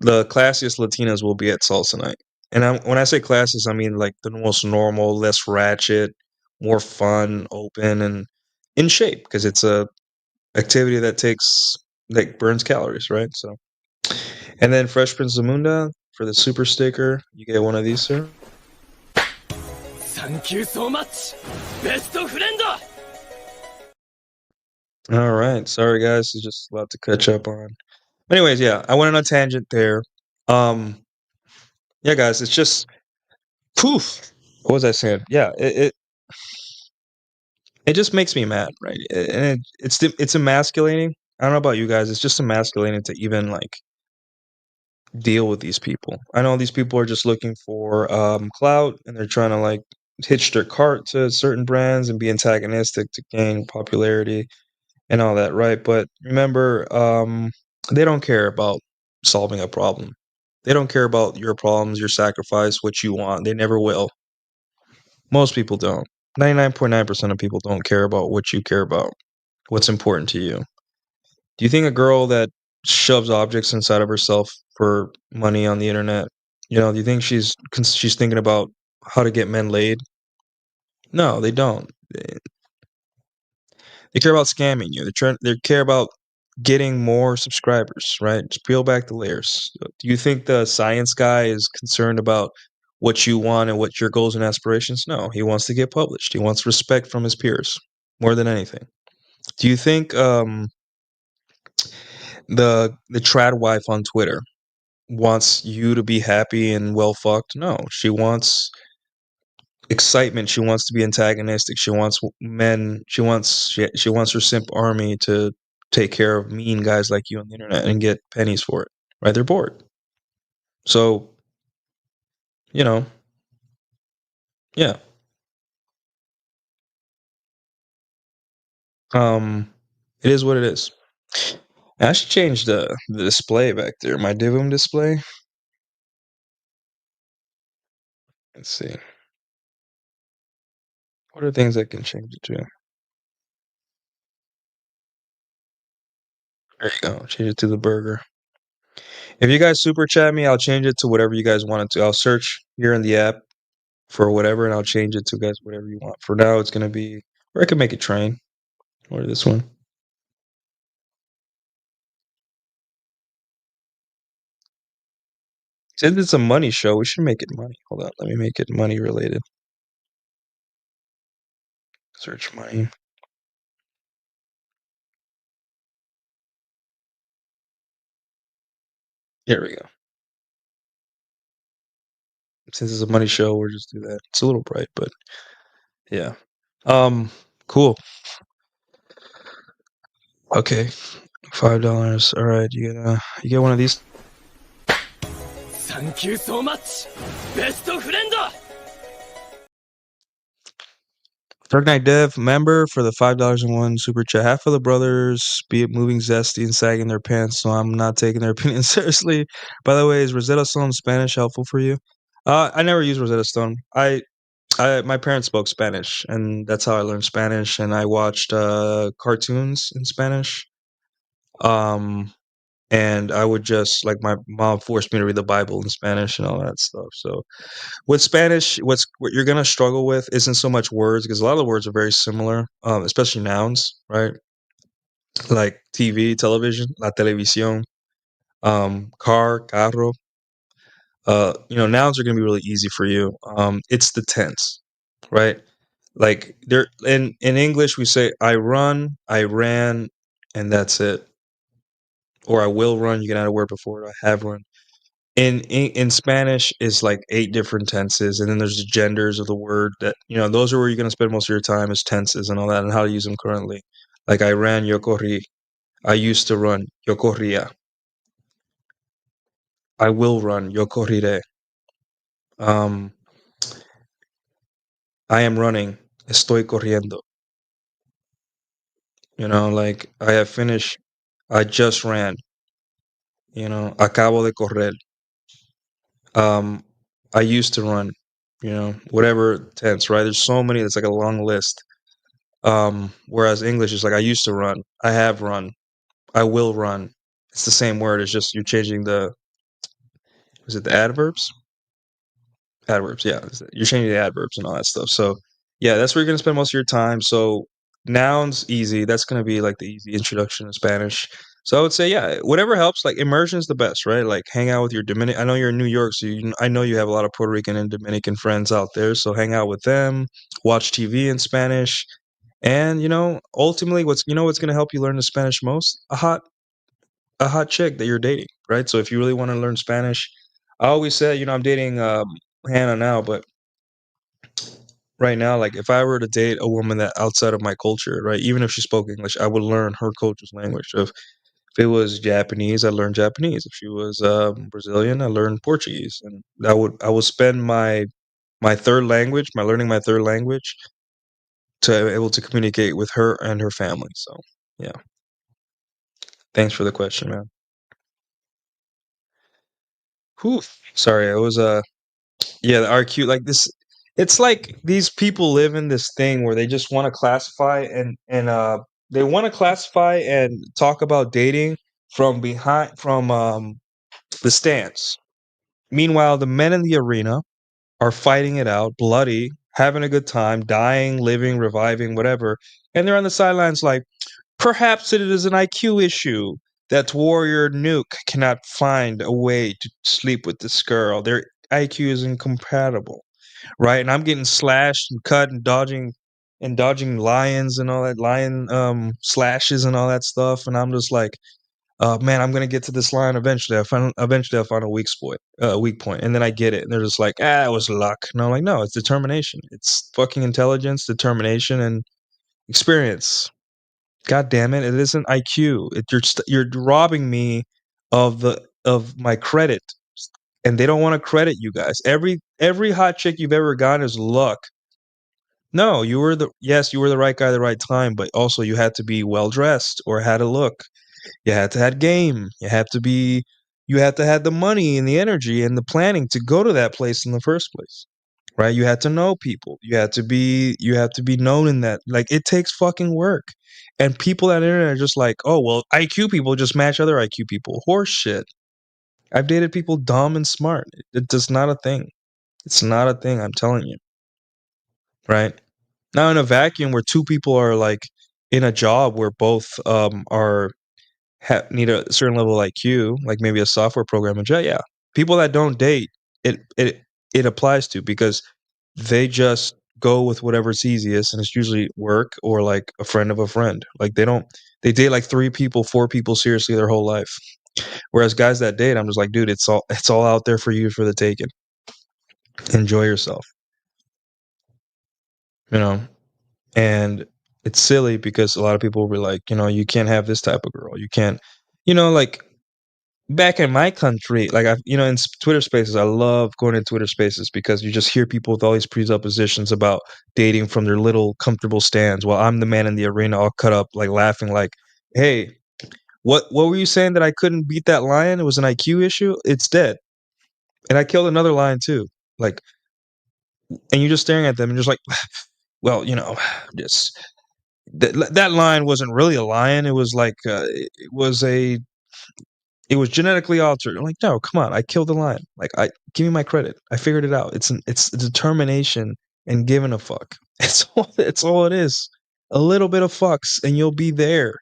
the classiest Latinas will be at salsa night. And when I say classes, I mean like the most normal, less ratchet, more fun, open, and in shape. Because it's a activity that burns calories, right? So, and then Fresh Prince Zamunda for the super sticker, you get one of these, sir. Thank you so much, best friend. All right. Sorry, guys. It's just a lot to catch up on. Anyways, yeah, I went on a tangent there. Um, yeah, guys, it's just poof. What was I saying? Yeah, it just makes me mad, right? And it's emasculating. I don't know about you guys. It's just emasculating to even like deal with these people. I know these people are just looking for clout, and they're trying to like hitch their cart to certain brands and be antagonistic to gain popularity and all that, right? But remember, they don't care about solving a problem. They don't care about your problems, your sacrifice, what you want. They never will. Most people don't. 99.9% of people don't care about what you care about, what's important to you. Do you think a girl that shoves objects inside of herself for money on the internet, do you think she's thinking about how to get men laid? No, they don't. They care about scamming you. They care about getting more subscribers, right? Just peel back the layers. Do you think the science guy is concerned about what you want and what your goals and aspirations? No, he wants to get published. He wants respect from his peers more than anything. Do you think the trad wife on Twitter wants you to be happy and well fucked? No, she wants excitement. She wants to be antagonistic. She wants men. She wants her simp army to take care of mean guys like you on the internet and get pennies for it. Right? They're bored. So, you know, yeah. It is what it is. I should change the display back there. My Divum display. Let's see. What are things I can change it to? There you go. Change it to the burger. If you guys super chat me, I'll change it to whatever you guys want it to. I'll search here in the app for whatever, and I'll change it to guys whatever you want. For now, it's gonna be Or I could make it train. Or this one. Since it's a money show, we should make it money. Hold on, let me make it money related. Search money. Here we go. Since it's a money show, we'll just do that. It's a little bright, but yeah. Cool. Okay. $5. All right, you get one of these. Thank you so much, best friend. Dark Knight Dev member for the $5.01 super chat. Half of the brothers be it moving zesty and sagging their pants, so I'm not taking their opinion seriously. By the way, is Rosetta Stone Spanish helpful for you? I never used Rosetta Stone. My parents spoke Spanish, and that's how I learned Spanish. And I watched cartoons in Spanish. And I would just like my mom forced me to read the Bible in Spanish and all that stuff. So with Spanish, what you're gonna struggle with isn't so much words because a lot of the words are very similar, especially nouns, right? Like TV, television, la televisión, car, carro. Nouns are gonna be really easy for you. It's the tense, right? Like there in English we say I run, I ran, and that's it. Or I will run. You can add a word before it. I have run. In Spanish is like 8 different tenses, and then there's the genders of the word that those are where you're going to spend most of your time is tenses and all that, and how to use them currently. Like I ran, yo corrí. I used to run, yo corría. I will run, yo corriré. I am running, estoy corriendo. Like I have finished, I just ran. Acabo de correr. I used to run. Whatever tense, right? There's so many. It's like a long list. Whereas English is like I used to run, I have run, I will run. It's the same word. It's just you're changing is it the adverbs? Adverbs, yeah. You're changing the adverbs and all that stuff. So yeah, that's where you're gonna spend most of your time. So nouns, easy. That's gonna be like the easy introduction to Spanish. So I would say, yeah, whatever helps. Like immersion is the best, right? Like hang out with your Dominican. I know you're in New York, so I know you have a lot of Puerto Rican and Dominican friends out there. So hang out with them. Watch TV in Spanish. And ultimately, what's going to help you learn the Spanish most? A hot chick that you're dating, right? So if you really want to learn Spanish, I always say, I'm dating Hannah now, but right now, like if I were to date a woman that outside of my culture, right, even if she spoke English, I would learn her culture's language. If it was Japanese, I learned Japanese. If she was Brazilian, I learned Portuguese, and I would spend my third language, learning my third language to be able to communicate with her and her family. So, yeah. Thanks for the question, man. Whew. Sorry, I was yeah, the RQ like this. It's like these people live in this thing where they just want to classify and they want to classify and talk about dating from the stands. Meanwhile, the men in the arena are fighting it out, bloody, having a good time, dying, living, reviving, whatever, and they're on the sidelines like, perhaps it is an IQ issue that Warrior Nuke cannot find a way to sleep with this girl. Their IQ is incompatible, right? And I'm getting slashed and cut and dodging lions and all that lion slashes and all that stuff. And I'm just like, man, I'm gonna get to this lion eventually. Eventually I find a weak point, and then I get it. And they're just like, it was luck. And I'm like, no, it's determination. It's fucking intelligence, determination, and experience. God damn it! It isn't IQ. You're robbing me of my credit, and they don't want to credit you guys. Every hot chick you've ever gotten is luck. No, you were the right guy at the right time, but also you had to be well dressed or had a look. You had to have game. You had to have the money and the energy and the planning to go to that place in the first place. Right? You had to know people. You have to be known in that. Like it takes fucking work. And people on the internet are just like, oh well, IQ people just match other IQ people. Horse shit. I've dated people dumb and smart. It's just not a thing. It's not a thing, I'm telling you. Right? Now in a vacuum where two people are like in a job where both are need a certain level of IQ, like maybe a software programmer. Yeah, people that don't date, it applies to because they just go with whatever's easiest, and it's usually work or like a friend of a friend. Like they date like 3 people, 4 people seriously their whole life. Whereas guys that date, I'm just like, dude, it's all out there for you for the taking. Enjoy yourself, you know. And it's silly because a lot of people will be like, you can't have this type of girl. You can't, like back in my country, like in Twitter Spaces, I love going to Twitter Spaces because you just hear people with all these presuppositions about dating from their little comfortable stands. While I'm the man in the arena, all cut up, like laughing, like, "Hey, what were you saying that I couldn't beat that lion? It was an IQ issue. It's dead, and I killed another lion too." Like, and you're just staring at them and just like, "Well, just." That lion wasn't really a lion. It was like it was genetically altered. I'm like, no, come on, I killed the lion. Like, give me my credit. I figured it out. It's determination and giving a fuck. It's all it is. A little bit of fucks and you'll be there.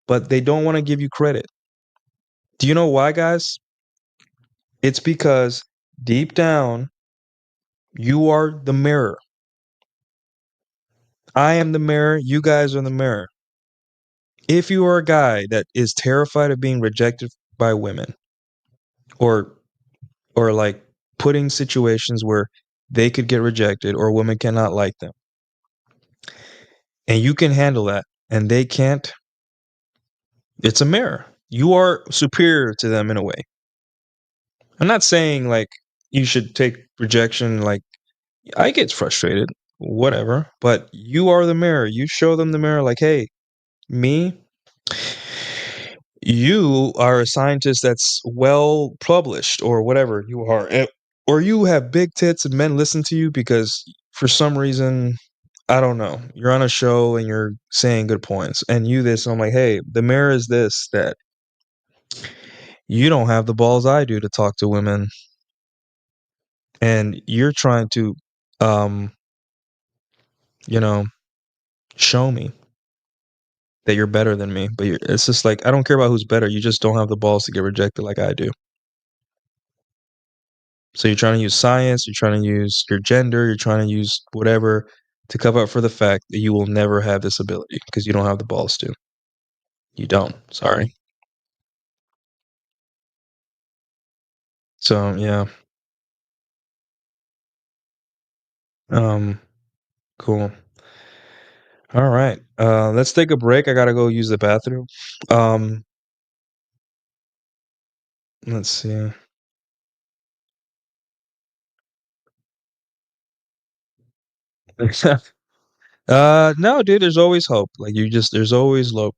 But they don't want to give you credit. Do you know why, guys? It's because deep down, you are the mirror. I am the mirror. You guys are the mirror. If you are a guy that is terrified of being rejected by women, or like putting situations where they could get rejected or women cannot like them, and you can handle that and they can't, it's a mirror. You are superior to them in a way. I'm not saying like you should take rejection, like I get frustrated, whatever, but you are the mirror. You show them the mirror, like, hey, me, you are a scientist that's well published or whatever you are, or you have big tits and men listen to you because for some reason, I don't know, you're on a show and you're saying good points and you this, and I'm like, hey, the mirror is this, that you don't have the balls I do to talk to women, and you're trying to um you know show me that you're better than me, but it's just like, I don't care about who's better, you just don't have the balls to get rejected like I do. So you're trying to use science, you're trying to use your gender, you're trying to use whatever to cover up for the fact that you will never have this ability because you don't have the balls to. You don't. Sorry. So yeah. Um. Cool. All right. Let's take a break. I gotta go use the bathroom. Um. Let's see. No, dude. There's always hope. Like there's always hope.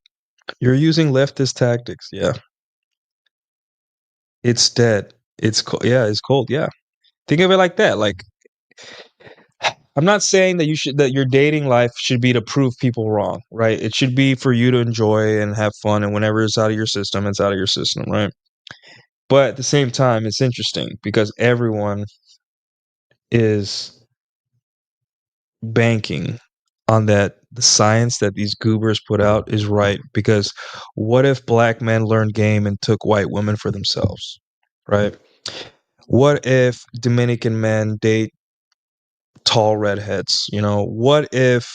You're using leftist tactics. Yeah. It's dead. It's cold. Yeah. It's cold. Yeah. Think of it like that. Like, I'm not saying that your dating life should be to prove people wrong, right? It should be for you to enjoy and have fun, and whenever it's out of your system, it's out of your system, right? But at the same time, it's interesting because everyone is banking on that the science that these goobers put out is right. Because what if black men learned game and took white women for themselves, right? What if Dominican men date tall redheads? What if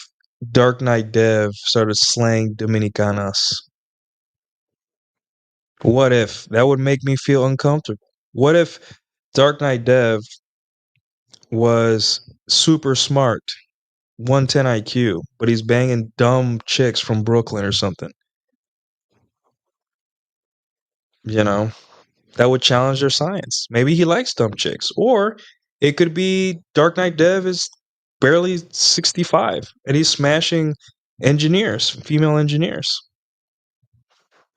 Dark Knight Dev started slaying Dominicanas? What if that would make me feel uncomfortable? What if Dark Knight Dev was super smart, 110 IQ, but he's banging dumb chicks from Brooklyn or something? You know, that would challenge their science. Maybe he likes dumb chicks. Or it could be Dark Knight Dev is barely 65 and he's smashing engineers, female engineers.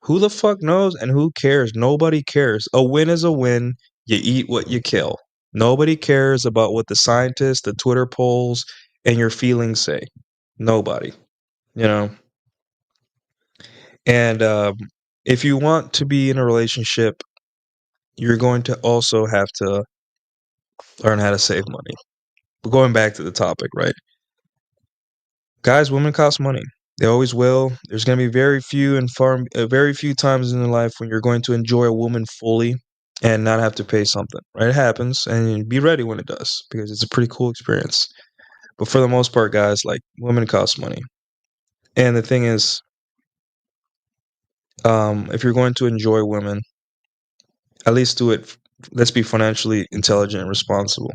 Who the fuck knows and who cares? Nobody cares. A win is a win. You eat what you kill. Nobody cares about what the scientists, the Twitter polls, and your feelings say. Nobody. You know? And if you want to be in a relationship, you're going to also have to learn how to save money. But going back to the topic, right? guys, women cost money. They always will. There's going to be very few times in your life when you're going to enjoy a woman fully and not have to pay something. Right? It happens, and be ready when it does because it's a pretty cool experience. But for the most part, guys, like women cost money. And the thing is, if you're going to enjoy women, at least do it. Let's be financially intelligent and responsible.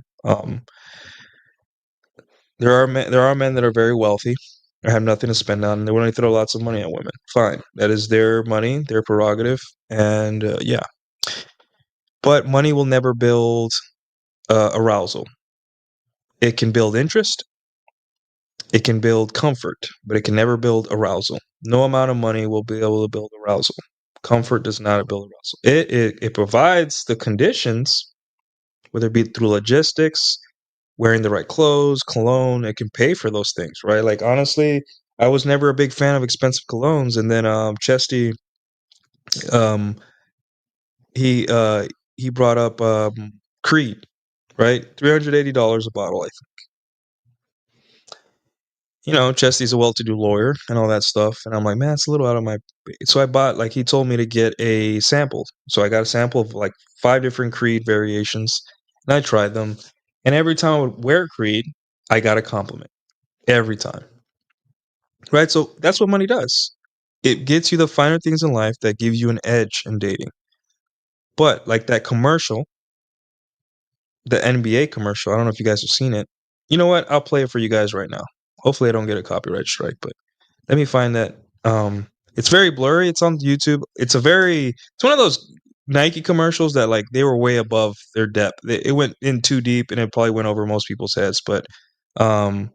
There are men that are very wealthy or have nothing to spend on, and they want to throw lots of money at women. Fine, that is their money, their prerogative, and yeah. But money will never build arousal. It can build interest, it can build comfort, but it can never build arousal. No amount of money will be able to build arousal. Comfort does not build arousal. It provides the conditions, whether it be through logistics, wearing the right clothes, cologne. It can pay for those things, right? Like honestly, I was never a big fan of expensive colognes, and then Chesty, um, he uh, he brought up Creed, right? $380 a bottle, I think. You know, Chesty's a well-to-do lawyer and all that stuff, and I'm like, man, it's a little out of my. So I bought, like, he told me to get a sample, so I got a sample of like 5 different Creed variations, and I tried them, and every time I would wear Creed, I got a compliment every time. Right? So that's what money does. It gets you the finer things in life that give you an edge in dating. But like that commercial, the NBA commercial, I don't know if you guys have seen it. You know what? I'll play it for you guys right now. Hopefully I don't get a copyright strike, but let me find that. It's very blurry. It's on YouTube. It's one of those Nike commercials that like they were way above their depth. It went in too deep and it probably went over most people's heads, but hold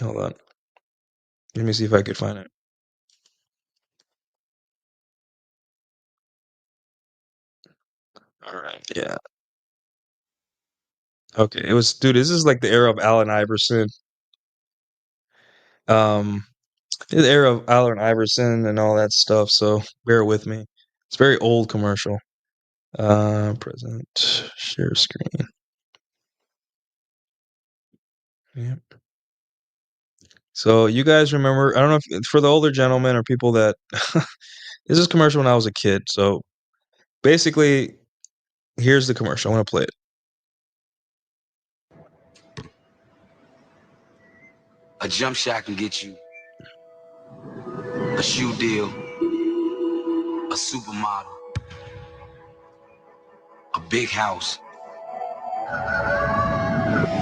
on. Let me see if I could find it. All right. Yeah. Okay. Dude, this is like the era of Allen Iverson. Um, the era of Allen Iverson and all that stuff. So bear with me. It's a very old commercial. Present share screen. Yep. So you guys remember? I don't know if for the older gentlemen or people that this is commercial when I was a kid. So basically, here's the commercial. I want to play it. A jump shot can get you a shoe deal, a supermodel, a big house,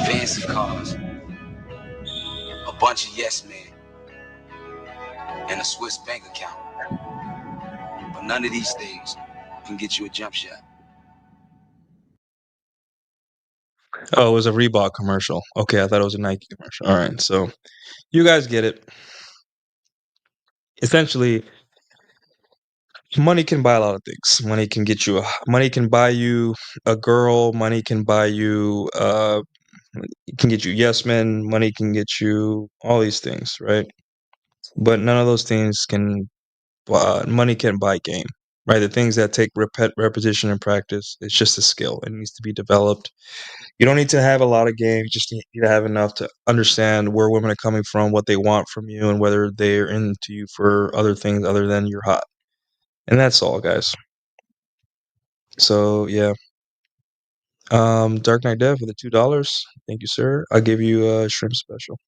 fancy cars, a bunch of yes men, and a Swiss bank account. But none of these things can get you a jump shot. Oh, it was a Reebok commercial. Okay, I thought it was a Nike commercial. All right, so you guys get it. Essentially, money can buy a lot of things. Money can buy you a girl. Money can buy you. It can get you yes men. Money can get you all these things, right? But none of those things can. Money can't buy game, right? The things that take repetition and practice. It's just a skill. It needs to be developed. You don't need to have a lot of game. You just need to have enough to understand where women are coming from, what they want from you, and whether they're into you for other things other than you're hot. And that's all, guys. So yeah. Dark Knight Dev with the $2. Thank you, sir. I'll give you a shrimp special.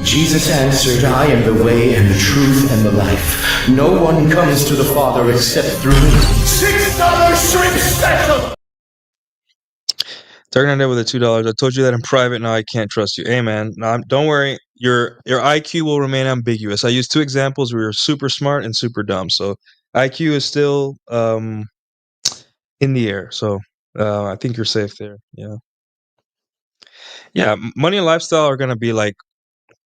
Jesus answered, I am the way and the truth and the life. No one comes to the Father except through me. $6 shrimp special! Dark Knight Dev with the $2. I told you that in private. Now I can't trust you. Hey, man, don't worry. Your IQ will remain ambiguous. I used 2 examples where you're super smart and super dumb. So IQ is still in the air. So I think you're safe there. Yeah. Yeah, money and lifestyle are going to be like,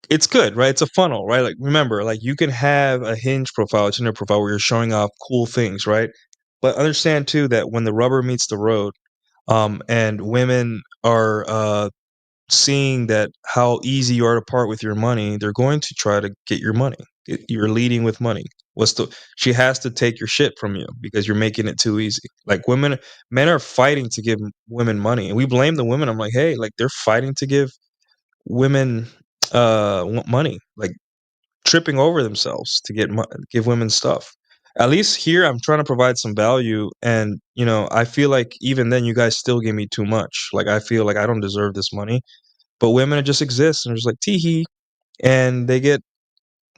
it's good, right? It's a funnel, right? Like, remember, like you can have a Hinge profile, a Tinder profile where you're showing off cool things, right? But understand too that when the rubber meets the road, and women are seeing that how easy you are to part with your money, they're going to try to get your money. You're leading with money. She has to take your shit from you because you're making it too easy. Like men are fighting to give women money, and we blame the women. I'm like, hey, like they're fighting to give women want money, like tripping over themselves to give women stuff. At least here, I'm trying to provide some value, and I feel like even then, you guys still give me too much. Like I feel like I don't deserve this money, but women just exist, and they're just like teehee, and they get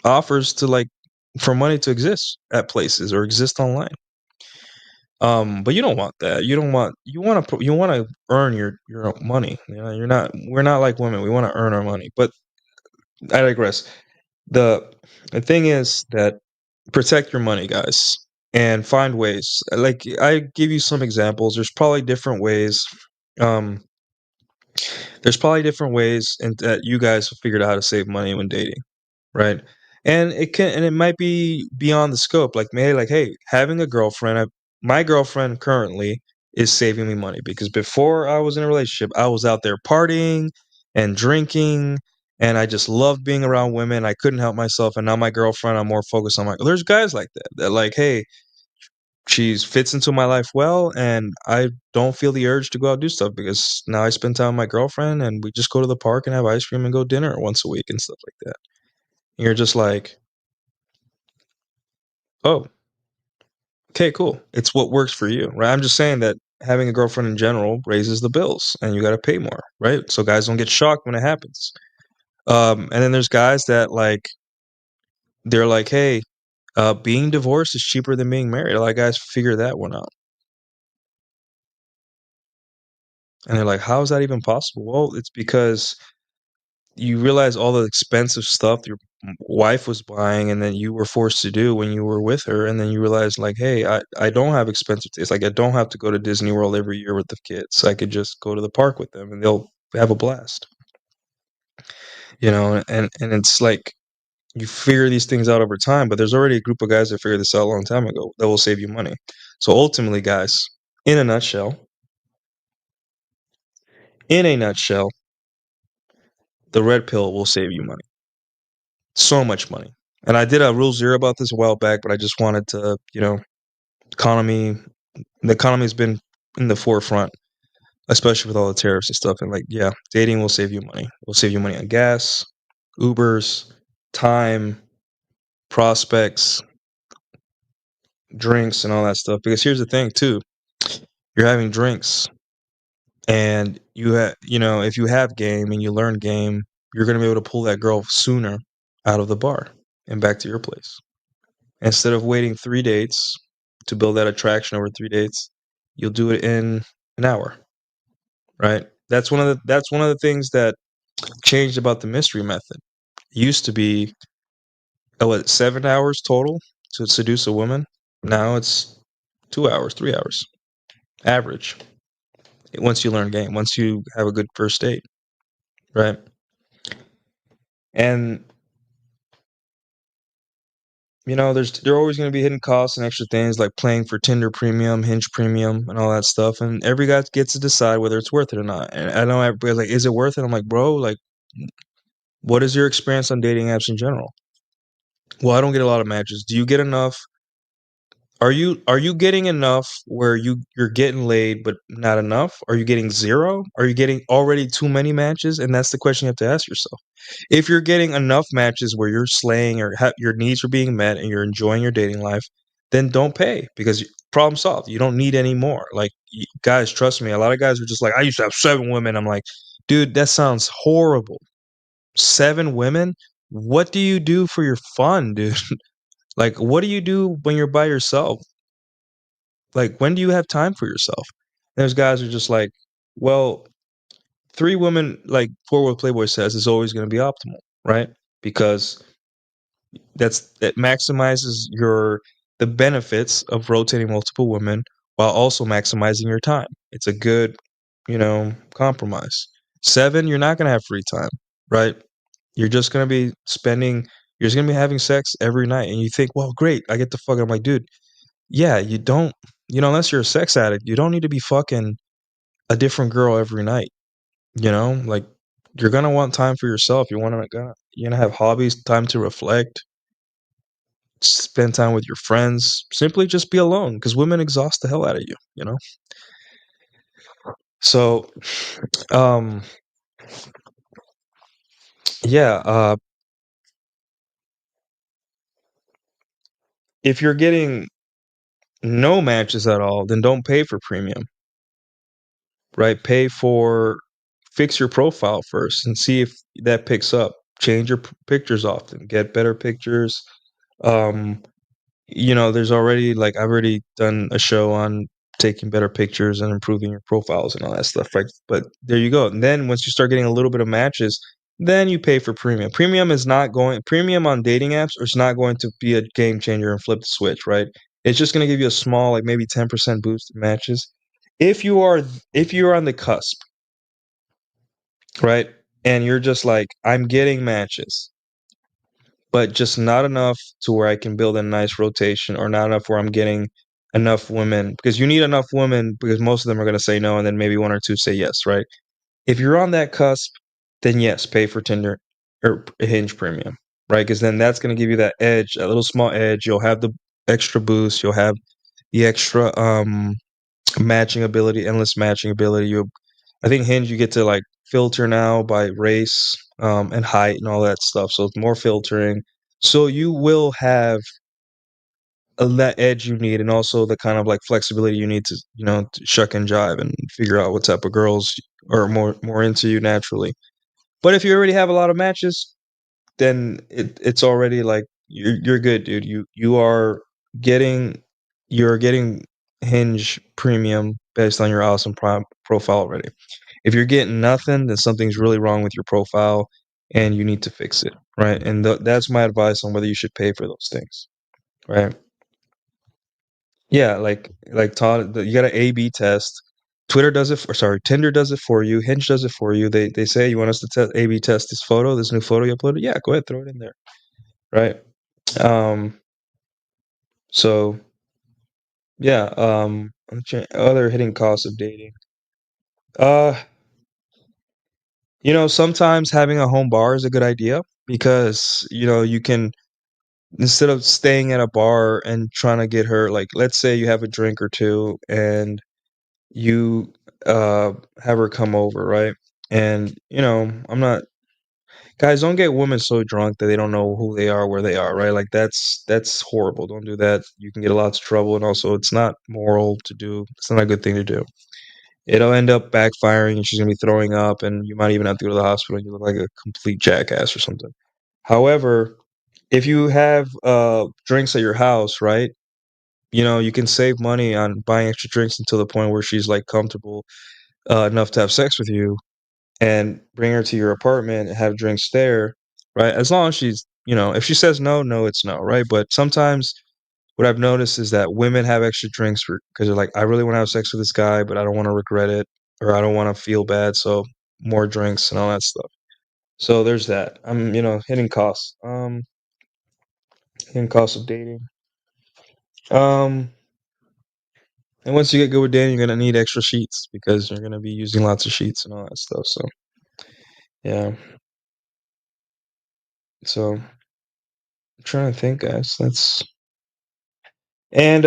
offers to like for money to exist at places or exist online. But you don't want that. You want to earn your own money. We're not like women. We want to earn our money. But I digress. The the thing is that protect your money, guys, and find ways. Like I give you some examples. Um, there's probably different ways, and that you guys have figured out how to save money when dating, right? And it might be beyond the scope. Hey, having a girlfriend. My girlfriend currently is saving me money because before I was in a relationship, I was out there partying and drinking, and I just loved being around women. I couldn't help myself, and now my girlfriend, I'm more focused on my. There's guys like that like, hey, she fits into my life well, and I don't feel the urge to go out and do stuff because now I spend time with my girlfriend, and we just go to the park and have ice cream and go dinner once a week and stuff like that. And you're just like, oh, okay, cool. It's what works for you, right? I'm just saying that having a girlfriend in general raises the bills, and you got to pay more, right? So guys don't get shocked when it happens. And then there's guys that they're like, hey, being divorced is cheaper than being married. A lot of guys figure that one out. And they're like, how is that even possible? Well, it's because you realize all the expensive stuff your wife was buying and then you were forced to do when you were with her. And then you realize, like, hey, I don't have expensive tastes. Like, I don't have to go to Disney World every year with the kids. I could just go to the park with them and they'll have a blast. And it's like you figure these things out over time, but there's already a group of guys that figured this out a long time ago that will save you money. So ultimately, guys, in a nutshell, in a nutshell, the red pill will save you money. So much money. And I did a Rule Zero about this a while back, but I just wanted to, economy, the economy's been in the forefront, especially with all the tariffs and stuff. And like, yeah, dating will save you money. It will save you money on gas, Ubers, time, prospects, drinks, and all that stuff. Because here's the thing, too. You're having drinks, and if you have game and you learn game, you're going to be able to pull that girl sooner out of the bar and back to your place. Instead of waiting 3 dates to build that attraction over 3 dates, you'll do it in an hour, right? That's one of the things that changed about the mystery method. It used to be 7 hours total to seduce a woman. Now it's 2 hours, 3 hours, average. Once you learn game, once you have a good first date, right? And there are always going to be hidden costs and extra things like paying for Tinder Premium, Hinge Premium, and all that stuff. And every guy gets to decide whether it's worth it or not. And I know everybody's like, is it worth it? I'm like, bro, like, what is your experience on dating apps in general? Well, I don't get a lot of matches. Do you get enough? Are you getting enough where you're getting laid but not enough? Are you getting zero? Are you getting already too many matches? And that's the question you have to ask yourself. If you're getting enough matches where you're slaying or your needs are being met and you're enjoying your dating life, then don't pay because problem solved. You don't need any more. Like, guys, trust me. A lot of guys are just like, I used to have 7 women. I'm like, dude, that sounds horrible. 7 women? What do you do for your fun, dude? Like, what do you do when you're by yourself? Like, when do you have time for yourself? And there's guys who are just like, well, 3 women, like Forward Playboy says, is always going to be optimal, right? Because that maximizes the benefits of rotating multiple women while also maximizing your time. It's a good, compromise. 7, you're not going to have free time, right? You're just going to be you're just going to be having sex every night. And you think, well, great, I get to fuck. I'm like, dude, yeah, you don't, unless you're a sex addict, you don't need to be fucking a different girl every night. Like, you're going to want time for yourself. You're going to have hobbies, time to reflect, spend time with your friends, simply just be alone because women exhaust the hell out of you. So, um, yeah, if you're getting no matches at all, then don't pay for premium, right? Fix your profile first and see if that picks up. Change your pictures often, get better pictures. Um, there's already like I've already done a show on taking better pictures and improving your profiles and all that stuff, right? But there you go. And then once you start getting a little bit of matches, then you pay for premium. Premium on dating apps is not going to be a game changer and flip the switch, right? It's just going to give you a small, like maybe 10% boost in matches. If you are on the cusp, right? And you're just like, I'm getting matches, but just not enough to where I can build a nice rotation, or not enough where I'm getting enough women, because you need enough women because most of them are going to say no and then maybe one or two say yes, right? If you're on that cusp, then yes, pay for Tinder or Hinge Premium, right? Because then that's going to give you that edge, a little small edge. You'll have the extra boost. You'll have the extra matching ability, endless matching ability. I think Hinge, you get to like filter now by race and height and all that stuff. So it's more filtering. So you will have that edge you need, and also the kind of like flexibility you need to, to shuck and jive and figure out what type of girls are more into you naturally. But if you already have a lot of matches, then it's already like you're good, dude. Getting you're getting Hinge Premium based on your awesome profile already. If you're getting nothing, then something's really wrong with your profile, and you need to fix it, right? And that's my advice on whether you should pay for those things, right? Yeah, like Todd, you got to A/B test. Twitter does it, Tinder does it for you. Hinge does it for you. They say, you want us to A/B test this new photo you uploaded? Yeah, go ahead, throw it in there, right? Um, so yeah, other hidden costs of dating. Uh, sometimes having a home bar is a good idea, because you can, instead of staying at a bar and trying to get her, like, let's say you have a drink or two and you have her come over, right? And I'm not guys, don't get women so drunk that they don't know who they are, where they are, right? Like that's horrible. Don't do that. You can get a lot of trouble, and also it's not moral to do. It's not a good thing to do. It'll end up backfiring, and she's gonna be throwing up, and you might even have to go to the hospital, and you look like a complete jackass or something. However, if you have drinks at your house, right? You can save money on buying extra drinks until the point where she's like comfortable enough to have sex with you, and bring her to your apartment and have drinks there, right? As long as she's, if she says no, no, it's no, right? But sometimes what I've noticed is that women have extra drinks because they're like, I really want to have sex with this guy, but I don't want to regret it, or I don't want to feel bad, so more drinks and all that stuff. So there's that. I'm, hidden costs of dating. Um, and once you get good with dating, you're gonna need extra sheets because you're gonna be using lots of sheets and all that stuff. So yeah. So I'm trying to think, guys. And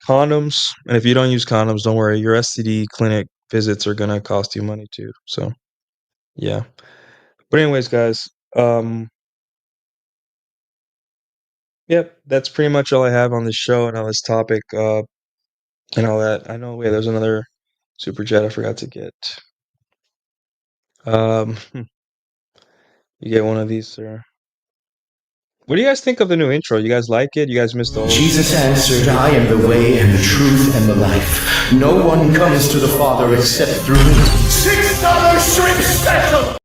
condoms. And if you don't use condoms, don't worry. Your STD clinic visits are gonna cost you money too. So yeah. But anyways, guys. Yep, that's pretty much all I have on this show and on this topic. And all that. I know. Wait, there's another super chat I forgot to get. You get one of these, sir. What do you guys think of the new intro? You guys like it? You guys missed the whole... Jesus answered, I am the way and the truth and the life. No one comes to the Father except through me. $6 shrimp special!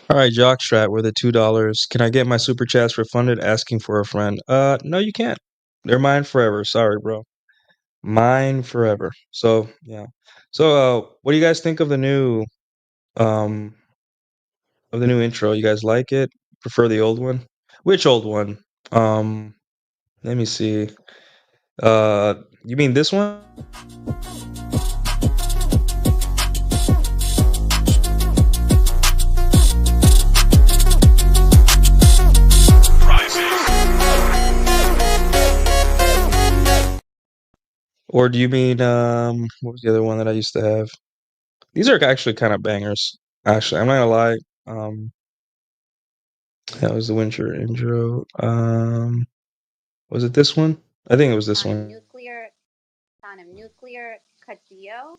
All right, Jockstrat, we're the $2. Can I get my super chats refunded? Asking for a friend. No, you can't. They're mine forever. Sorry, bro. Mine forever. So yeah. So what do you guys think of the new intro? You guys like it? Prefer the old one? Which old one? Let me see. You mean this one? Or do you mean what was the other one that I used to have? These are actually kind of bangers. Actually, I'm not gonna lie. That was the Winter intro. Was it this one? I think it was this one. Nuclear Kajio.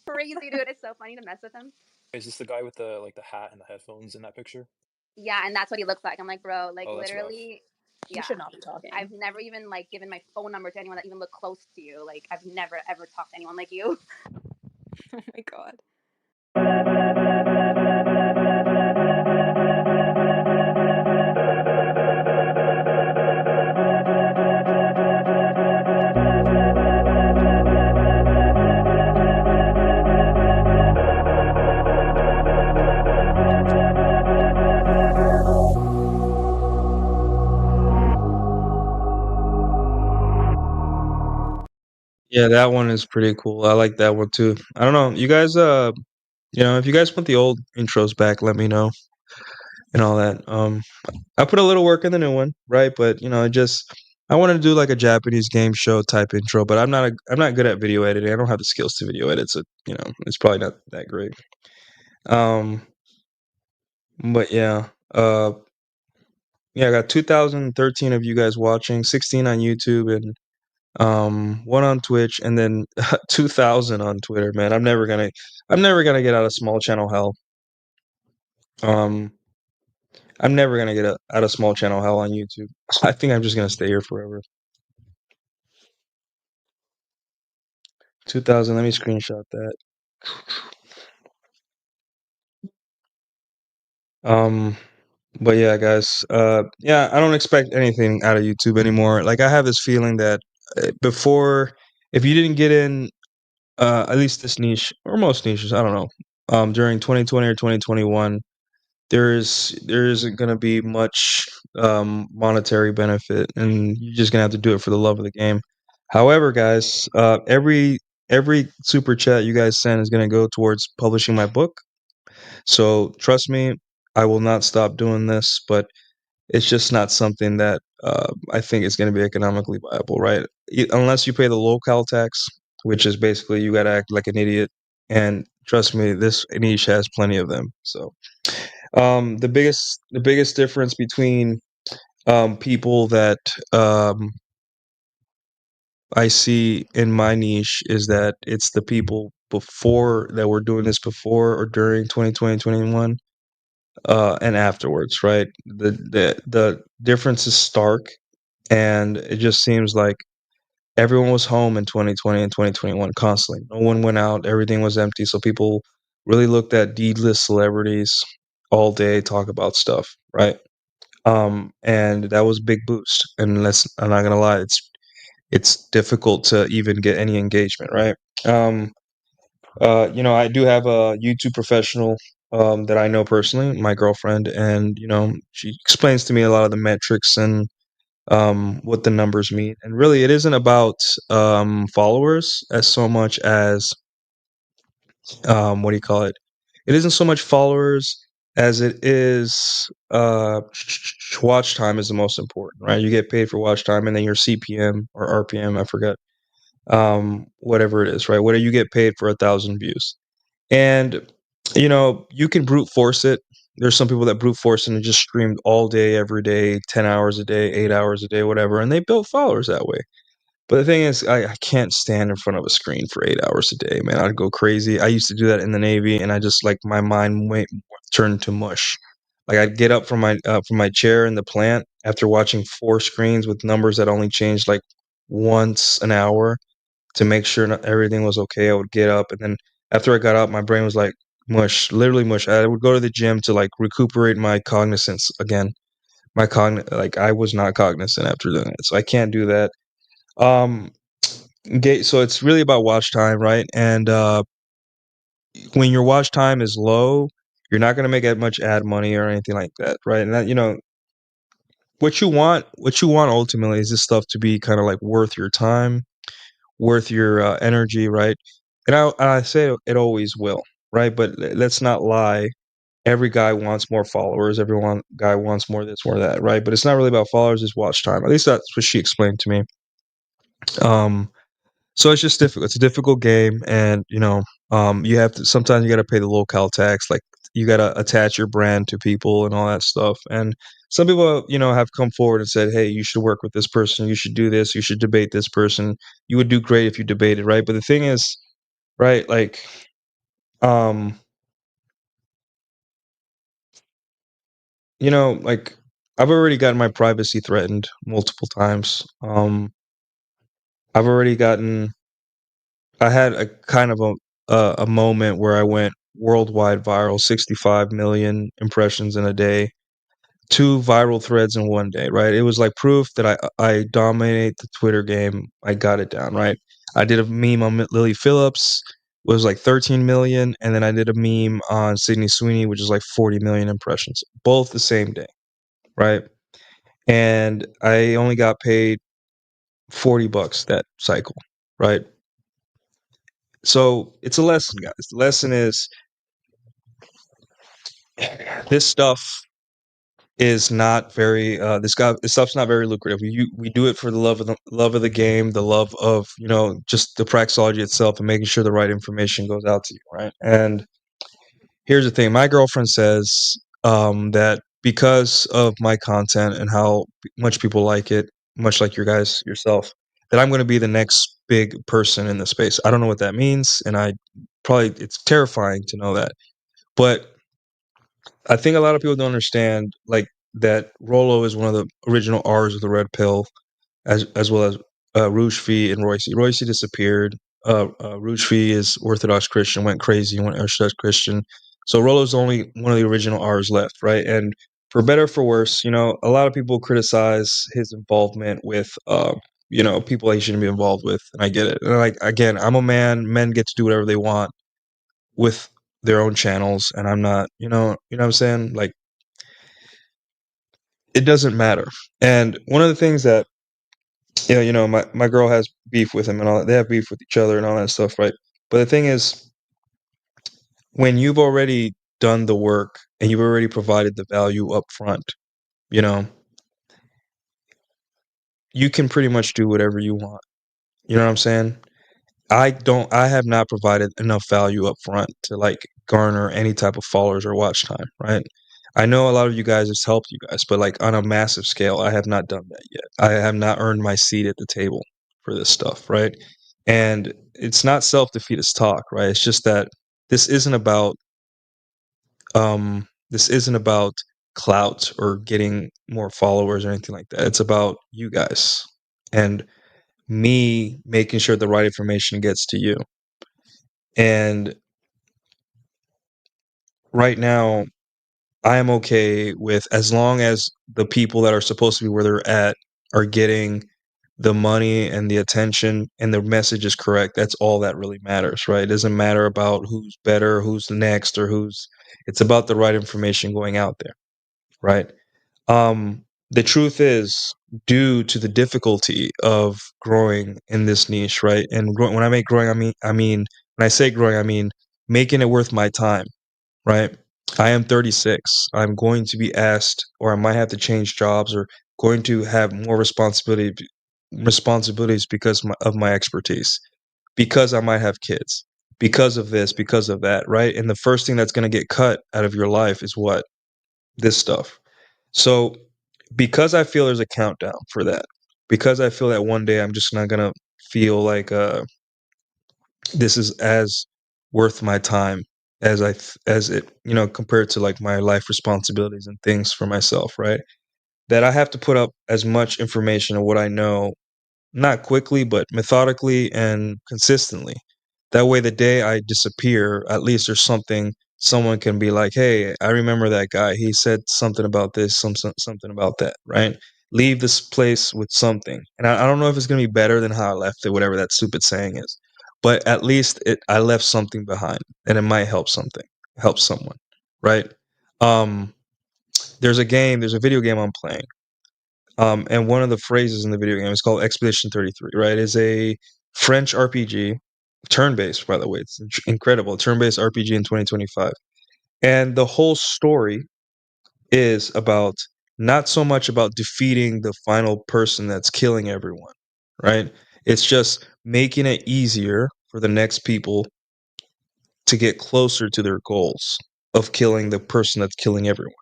Crazy dude, it's so funny to mess with him. Is this the guy with the hat and the headphones in that picture? Yeah, and that's what he looks like. I'm like, bro, like Oh, that's rough. literally. You Yeah, should not be talking. I've never even like given my phone number to anyone that even looked close to you. Like I've never ever talked to anyone like you. Oh my god. Yeah, that one is pretty cool. I like that one too. I don't know. You guys, if you guys want the old intros back, let me know and all that. I put a little work in the new one, right? But I wanted to do like a Japanese game show type intro, but I'm not good at video editing. I don't have the skills to video edit, so it's probably not that great. But yeah, I got 2013 of you guys watching, 16 on YouTube, and one on Twitch, and then 2000 on Twitter. Man, I'm never gonna get out of small channel hell. I'm never gonna get out of small channel hell on YouTube. I think I'm just gonna stay here forever. 2000. Let me screenshot that. But yeah, guys. I don't expect anything out of YouTube anymore. Like I have this feeling that before, if you didn't get in, at least this niche or most niches, I don't know, during 2020 or 2021, there isn't gonna be much monetary benefit, and you're just gonna have to do it for the love of the game. However, guys, every super chat you guys send is gonna go towards publishing my book. So trust me, I will not stop doing this, but it's just not something that I think is going to be economically viable, right? Unless you pay the local tax, which is basically you got to act like an idiot. And trust me, this niche has plenty of them. So the biggest difference between people that I see in my niche is that it's the people before that were doing this before or during 2020, 21 and afterwards, right? The difference is stark, and it just seems like everyone was home in 2020 and 2021 constantly. No one went out, everything was empty, so people really looked at D-list celebrities all day, talk about stuff, right? And that was a big boost. And I'm not gonna lie, it's difficult to even get any engagement, right? I do have a YouTube professional that I know personally, my girlfriend, and she explains to me a lot of the metrics and what the numbers mean. And really, it isn't about followers as so much as what do you call it? It isn't so much followers as it is watch time is the most important, right? You get paid for watch time, and then your CPM or RPM, I forget, whatever it is, right? What do you get paid for 1,000 views? And you can brute force it. There's some people that brute force it and just streamed all day, every day, 10 hours a day, 8 hours a day, whatever, and they built followers that way. But the thing is, I can't stand in front of a screen for 8 hours a day, man. I'd go crazy. I used to do that in the Navy, and I just like my mind turned to mush. Like I'd get up from my chair in the plant after watching 4 screens with numbers that only changed like once an hour to make sure everything was okay. I would get up, and then after I got up, my brain was like mush, literally mush. I would go to the gym to like recuperate my cognizance again. Like I was not cognizant after doing it, so I can't do that. Um, so it's really about watch time, right? And when your watch time is low, you're not going to make that much ad money or anything like that, right? And that what you want ultimately is this stuff to be kind of like worth your time, worth your energy, right? And I say it always will, right? But let's not lie. Every guy wants more followers. Guy wants more this, more that, right? But it's not really about followers. It's watch time. At least that's what she explained to me. So it's just difficult. It's a difficult game, and you have to. Sometimes you got to pay the local tax, like you gotta attach your brand to people and all that stuff. And some people, have come forward and said, "Hey, you should work with this person. You should do this. You should debate this person. You would do great if you debated, right?" But the thing is, right, like, um, like, I've already gotten my privacy threatened multiple times. I've already gotten. I had a kind of a moment where I went worldwide viral, 65 million impressions in a day, 2 viral threads in one day, right? It was like proof that I dominate the Twitter game. I got it down, right? I did a meme on Lily Phillips, was like 13 million, and then I did a meme on Sydney Sweeney, which is like 40 million impressions, both the same day, right? And I only got paid $40 that cycle, right? So it's a lesson, guys. The lesson is this stuff is not very this stuff's not very lucrative. We do it for the love of the game, the love of, just the praxology itself and making sure the right information goes out to you, right? And here's the thing. My girlfriend says that because of my content and how much people like it, much like your guys yourself, that I'm going to be the next big person in the space. I don't know what that means, and it's terrifying to know that. But I think a lot of people don't understand, like, that Rolo is one of the original R's of the Red Pill, as well as Rouge Fee and Royce. Royce disappeared. Rouge Fee is Orthodox Christian, went crazy, went Orthodox Christian. So Rolo's only one of the original R's left, right? And for better or for worse, a lot of people criticize his involvement with, people he shouldn't be involved with, and I get it. And like, again, I'm a man. Men get to do whatever they want with their own channels, and I'm not, what I'm saying? Like, it doesn't matter. And one of the things that, my girl has beef with him and all that. They have beef with each other and all that stuff, right? But the thing is, when you've already done the work and you've already provided the value up front, you know, you can pretty much do whatever you want. You know what I'm saying? I have not provided enough value up front to, like, garner any type of followers or watch time, right? I know a lot of you guys, it's helped you guys, but, like, on a massive scale, I have not done that yet. I have not earned my seat at the table for this stuff, right? And it's not self-defeatist talk, right? It's just that this isn't about this isn't about clout or getting more followers or anything like that. It's about you guys and me making sure the right information gets to you. And right now, I am okay with, as long as the people that are supposed to be where they're at are getting the money and the attention and the message is correct. That's all that really matters, right? It doesn't matter about who's better, who's next, or it's about the right information going out there, right? The truth is, due to the difficulty of growing in this niche, right? And when I make growing, I mean, when I say growing, I mean making it worth my time, right? I am 36. I'm going to be asked, or I might have to change jobs, or going to have more responsibilities because of my expertise, because I might have kids, because of this, because of that, right? And the first thing that's going to get cut out of your life is what? This stuff. So, because I feel there's a countdown for that, because I feel that one day I'm just not gonna feel like this is as worth my time as it, compared to, like, my life responsibilities and things for myself, right? That I have to put up as much information of what I know, not quickly, but methodically and consistently. That way, the day I disappear, at least there's someone can be like, "Hey, I remember that guy. He said something about this, something about that," right? Leave this place with something. And I don't know if it's going to be better than how I left it, whatever that stupid saying is. But at least I left something behind, and it might help someone, right? Um, there's a video game I'm playing. And one of the phrases in the video game is called Expedition 33, right? It's a French RPG, turn-based, by the way. It's incredible. Turn-based RPG in 2025. And the whole story is about, not so much about defeating the final person that's killing everyone, right? It's just making it easier for the next people to get closer to their goals. of killing the person that's killing everyone.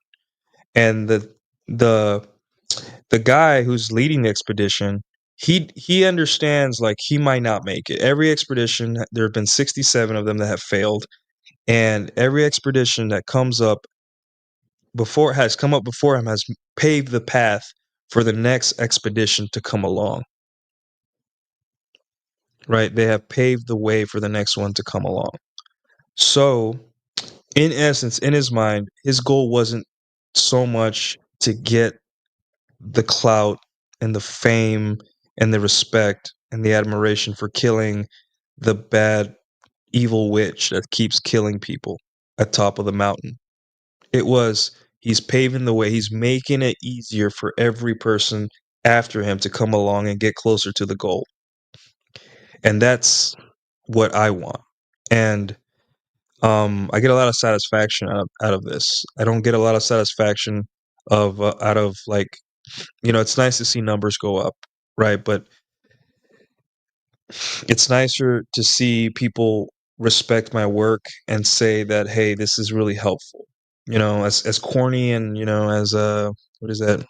And the guy who's leading the expedition, he understands like he might not make it. Every expedition, there have been 67 of them that have failed, and every expedition that has come up before him has paved the path for the next expedition to come along. Right? They have paved the way for the next one to come along. So, in essence, in his mind, his goal wasn't so much to get the clout and the fame and the respect and the admiration for killing the bad, evil witch that keeps killing people at top of the mountain. It was he's paving the way. He's making it easier for every person after him to come along and get closer to the goal. And that's what I want. And I get a lot of satisfaction out of this. I don't get a lot of satisfaction out of like, it's nice to see numbers go up, right? But it's nicer to see people respect my work and say that, hey, this is really helpful. As corny and as what is that?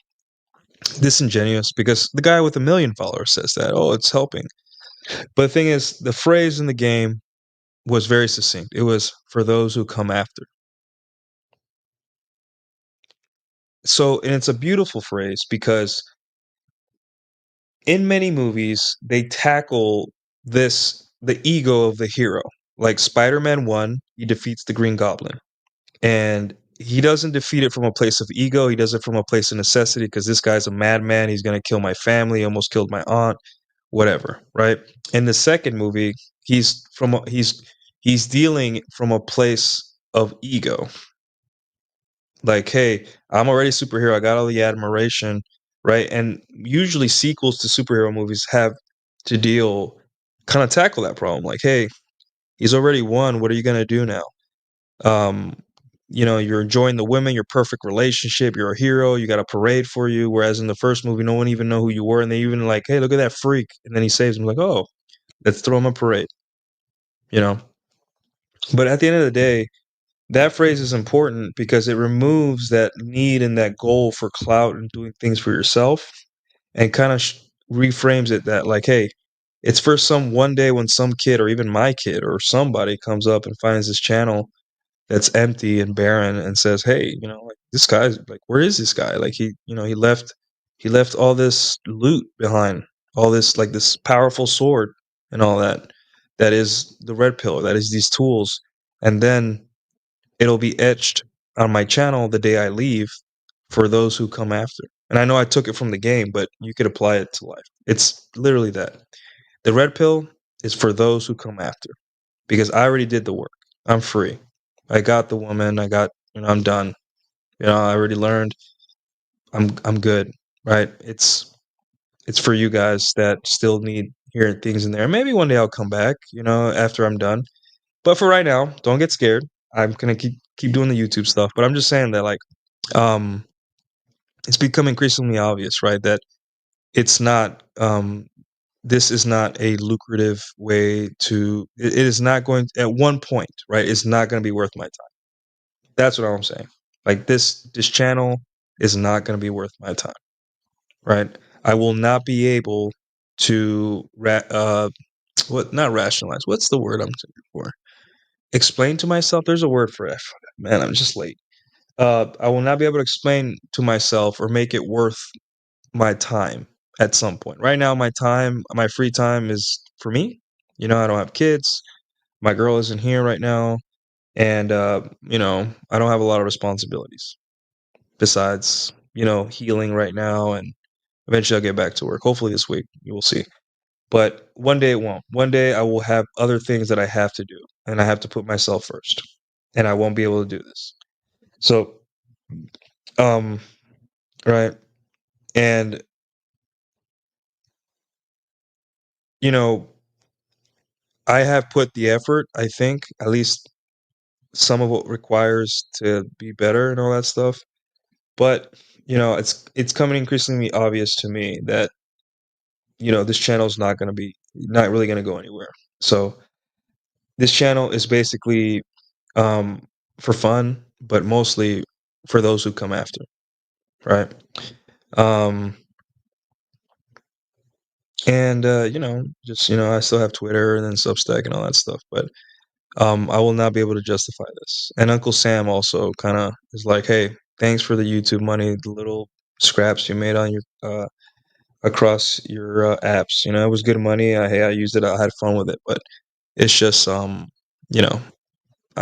Disingenuous, because the guy with 1 million followers says that, oh, it's helping. But the thing is, the phrase in the game was very succinct. It was for those who come after. So, and it's a beautiful phrase because in many movies they tackle the ego of the hero. Like Spider-Man 1, he defeats the Green Goblin. And he doesn't defeat it from a place of ego. He does it from a place of necessity because this guy's a madman. He's going to kill my family. He almost killed my aunt. Whatever, right? In the second movie, he's dealing from a place of ego. Like, hey, I'm already a superhero. I got all the admiration, right? And usually sequels to superhero movies have to tackle that problem. Like, hey, he's already won. What are you going to do now? You're enjoying the women, your perfect relationship, you're a hero, you got a parade for you. Whereas in the first movie, no one even know who you were, and they even like, hey, look at that freak, and then he saves him. Like, oh, let's throw him a parade. But at the end of the day, that phrase is important because it removes that need and that goal for clout and doing things for yourself, and kind of reframes it that like, hey, it's for some one day when some kid or even my kid or somebody comes up and finds this channel that's empty and barren and says, hey, like this guy's like, where is this guy? Like he left all this loot behind, all this like this powerful sword and all that. That is the red pill, that is these tools. And then it'll be etched on my channel the day I leave for those who come after. And I know I took it from the game, but you could apply it to life. It's literally that. The red pill is for those who come after because I already did the work. I'm free. I got the woman. I'm done. I already learned. I'm good. Right? It's for you guys that still need hearing things in there. Maybe one day I'll come back, after I'm done. But for right now, don't get scared. I'm gonna keep doing the YouTube stuff. But I'm just saying that like it's become increasingly obvious, right? That it's not this is not a lucrative way to it is not going at one point, right? It's not gonna be worth my time. That's what I'm saying. Like this channel is not going to be worth my time, right? I will not be able to not rationalize. What's the word I'm looking for? Explain to myself. There's a word for it. Man, I'm just late. I will not be able to explain to myself or make it worth my time at some point. Right now, my free time is for me. I don't have kids. My girl isn't here right now. And, I don't have a lot of responsibilities besides, healing right now. And eventually I'll get back to work. Hopefully this week, you will see. But one day it won't. One day I will have other things that I have to do. And I have to put myself first. And I won't be able to do this. So, right. And, I have put the effort, I think, at least some of what requires to be better and all that stuff. But, it's coming increasingly obvious to me that, this channel is not really going to go anywhere. So this channel is basically, for fun, but mostly for those who come after, right? And I still have Twitter and then Substack and all that stuff, but I will not be able to justify this. And Uncle Sam also kind of is like, hey, thanks for the YouTube money, the little scraps you made on your across your apps. It was good money. I used it. I had fun with it, but it's just I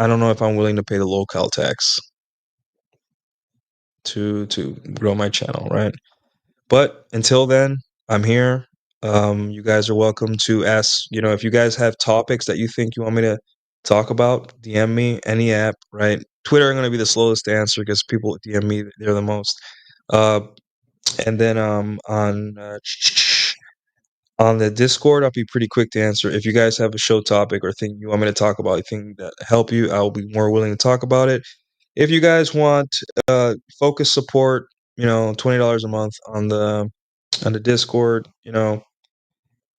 don't know if I'm willing to pay the local tax to grow my channel, right? But until then, I'm here. You guys are welcome to ask, if you guys have topics that you think you want me to talk about, DM me, any app, right? Twitter, I'm going to be the slowest to answer because people DM me, they're the most. And then on the Discord, I'll be pretty quick to answer. If you guys have a show topic or thing you want me to talk about, anything that help you, I'll be more willing to talk about it. If you guys want focus support, $20 a month on the Discord,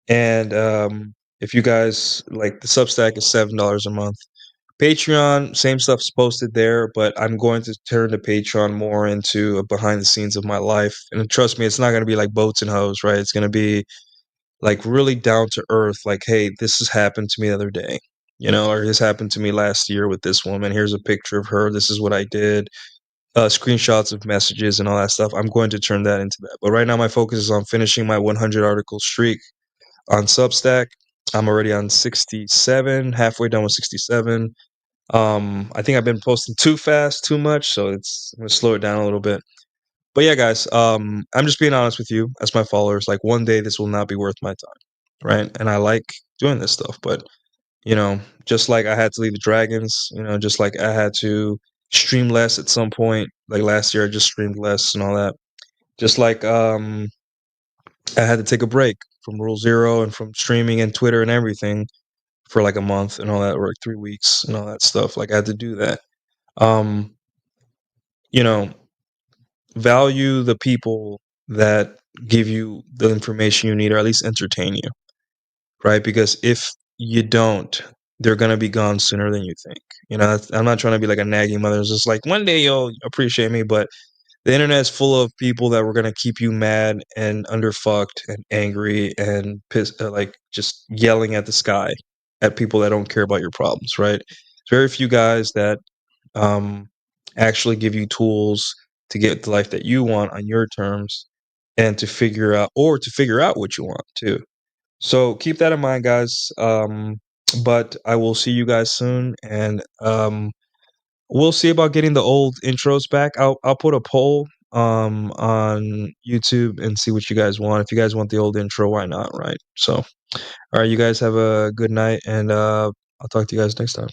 and if you guys like, the Substack is $7 a month. Patreon, same stuff's posted there, but I'm going to turn the Patreon more into a behind the scenes of my life. And trust me, it's not going to be like boats and hoes, right? It's going to be like really down to earth, like, hey, this has happened to me the other day, or this happened to me last year with this woman. Here's a picture of her. This is what I did. Screenshots of messages and all that stuff. I'm going to turn that into that. But right now, my focus is on finishing my 100 article streak on Substack. I'm already on 67, halfway done with 67. I think I've been posting too fast, too much, so I'm gonna slow it down a little bit. But yeah, guys, I'm just being honest with you as my followers. Like, one day this will not be worth my time, right? And I like doing this stuff, but just like I had to leave the Dragons, just like I had to stream less at some point. Like last year, I just streamed less and all that. Just like I had to take a break from Rule Zero and from streaming and Twitter and everything for like a month and all that, or like 3 weeks and all that stuff. Like I had to do that. Um, you know, value the people that give you the information you need, or at least entertain you, right? Because if you don't, they're gonna be gone sooner than you think. I'm not trying to be like a nagging mother. It's just like, one day you'll appreciate me, but the internet is full of people that were gonna keep you mad and underfucked and angry and pissed, like just yelling at the sky at people that don't care about your problems, right? There's very few guys that actually give you tools to get the life that you want on your terms, and to figure out what you want too. So keep that in mind, guys. But I will see you guys soon, and we'll see about getting the old intros back. I'll put a poll on YouTube and see what you guys want. If you guys want the old intro, why not, right? So, all right, you guys have a good night, and I'll talk to you guys next time.